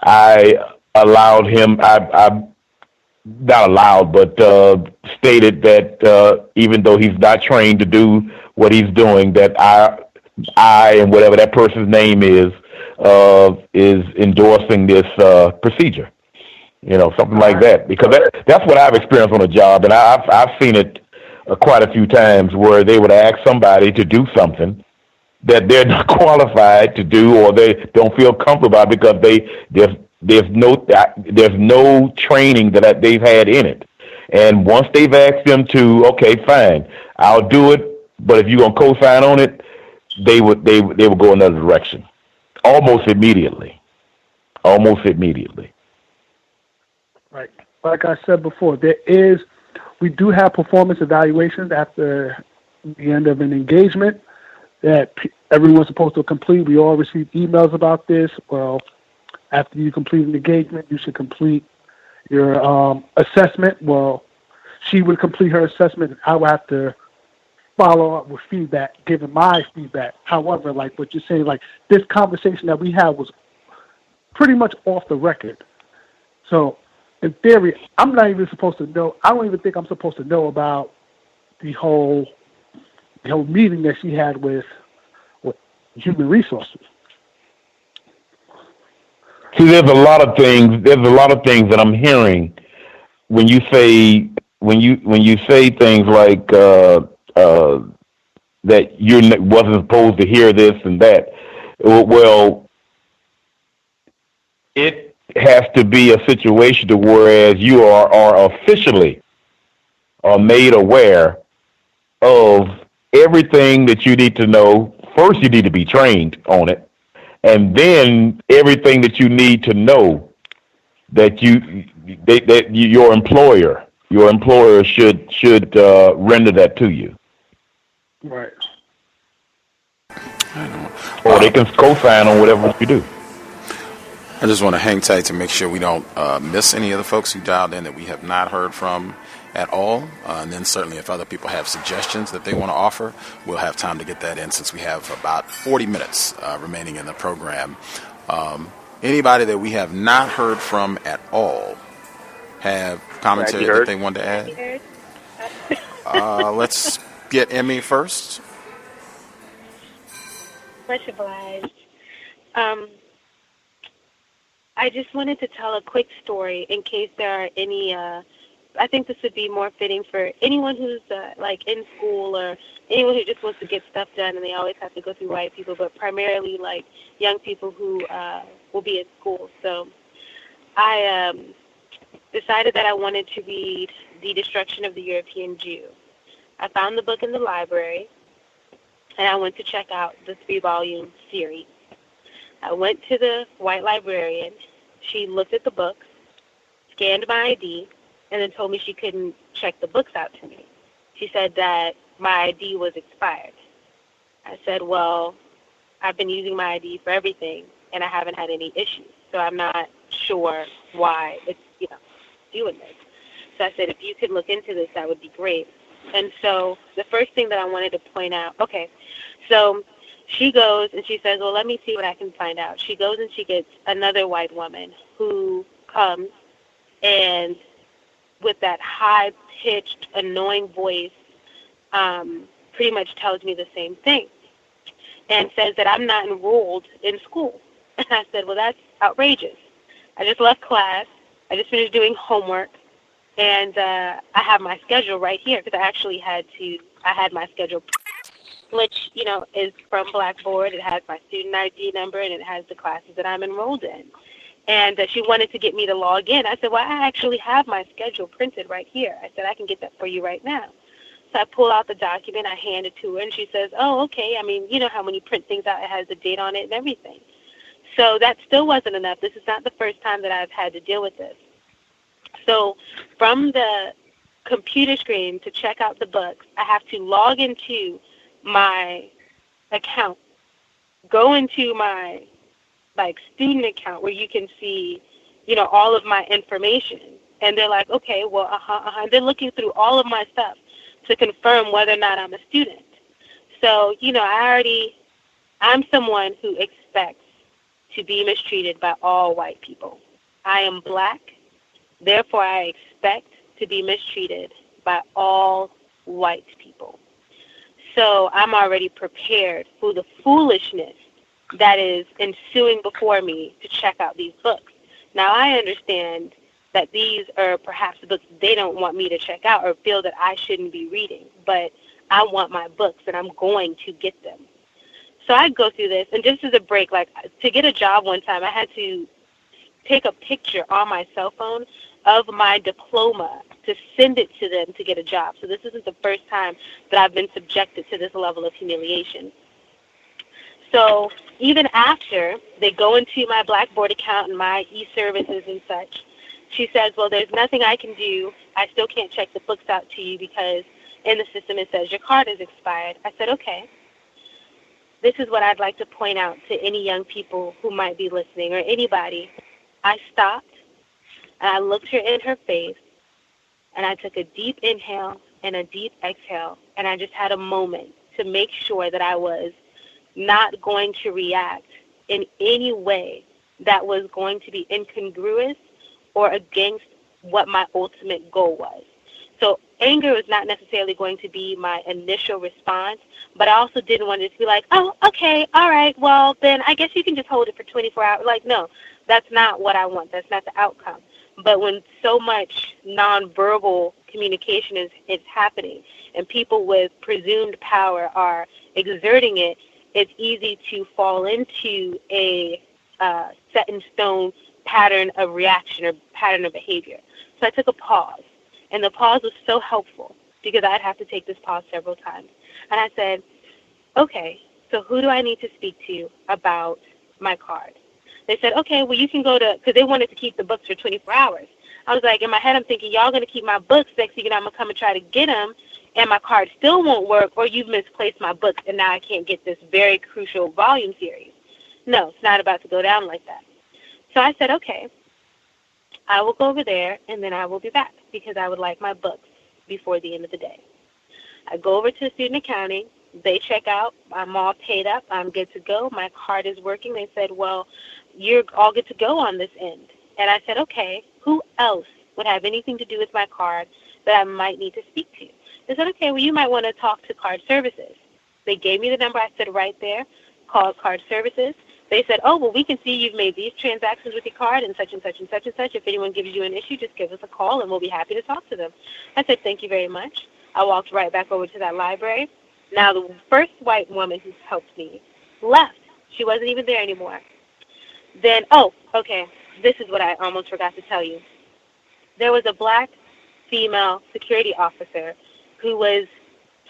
I allowed him. I not allowed, but stated that even though he's not trained to do what he's doing, that I and whatever that person's name is endorsing this procedure. You know, something like that, because that's what I've experienced on a job, and I've seen it quite a few times where they would ask somebody to do something that they're not qualified to do, or they don't feel comfortable about because there's no training that they've had in it. And once they've asked them to, okay, fine, I'll do it, but if you're gonna co-sign on it, they would go another direction, almost immediately. Right. Like I said before, we do have performance evaluations after the end of an engagement that everyone's supposed to complete. We all receive emails about this. Well, after you complete an engagement, you should complete your assessment. Well, she would complete her assessment, and I would have to follow up with feedback, giving my feedback. However, like what you're saying, like this conversation that we had was pretty much off the record. So, in theory, I'm not even supposed to know. I don't even think I'm supposed to know about the whole meeting that she had with human resources. See, there's a lot of things that I'm hearing when you say things like that you wasn't supposed to hear this and that. Well, it has to be a situation to whereas you are officially made aware of everything that you need to know. First, you need to be trained on it, and then everything that you need to know that your employer should render that to you. Right. Or they can co-sign on whatever you do. I just want to hang tight to make sure we don't miss any of the folks who dialed in that we have not heard from at all. And then certainly if other people have suggestions that they want to offer, we'll have time to get that in since we have about 40 minutes remaining in the program. Anybody that we have not heard from at all have commentary that they want to add? Let's get Emmy first. Much obliged. I just wanted to tell a quick story in case there are any, I think this would be more fitting for anyone who's like in school or anyone who just wants to get stuff done and they always have to go through white people, but primarily like young people who will be in school. So I decided that I wanted to read The Destruction of the European Jew. I found the book in the library, and I went to check out the 3-volume series. I went to the white librarian. She looked at the books, scanned my ID, and then told me she couldn't check the books out to me. She said that my ID was expired. I said, well, I've been using my ID for everything, and I haven't had any issues, so I'm not sure why it's, doing this. So I said, if you could look into this, that would be great. And so the first thing that I wanted to point out, so she goes and she says, well, let me see what I can find out. She goes and she gets another white woman who comes and with that high-pitched, annoying voice pretty much tells me the same thing and says that I'm not enrolled in school. And I said, well, that's outrageous. I just left class. I just finished doing homework. And I have my schedule right here because I had my schedule, which, is from Blackboard. It has my student ID number, and it has the classes that I'm enrolled in. And she wanted to get me to log in. I said, well, I actually have my schedule printed right here. I said, I can get that for you right now. So I pull out the document. I hand it to her, and she says, oh, okay. I mean, you know how when you print things out, it has the date on it and everything. So that still wasn't enough. This is not the first time that I've had to deal with this. So from the computer screen to check out the books, I have to log into my account, go into my student account where you can see, all of my information. And they're like, okay, well, And they're looking through all of my stuff to confirm whether or not I'm a student. So, I'm someone who expects to be mistreated by all white people. I am black. Therefore, I expect to be mistreated by all white people. So I'm already prepared for the foolishness that is ensuing before me to check out these books. Now, I understand that these are perhaps books they don't want me to check out or feel that I shouldn't be reading, but I want my books and I'm going to get them. So I go through this, and just as a break, to get a job one time, I had to take a picture on my cell phone of my diploma to send it to them to get a job. So this isn't the first time that I've been subjected to this level of humiliation. So even after they go into my Blackboard account and my e-services and such, she says, well, there's nothing I can do. I still can't check the books out to you because in the system it says your card is expired. I said, okay. This is what I'd like to point out to any young people who might be listening or anybody. I stopped and I looked her in her face and I took a deep inhale and a deep exhale, and I just had a moment to make sure that I was not going to react in any way that was going to be incongruous or against what my ultimate goal was. So anger was not necessarily going to be my initial response, but I also didn't want it to be like, oh, okay, all right, well, then I guess you can just hold it for 24 hours. No, that's not what I want. That's not the outcome. But when so much nonverbal communication is happening and people with presumed power are exerting it, it's easy to fall into a set-in-stone pattern of reaction or pattern of behavior. So I took a pause, and the pause was so helpful because I'd have to take this pause several times. And I said, okay, so who do I need to speak to about my card? They said, okay, well, you can go to, because they wanted to keep the books for 24 hours. I was like, in my head, I'm thinking, y'all going to keep my books next thing, I'm going to come and try to get them, and my card still won't work, or you've misplaced my books, and now I can't get this very crucial volume series. No, it's not about to go down like that. So I said, okay, I will go over there, and then I will be back, because I would like my books before the end of the day. I go over to student accounting. They check out. I'm all paid up. I'm good to go. My card is working. They said, well, you're all good to go on this end. And I said, okay, who else would have anything to do with my card that I might need to speak to? They said, okay, well, you might want to talk to card services. They gave me the number. I said right there, call card services. They said, oh, well, we can see you've made these transactions with your card and such and such and such and such. If anyone gives you an issue, just give us a call, and we'll be happy to talk to them. I said, thank you very much. I walked right back over to that library. Now, the first white woman who helped me left. She wasn't even there anymore. Then, oh, okay, this is what I almost forgot to tell you. There was a black female security officer who was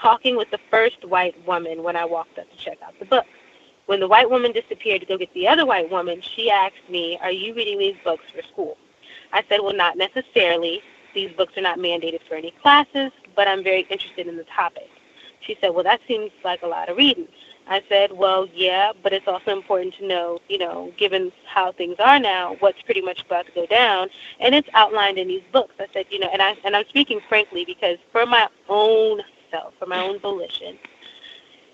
talking with the first white woman when I walked up to check out the book. When the white woman disappeared to go get the other white woman, she asked me, "Are you reading these books for school?" I said, "Well, not necessarily. These books are not mandated for any classes, but I'm very interested in the topic." She said, "Well, that seems like a lot of reading." I said, "Well, yeah, but it's also important to know, given how things are now, what's pretty much about to go down, and it's outlined in these books." I said, and I'm speaking frankly because for my own self, for my own volition,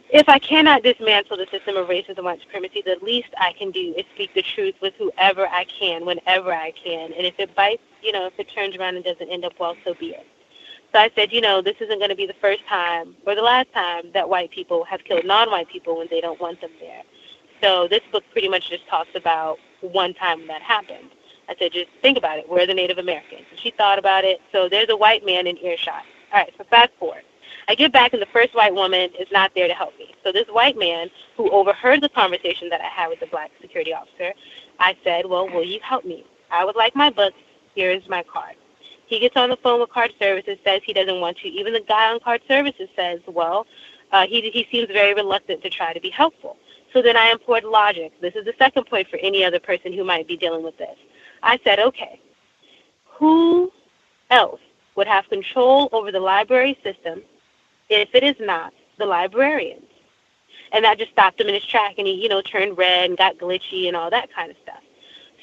if I cannot dismantle the system of racism and white supremacy, the least I can do is speak the truth with whoever I can, whenever I can. And if it bites, if it turns around and doesn't end up well, so be it. So I said, this isn't going to be the first time or the last time that white people have killed non-white people when they don't want them there. So this book pretty much just talks about one time that happened. I said, just think about it. We're the Native Americans. And she thought about it. So there's a white man in earshot. All right, so fast forward. I get back and the first white woman is not there to help me. So this white man who overheard the conversation that I had with the black security officer, I said, "Well, will you help me? I would like my books. Here is my card." He gets on the phone with card services, says he doesn't want to. Even the guy on card services says, he seems very reluctant to try to be helpful. So then I employed logic. This is the second point for any other person who might be dealing with this. I said, okay, who else would have control over the library system if it is not the librarians? And that just stopped him in his track, and he, turned red and got glitchy and all that kind of stuff.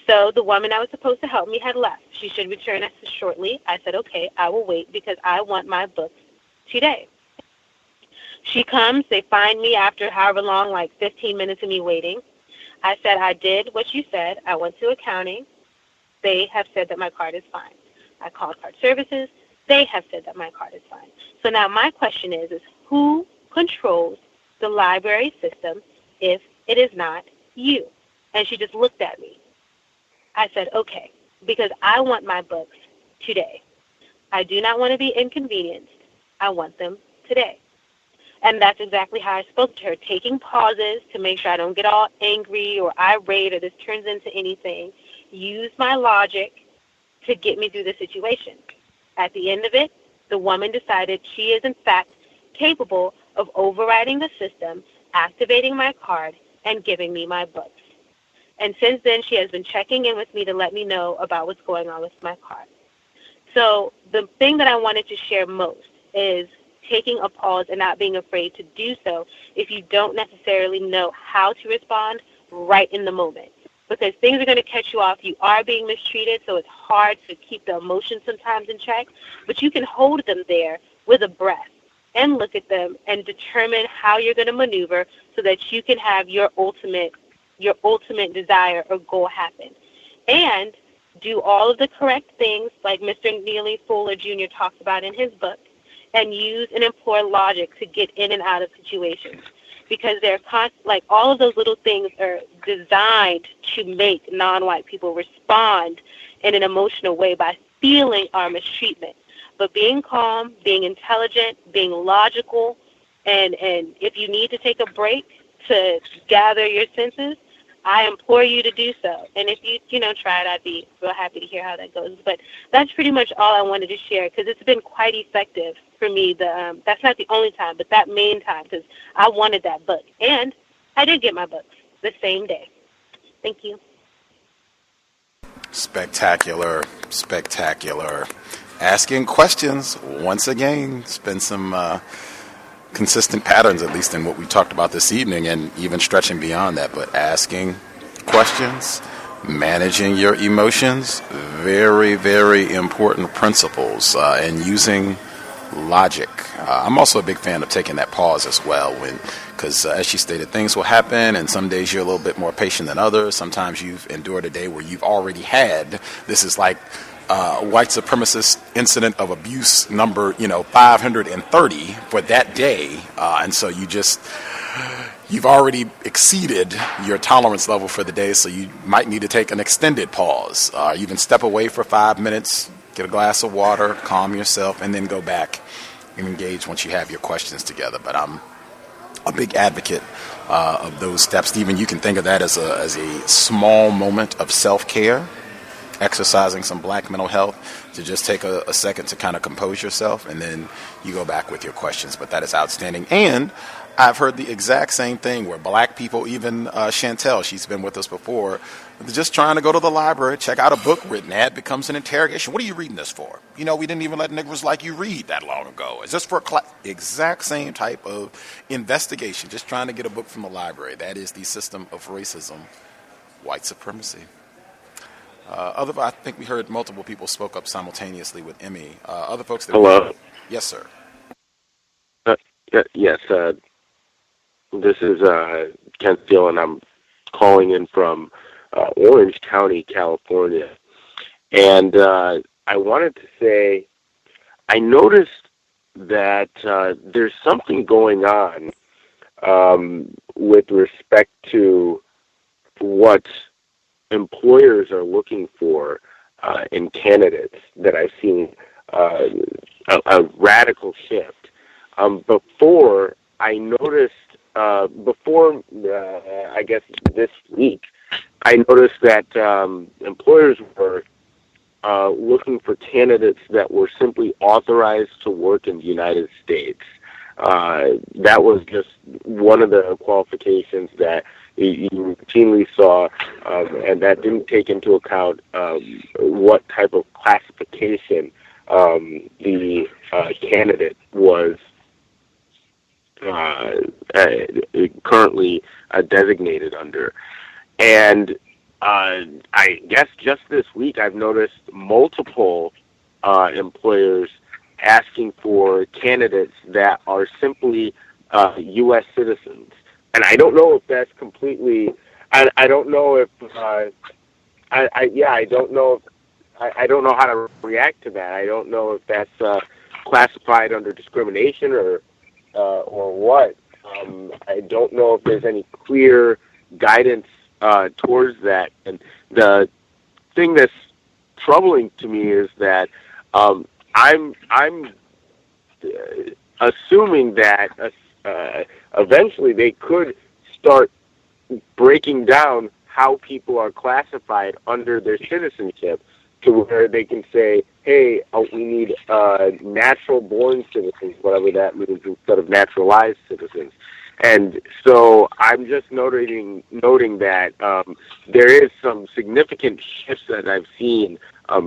So the woman that was supposed to help me had left. She should return us shortly. I said, okay, I will wait because I want my books today. She comes. They find me after however long, like 15 minutes of me waiting. I said, I did what you said. I went to accounting. They have said that my card is fine. I called card services. They have said that my card is fine. So now my question is who controls the library system if it is not you? And she just looked at me. I said, okay, because I want my books today. I do not want to be inconvenienced. I want them today. And that's exactly how I spoke to her, taking pauses to make sure I don't get all angry or irate or this turns into anything. Use my logic to get me through the situation. At the end of it, the woman decided she is, in fact, capable of overriding the system, activating my card, and giving me my books. And since then, she has been checking in with me to let me know about what's going on with my card. So the thing that I wanted to share most is taking a pause and not being afraid to do so if you don't necessarily know how to respond right in the moment. Because things are going to catch you off. You are being mistreated, so it's hard to keep the emotions sometimes in check. But you can hold them there with a breath and look at them and determine how you're going to maneuver so that you can have your ultimate desire or goal happen. And do all of the correct things like Mr. Neely Fuller Jr. talks about in his book, and use and employ logic to get in and out of situations. Because all of those little things are designed to make non-white people respond in an emotional way by feeling our mistreatment. But being calm, being intelligent, being logical, and if you need to take a break to gather your senses, I implore you to do so. And if you try it, I'd be real happy to hear how that goes. But that's pretty much all I wanted to share because it's been quite effective for me. That's not the only time, but that main time because I wanted that book. And I did get my books the same day. Thank you. Spectacular, spectacular. Asking questions, once again, it's been some consistent patterns, at least in what we talked about this evening, and even stretching beyond that. But asking questions, managing your emotions, very, very important principles, and using logic. I'm also a big fan of taking that pause as well, because as she stated, things will happen, and some days you're a little bit more patient than others. Sometimes you've endured a day where you've already had, this is like white supremacist incident of abuse number 530 for that day, and so you've already exceeded your tolerance level for the day, so you might need to take an extended pause, even step away for 5 minutes, get a glass of water, calm yourself, and then go back and engage once you have your questions together. But I'm a big advocate of those steps. Stephen, you can think of that as a small moment of self-care. exercising some black mental health, to just take a second to kind of compose yourself, and then you go back with your questions. But that is outstanding. And I've heard the exact same thing where black people, even Chantel, she's been with us before, just trying to go to the library, check out a book written, ad becomes an interrogation. What are you reading this for? You know, we didn't even let niggas like you read that long ago. Is this for a class? Exact same type of investigation, just trying to get a book from the library. That is the system of racism, white supremacy. I think we heard multiple people spoke up simultaneously with Emmy. Other folks that Hello. Yes, sir. Yes. This is Ken Steele, and I'm calling in from Orange County, California. And I wanted to say, I noticed that there's something going on with respect to what employers are looking for in candidates, that I've seen a radical shift. Before, I noticed, I guess this week, I noticed that employers were looking for candidates that were simply authorized to work in the United States. That was just one of the qualifications that you routinely saw, and that didn't take into account what type of classification the candidate was currently designated under. And I guess just this week I've noticed multiple employers asking for candidates that are simply U.S. citizens. And I don't know if that's completely. I don't know if. I don't know. I don't know how to react to that. I don't know if that's classified under discrimination or what. I don't know if there's any clear guidance towards that. And the thing that's troubling to me is that I'm assuming that eventually they could start breaking down how people are classified under their citizenship, to where they can say, hey, we need natural-born citizens, whatever that means, instead of naturalized citizens. And so I'm just noting that there is some significant shifts that I've seen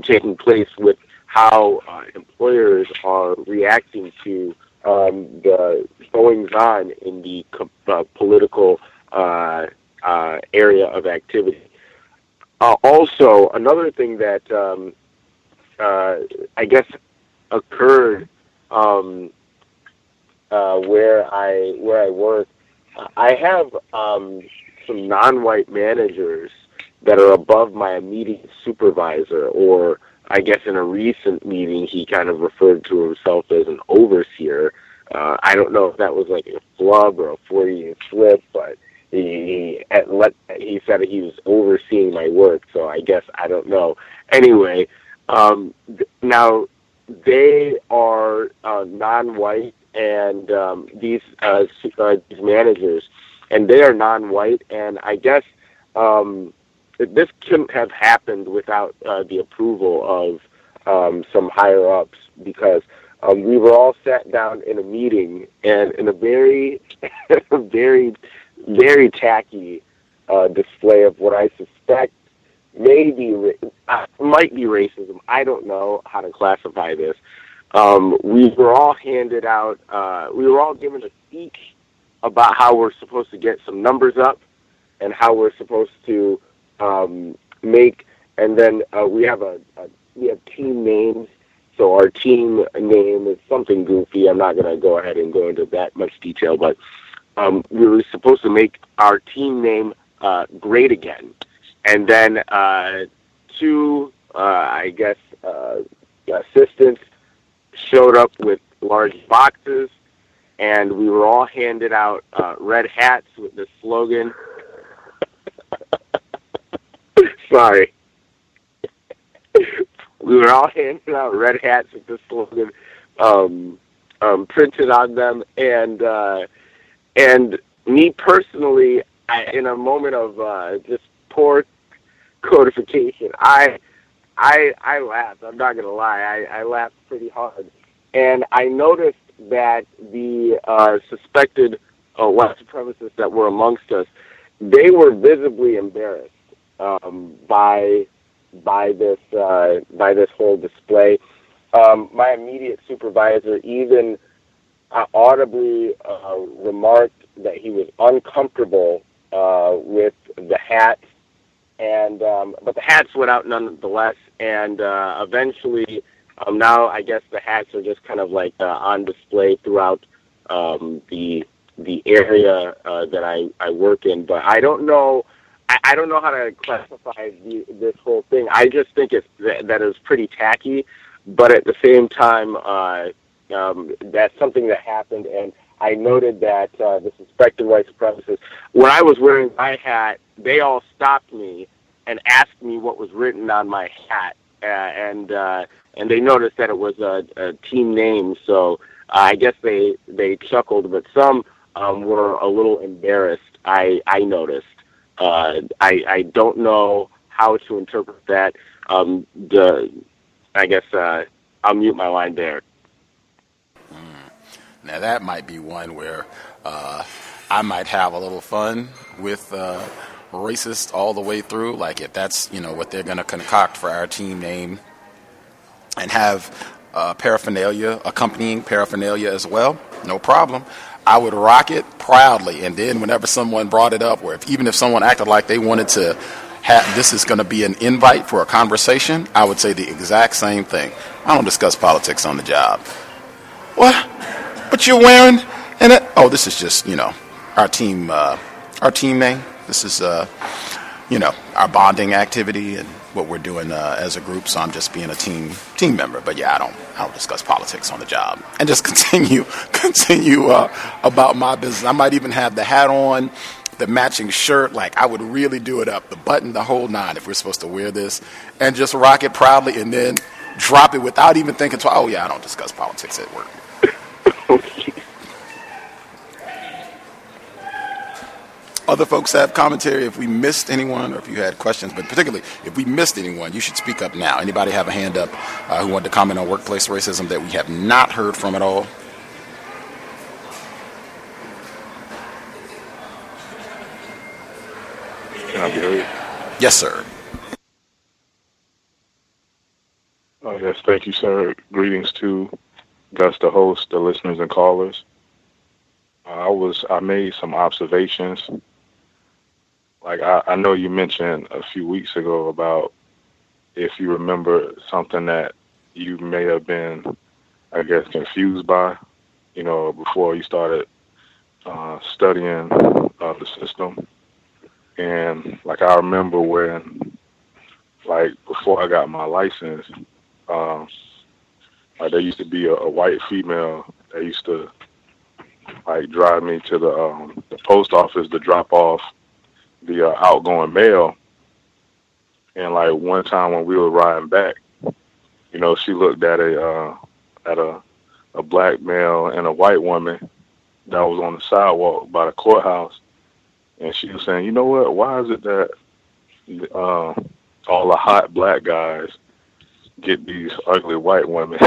taking place with how employers are reacting to the goings-on in the political area of activity. Also, another thing that I guess occurred where I work, I have some non-white managers that are above my immediate supervisor, or I guess in a recent meeting he kind of referred to himself as an overseer. I don't know if that was like a flub or a Freudian slip, but he said he was overseeing my work, so I guess I don't know. Anyway, now they are non-white, and these managers, and they are non-white, and I guess this couldn't have happened without the approval of some higher-ups, because we were all sat down in a meeting, and in a very, very, very tacky display of what I suspect might be racism. I don't know how to classify this. We were all handed out, we were all given a speech about how we're supposed to get some numbers up and how we're supposed to make, and then we have team names. So our team name is something goofy. I'm not going to go ahead and go into that much detail, but we were supposed to make our team name great again. And then two, assistants showed up with large boxes, and we were all handed out red hats with the slogan. Sorry. We were all handing out red hats with the slogan printed on them, and me personally, in a moment of just poor codification, I I laughed. I'm not gonna lie. I laughed pretty hard, and I noticed that the suspected white supremacists that were amongst us, they were visibly embarrassed by this whole display. My immediate supervisor even audibly remarked that he was uncomfortable with the hat, and but the hats went out nonetheless. And eventually, now I guess the hats are just kind of like on display throughout the area that I work in. But I don't know. I don't know how to classify this whole thing. I just think that is pretty tacky, but at the same time, that's something that happened. And I noted that the suspected white supremacists, when I was wearing my hat, they all stopped me and asked me what was written on my hat, and they noticed that it was a team name. So I guess they chuckled, but some were a little embarrassed. I noticed. I don't know how to interpret that. I guess I'll mute my line there. Now that might be one where I might have a little fun with racist all the way through. Like if that's what they're going to concoct for our team name, and have paraphernalia, accompanying paraphernalia as well, no problem. I would rock it proudly. And then whenever someone brought it up, or even if someone acted like they wanted to have, this is going to be an invite for a conversation, I would say the exact same thing. I don't discuss politics on the job. What? But you're wearing, oh, this is just, our team name. This is, our bonding activity and what we're doing as a group. So I'm just being a team member. But yeah, I don't discuss politics on the job, and just continue about my business. I might even have the hat on, the matching shirt. Like I would really do it up, the button, the whole nine, if we're supposed to wear this, and just rock it proudly, and then drop it without even thinking twice. Oh yeah, I don't discuss politics at work. Other folks have commentary if we missed anyone, or if you had questions, but particularly if we missed anyone, you should speak up now. Anybody have a hand up who wanted to comment on workplace racism that we have not heard from at all? Can I be heard? Yes, sir. Oh, yes, thank you, sir. Greetings to Gus, the host, the listeners and callers. I made some observations. Like I know you mentioned a few weeks ago about if you remember something that you may have been, I guess, confused by, before you started studying the system. And like I remember when, like before I got my license, like there used to be a white female that used to like drive me to the post office to drop off the outgoing mail. And like one time when we were riding back, she looked at a black male and a white woman that was on the sidewalk by the courthouse, and she was saying, "You know what? Why is it that all the hot black guys get these ugly white women?"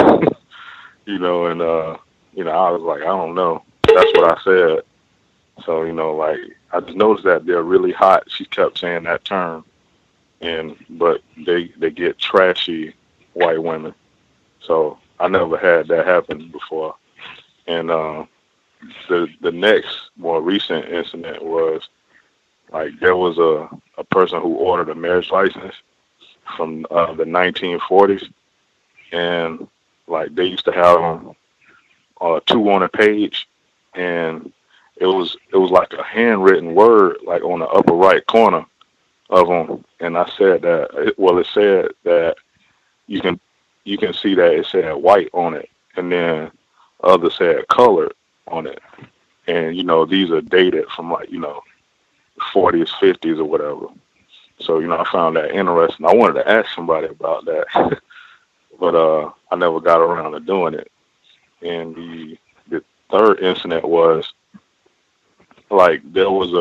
And I was like, I don't know. That's what I said. So, like I just noticed that they're really hot. She kept saying that term, but they get trashy white women. So I never had that happen before. And the next more recent incident was like there was a person who ordered a marriage license from the 1940s, and like they used to have them two on a page, and it was like a handwritten word like on the upper right corner of them. And I said that it said that you can see that it said white on it, and then others said colored on it. And these are dated from like 40s, 50s or whatever. So I found that interesting. I wanted to ask somebody about that, but I never got around to doing it. And the third incident was like there was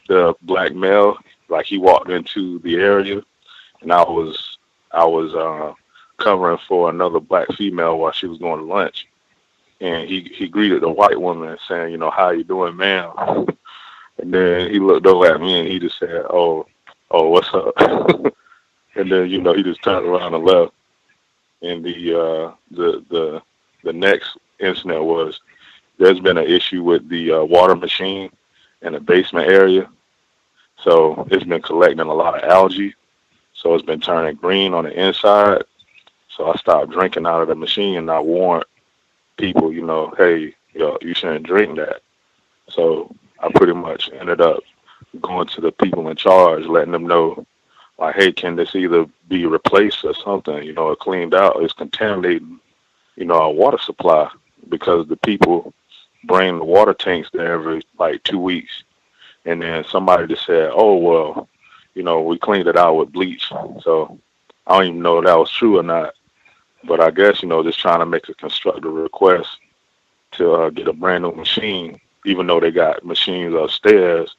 the black male, like he walked into the area, and I was I was covering for another black female while she was going to lunch, and he greeted the white woman saying, how you doing, ma'am? And then he looked over at me and he just said, oh, what's up? And then he just turned around and left. And the next incident was there's been an issue with the water machine in the basement area. So it's been collecting a lot of algae. So it's been turning green on the inside. So I stopped drinking out of the machine, and I warned people, hey, you shouldn't drink that. So I pretty much ended up going to the people in charge, letting them know, like, hey, can this either be replaced or something? Or cleaned out. It's contaminating, our water supply, because the people bring the water tanks there every, 2 weeks. And then somebody just said, oh, well, we cleaned it out with bleach. So I don't even know if that was true or not. But I guess, just trying to make a constructive request to get a brand new machine, even though they got machines upstairs,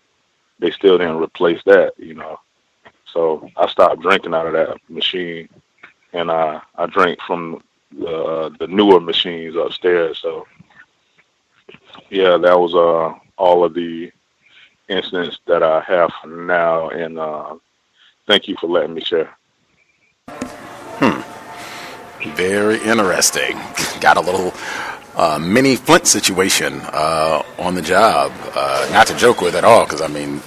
they still didn't replace that, So I stopped drinking out of that machine, and I drank from the newer machines upstairs. So, yeah, that was all of the incidents that I have for now, and thank you for letting me share. Very interesting. Got a little mini Flint situation on the job. Not to joke with at all, because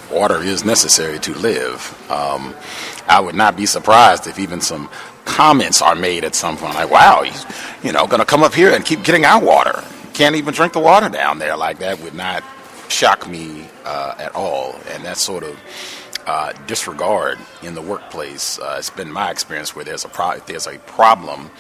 water is necessary to live. I would not be surprised if even some comments are made at some point, like, "Wow, he's going to come up here and keep getting our water. Can't even drink the water down there." Like, that would not shock me at all, and that sort of disregard in the workplace. It's been my experience where there's a problem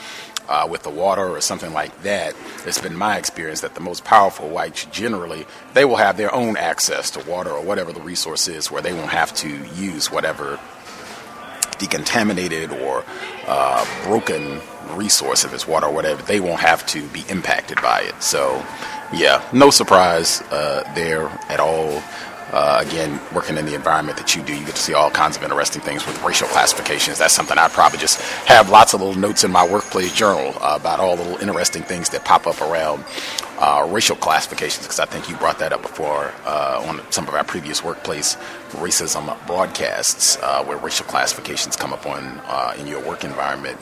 with the water or something like that. It's been my experience that the most powerful whites generally, they will have their own access to water or whatever the resource is, where they won't have to use whatever decontaminated or broken resource, if it's water or whatever. They won't have to be impacted by it. So yeah, no surprise there at all. Again, working in the environment that you do, you get to see all kinds of interesting things with racial classifications. That's something I probably just have lots of little notes in my workplace journal about all the little interesting things that pop up around racial classifications, because I think you brought that up before on some of our previous workplace racism broadcasts, where racial classifications come up on in your work environment.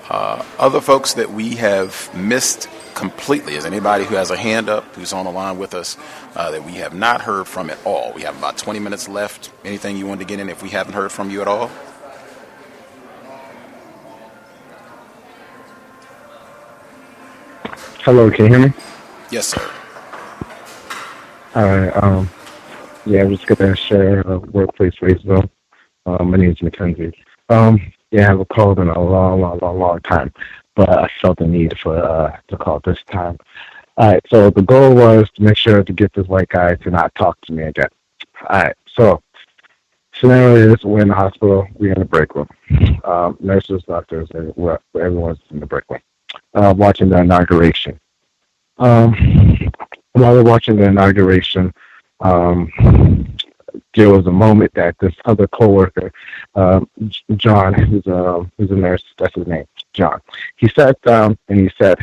Other folks that we have missed completely, is anybody who has a hand up, who's on the line with us, that we have not heard from at all? We have about 20 minutes left. Anything you wanted to get in if we haven't heard from you at all? Hello, can you hear me? Yes, sir. All right. Yeah, I'm just going to share workplace racism. My name is Mackenzie. Yeah, I haven't called in a long time, but I felt the need to call this time. All right, so the goal was to make sure to get this white guy to not talk to me again. All right, so scenario is we're in the hospital, we're in the break room. Nurses, doctors, everyone's in the break room, watching the inauguration. While we're watching the inauguration, there was a moment that this other coworker, John, who's a nurse, that's his name, John. He sat down and he said,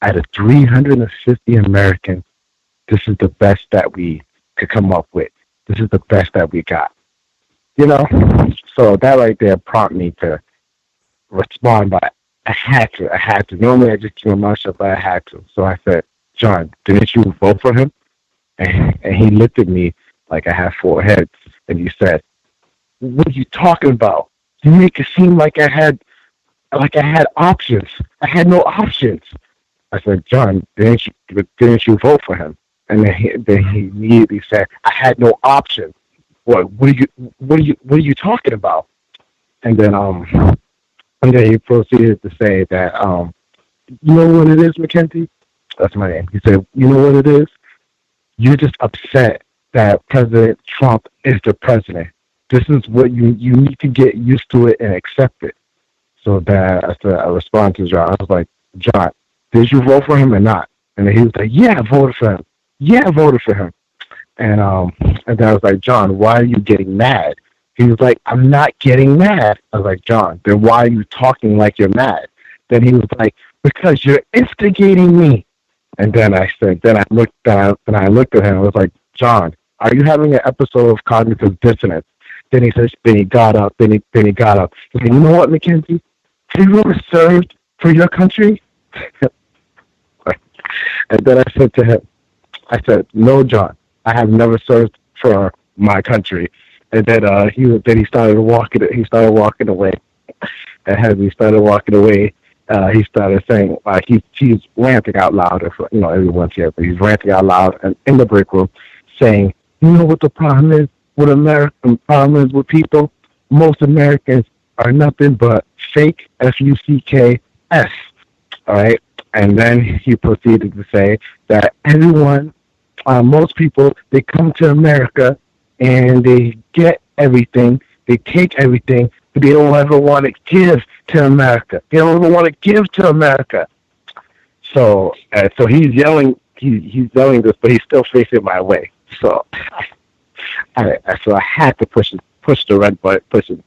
out of 350 Americans, this is the best that we could come up with. This is the best that we got. So that right there prompted me to respond, but I had to. Normally I just keep my mouth shut, but I had to. So I said, John, didn't you vote for him? And he looked at me like I had four heads, and he said, what are you talking about? You make it seem like I had options. I had no options. I said, John, didn't you vote for him? And then he immediately said, I had no option. What are you talking about? And then he proceeded to say that, you know what it is, Mackenzie? That's my name. He said, you know what it is? You're just upset that President Trump is the president. This is what you need to get used to it and accept it. So that I responded to John. I was like, John, did you vote for him or not? And then he was like, yeah, I voted for him. Yeah, I voted for him. And then I was like, John, why are you getting mad? He was like, I'm not getting mad. I was like, John, then why are you talking like you're mad? Then he was like, because you're instigating me. And then I looked at him. I was like, John, are you having an episode of cognitive dissonance? Then he got up. Then he got up. He said, you know what, Mackenzie? Have you ever served for your country? And then I said to him, I said, no, John, I have never served for my country. And then he started walking away. And as he started walking away, he started saying, he's ranting out loud. Everyone's here, but he's ranting out loud and in the break room, saying, you know what the problem is with America? The problem is with people. Most Americans are nothing but fake FUCKS. All right. And then he proceeded to say that most people, they come to America and they get everything, they take everything, but they don't ever want to give to America. They don't ever want to give to America. So he's yelling this, but he's still facing my way. So I had to push the red button, push it.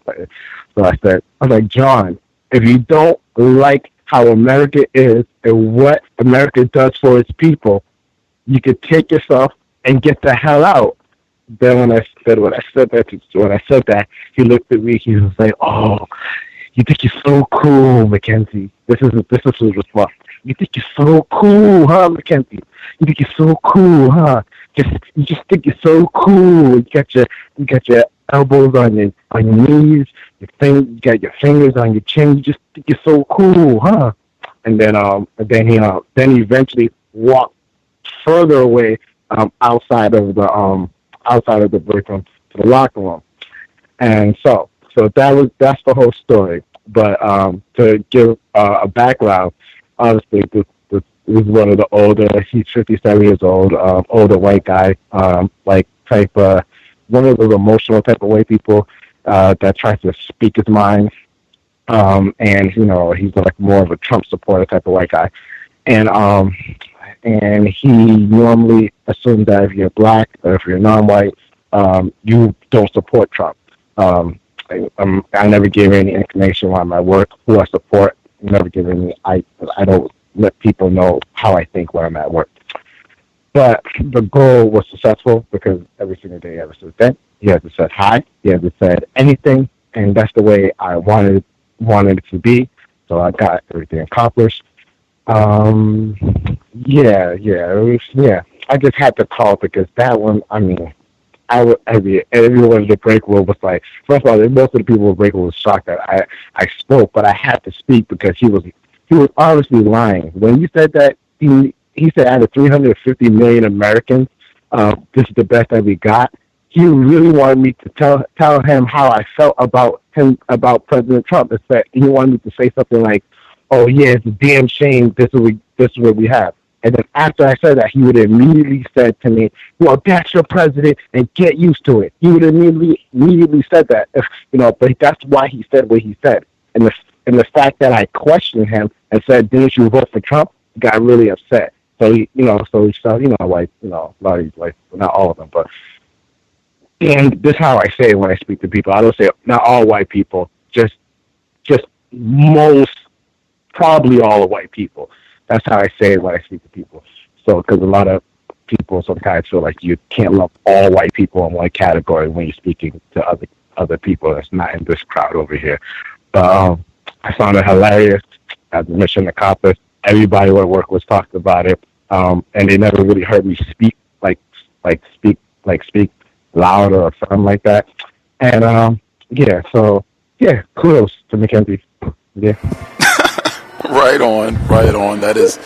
So I was like, John, if you don't like how America is and what America does for its people, you could take yourself and get the hell out. Then when I said that, he looked at me. He was like, "Oh, you think you're so cool, Mackenzie." This is his response. You think you're so cool, huh, Mackenzie? You think you're so cool, huh? You just think you're so cool. You got your elbows on your knees. You got your fingers on your chin. You just think you're so cool, huh? And then he eventually walked further away outside of the break room to the locker room. And so that's the whole story. But to give a background, obviously this is one of the older. He's 57 years old, older white guy, one of those emotional type of white people that tries to speak his mind. And he's like more of a Trump supporter type of white guy. And he normally assumes that if you're black or if you're non-white, you don't support Trump. I never gave any inclination on my work, who I support. Never give any. I don't let people know how I think when I'm at work. But the goal was successful because every single day ever since then, he hasn't said hi. He hasn't said anything, and that's the way I wanted it to be. So I got everything accomplished. I just had to call because that one, everyone in the break room was like, first of all, most of the people in the break room was shocked that I spoke, but I had to speak because he was obviously lying. When you said that, he said out of 350 million Americans, this is the best that we got. He really wanted me to tell him how I felt about President Trump. He wanted me to say something like, "Oh yeah, it's a damn shame. This is what we have." And then after I said that, he would immediately said to me, "Well, that's your president, and get used to it." He would immediately said that, But that's why he said what he said. And the fact that I questioned him and said, "Didn't you vote for Trump?" He got really upset. So he started, a lot of these, not all of them, but. And this is how I say it when I speak to people. I don't say not all white people, just most, probably all the white people. That's how I say it when I speak to people. So, because a lot of people sometimes feel like you can't lump all white people in one category when you're speaking to other people that's not in this crowd over here. But I found it hilarious. At the mission accomplished. Everybody at work was talking about it, and they never really heard me speak speak louder or something like that. And kudos to Mackenzie. Yeah. Right on. That is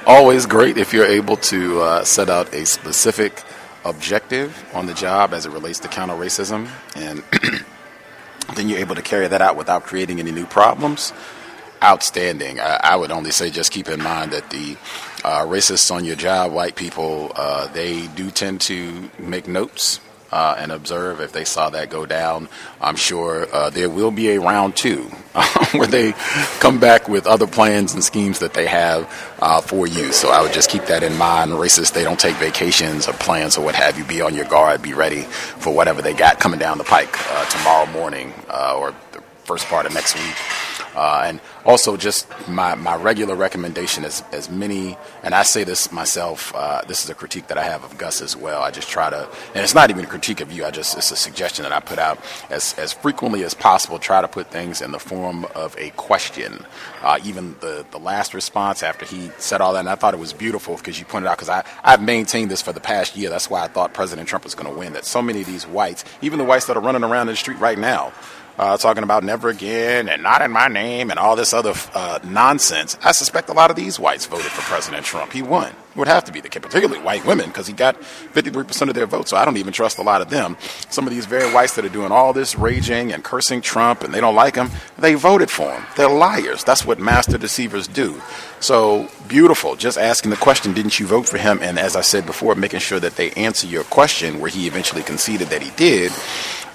always great if you're able to set out a specific objective on the job as it relates to counter racism, and then you're able to carry that out without creating any new problems. Outstanding. I would only say just keep in mind that the racists on your job, white people, they do tend to make notes and observe if they saw that go down. I'm sure there will be a round two where they come back with other plans and schemes that they have for you. So I would just keep that in mind. Racists, they don't take vacations or plans or what have you. Be on your guard. Be ready for whatever they got coming down the pike tomorrow morning or the first part of next week. And also just my regular recommendation is as many, and I say this myself, this is a critique that I have of Gus as well. I just try to, and it's not even a critique of you, it's a suggestion that I put out, as frequently as possible, try to put things in the form of a question. Even the last response after he said all that, and I thought it was beautiful because you pointed out, because I've maintained this for the past year, that's why I thought President Trump was going to win, that so many of these whites, even the whites that are running around in the street right now, talking about never again and not in my name and all this other nonsense. I suspect a lot of these whites voted for President Trump. He won. It would have to be the case, particularly white women, because he got 53% of their votes, so I don't even trust a lot of them. Some of these very whites that are doing all this raging and cursing Trump and they don't like him, they voted for him. They're liars. That's what master deceivers do. So beautiful. Just asking the question, didn't you vote for him? And as I said before, making sure that they answer your question, where he eventually conceded that he did.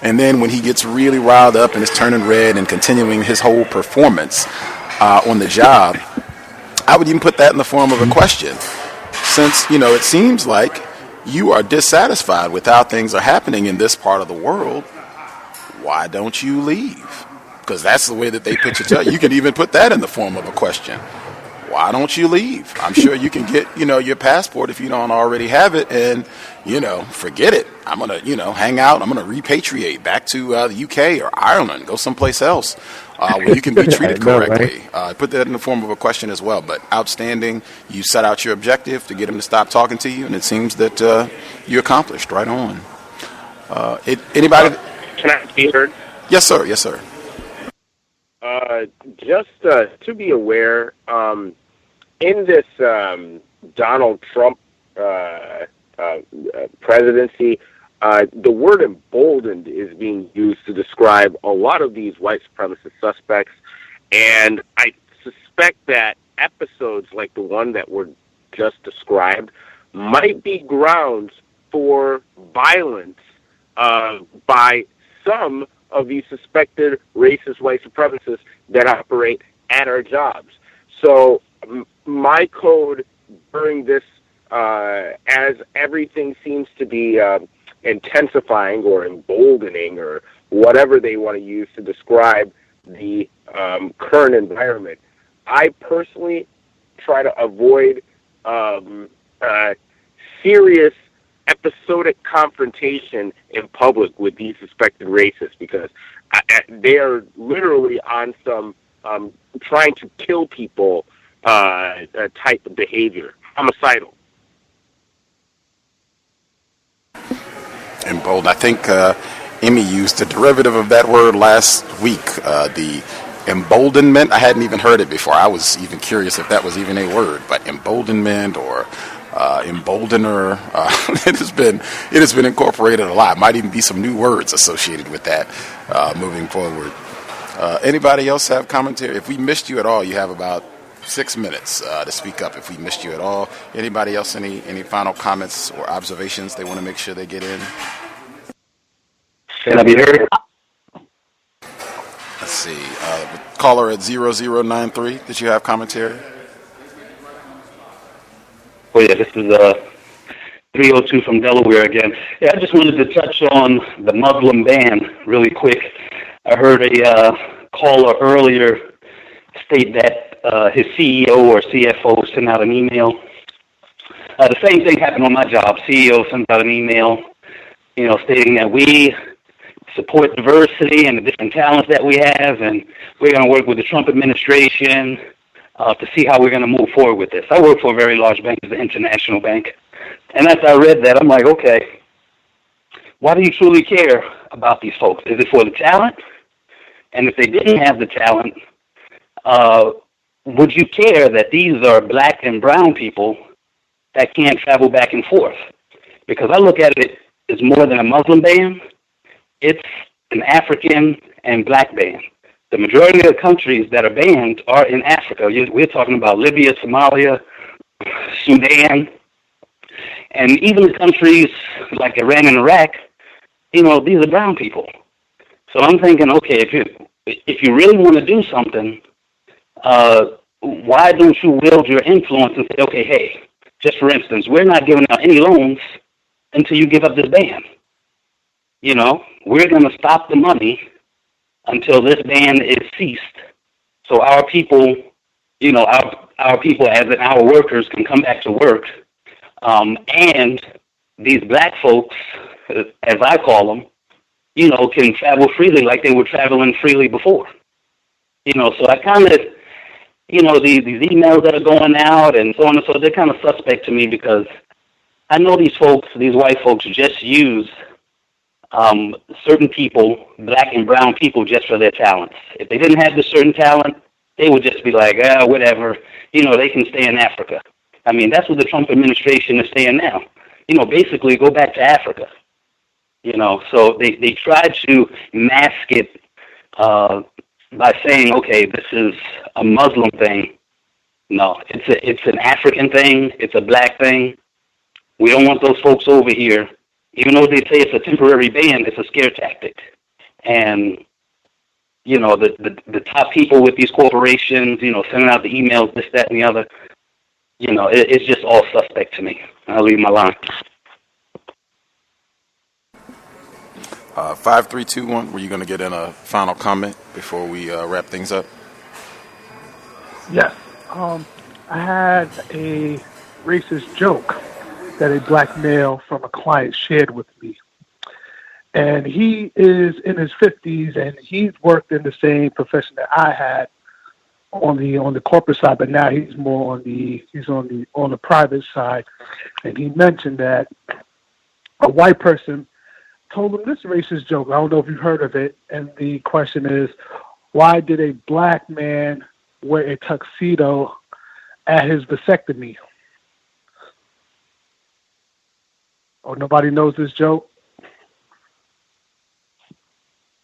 And then when he gets really riled up and is turning red and continuing his whole performance on the job, I would even put that in the form of a question. Since, it seems like you are dissatisfied with how things are happening in this part of the world, why don't you leave? Because that's the way that they put you. You can even put that in the form of a question. Why don't you leave? I'm sure you can get, your passport if you don't already have it, and, forget it. I'm going to, hang out. I'm going to repatriate back to the UK or Ireland, go someplace else where you can be treated correctly. Put that in the form of a question as well. But outstanding. You set out your objective to get him to stop talking to you, and it seems that you accomplished right on. Anybody? Can I be heard? Yes, sir. Yes, sir. Just to be aware, in this Donald Trump presidency, the word emboldened is being used to describe a lot of these white supremacist suspects, and I suspect that episodes like the one that were just described might be grounds for violence by some of these suspected racist white supremacists that operate at our jobs. So my code during this, as everything seems to be intensifying or emboldening or whatever they want to use to describe the current environment, I personally try to avoid serious episodic confrontation in public with these suspected racists, because they are literally on some trying to kill people type of behavior, homicidal. Emboldened. I think Emmy used a derivative of that word last week, the emboldenment. I hadn't even heard it before. I was even curious if that was even a word, but emboldenment or emboldener, it has been incorporated a lot. Might even be some new words associated with that moving forward. Anybody else have commentary? If we missed you at all, you have about 6 minutes to speak up. If we missed you at all, anybody else any final comments or observations they want to make sure they get in? Can I be heard? Let's see. Caller at 0093. Did you have commentary? Oh yeah, this is 302 from Delaware again. Yeah, I just wanted to touch on the Muslim ban really quick. I heard a caller earlier state that his CEO or CFO sent out an email. The same thing happened on my job. CEO sent out an email, stating that we support diversity and the different talents that we have, and we're going to work with the Trump administration to see how we're going to move forward with this. I work for a very large bank, the International Bank, and as I read that, I'm like, okay, why do you truly care about these folks? Is it for the talent? And if they didn't have the talent, would you care that these are black and brown people that can't travel back and forth? Because I look at it as more than a Muslim ban. It's an African and black ban. The majority of the countries that are banned are in Africa. We're talking about Libya, Somalia, Sudan, and even the countries like Iran and Iraq, these are brown people. So I'm thinking, okay, if you really want to do something, why don't you wield your influence and say, okay, hey, just for instance, we're not giving out any loans until you give up this ban. You know, we're going to stop the money until this ban is ceased, so our people, you know, our people, as in our workers, can come back to work, and these black folks, as I call them, you know, can travel freely like they were traveling freely before. You know, so I kind of, you know, these emails that are going out and so on and so, they're kind of suspect to me because I know these folks, these white folks, just use certain people, black and brown people, just for their talents. If they didn't have this certain talent, they would just be like, whatever, you know, they can stay in Africa. I mean, that's what the Trump administration is saying now. You know, basically go back to Africa. You know, so they try to mask it by saying, okay, this is a Muslim thing. No, it's an African thing. It's a black thing. We don't want those folks over here. Even though they say it's a temporary ban, it's a scare tactic. And, you know, the top people with these corporations, you know, sending out the emails, this, that, and the other, you know, it's just all suspect to me. I'll leave my line. 5321, were you going to get in a final comment before we wrap things up? Yes. I had a racist joke that a black male from a client shared with me. And he is in his 50s, and he's worked in the same profession that I had on the corporate side, but now he's more on the private side. And he mentioned that a white person told him this racist joke. I don't know if you've heard of it. And the question is, why did a black man wear a tuxedo at his vasectomy? Oh, nobody knows this joke?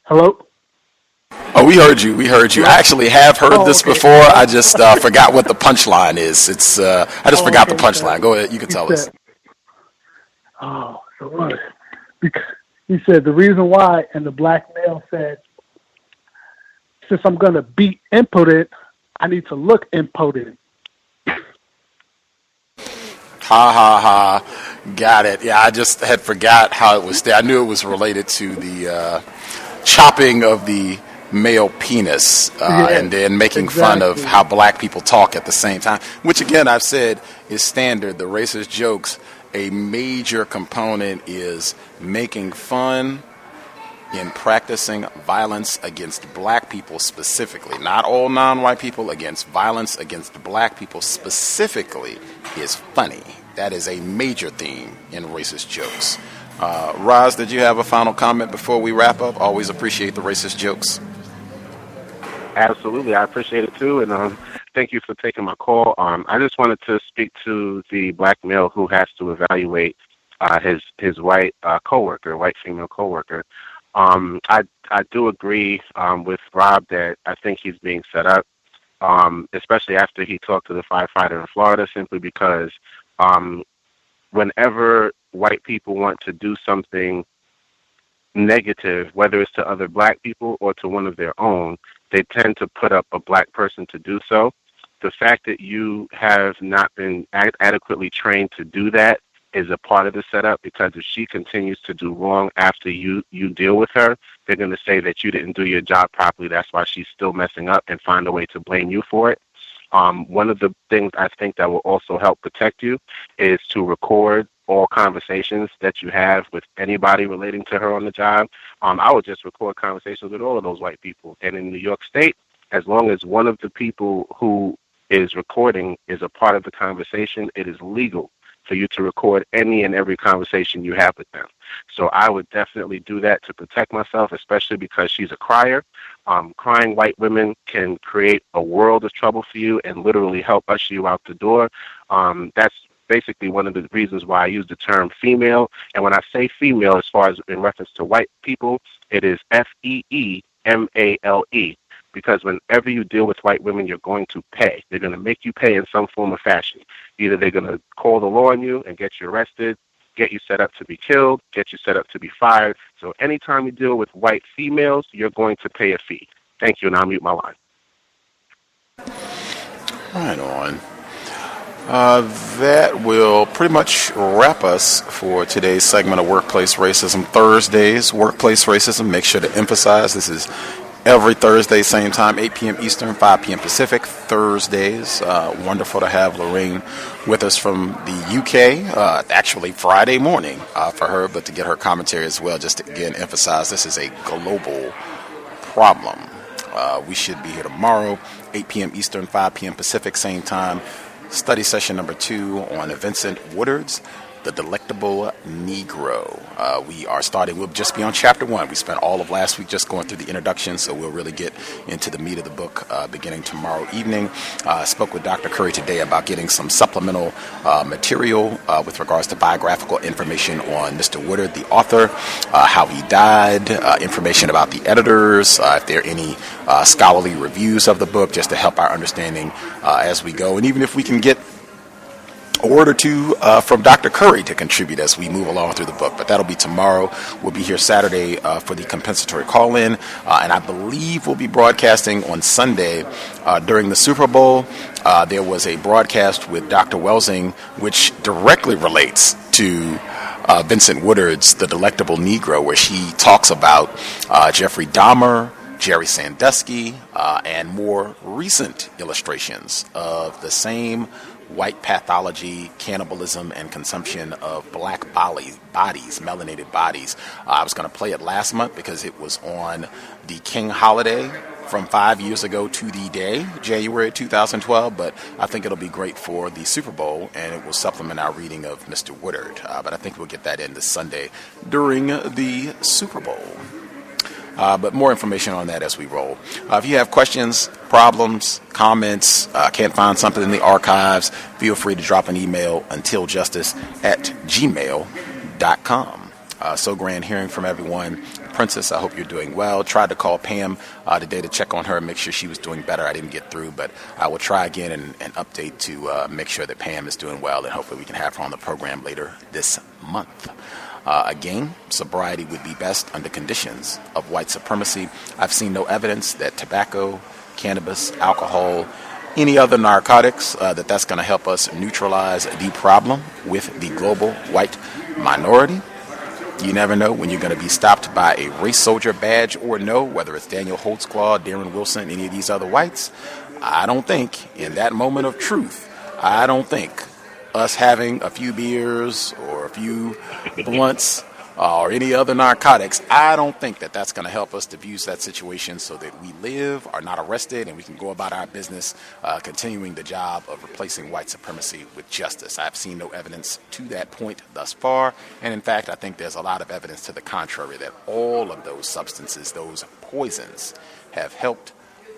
Hello? Oh, we heard you. I actually have heard this before. I just forgot what the punchline is. I just forgot the punchline. Go ahead. You can tell us. Oh, so what? Because he said the reason why, and the black male said, since I'm going to be impotent, I need to look impotent. Ha, ha, ha. Got it. Yeah, I just had forgot how it was there. I knew it was related to the chopping of the male penis and then making fun of how black people talk at the same time, which, again, I've said is standard. The racist jokes, a major component is making fun in practicing violence against black people specifically. Not all non-white people, against violence against black people specifically is funny. That is a major theme in racist jokes. Roz, did you have a final comment before we wrap up? Always appreciate the racist jokes. Absolutely. I appreciate it too. And thank you for taking my call. I just wanted to speak to the black male who has to evaluate his white coworker, white female coworker. I do agree with Rob that I think he's being set up, especially after he talked to the firefighter in Florida, simply because whenever white people want to do something negative, whether it's to other black people or to one of their own, they tend to put up a black person to do so. The fact that you have not been adequately trained to do that is a part of the setup, because if she continues to do wrong after you deal with her, they're going to say that you didn't do your job properly. That's why she's still messing up, and find a way to blame you for it. One of the things I think that will also help protect you is to record all conversations that you have with anybody relating to her on the job. I would just record conversations with all of those white people. And in New York State, as long as one of the people who is recording is a part of the conversation, it is legal for you to record any and every conversation you have with them. So I would definitely do that to protect myself, especially because she's a crier. Crying white women can create a world of trouble for you and literally help usher you out the door. That's basically one of the reasons why I use the term female. And when I say female, as far as in reference to white people, it is FEEMALE. Because whenever you deal with white women, you're going to pay. They're going to make you pay in some form or fashion. Either they're going to call the law on you and get you arrested, get you set up to be killed, get you set up to be fired. So anytime you deal with white females, you're going to pay a fee. Thank you, and I'll mute my line. Right on. That will pretty much wrap us for today's segment of Workplace Racism Thursdays. Workplace Racism, make sure to emphasize this is every Thursday, same time, 8 p.m. Eastern, 5 p.m. Pacific, Thursdays. Wonderful to have Lorraine with us from the UK. Actually, Friday morning for her, but to get her commentary as well, just to again emphasize this is a global problem. We should be here tomorrow, 8 p.m. Eastern, 5 p.m. Pacific, same time. Study session number 2 on Vincent Woodard's The Delectable Negro. We are starting, we'll just be on chapter 1. We spent all of last week just going through the introduction, so we'll really get into the meat of the book beginning tomorrow evening. I spoke with Dr. Curry today about getting some supplemental material with regards to biographical information on Mr. Woodard, the author, how he died, information about the editors, if there are any scholarly reviews of the book, just to help our understanding as we go. And even if we can get a word or two from Dr. Curry to contribute as we move along through the book. But that'll be tomorrow. We'll be here Saturday for the compensatory call-in. And I believe we'll be broadcasting on Sunday during the Super Bowl. There was a broadcast with Dr. Welsing, which directly relates to Vincent Woodard's The Delectable Negro, where she talks about Jeffrey Dahmer, Jerry Sandusky, and more recent illustrations of the same white pathology, cannibalism, and consumption of black bodies, melanated bodies. I was going to play it last month because it was on the King holiday from 5 years ago to the day, January 2012, but I think it'll be great for the Super Bowl, and it will supplement our reading of Mr. Woodard. But I think we'll get that in this Sunday during the Super Bowl. But more information on that as we roll. If you have questions, problems, comments, can't find something in the archives, feel free to drop an email untiljustice@gmail.com. So grand hearing from everyone. Princess, I hope you're doing well. Tried to call Pam today to check on her and make sure she was doing better. I didn't get through, but I will try again and update to make sure that Pam is doing well, and hopefully we can have her on the program later this month. Again, sobriety would be best under conditions of white supremacy. I've seen no evidence that tobacco, cannabis, alcohol, any other narcotics, that's going to help us neutralize the problem with the global white minority. You never know when you're going to be stopped by a race soldier badge or no, whether it's Daniel Holtzclaw, Darren Wilson, any of these other whites. I don't think, in that moment of truth, I don't think us having a few beers or a few blunts or any other narcotics, I don't think that that's going to help us diffuse that situation so that we live, are not arrested, and we can go about our business continuing the job of replacing white supremacy with justice. I've seen no evidence to that point thus far, and in fact, I think there's a lot of evidence to the contrary, that all of those substances, those poisons, have helped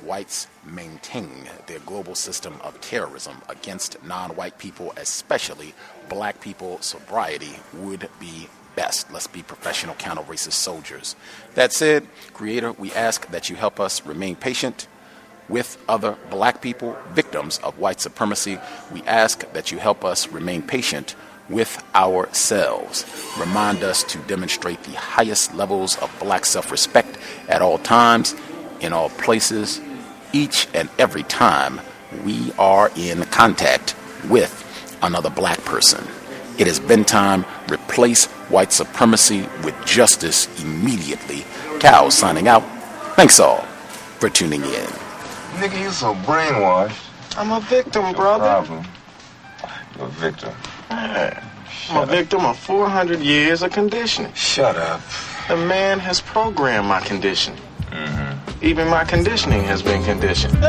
whites maintain their global system of terrorism against non-white people, especially black people. Sobriety would be best. Let's be professional counter-racist soldiers. That said, Creator, we ask that you help us remain patient with other black people, victims of white supremacy. We ask that you help us remain patient with ourselves. Remind us to demonstrate the highest levels of black self-respect at all times, in all places, each and every time we are in contact with another black person. It has been time. Replace white supremacy with justice immediately. Cal signing out. Thanks all for tuning in. Nigga, you so brainwashed. I'm a victim, brother. Problem. You're a victim. Man, I'm a victim of 400 years of conditioning. Shut up. The man has programmed my conditioning. Even my conditioning has been conditioned.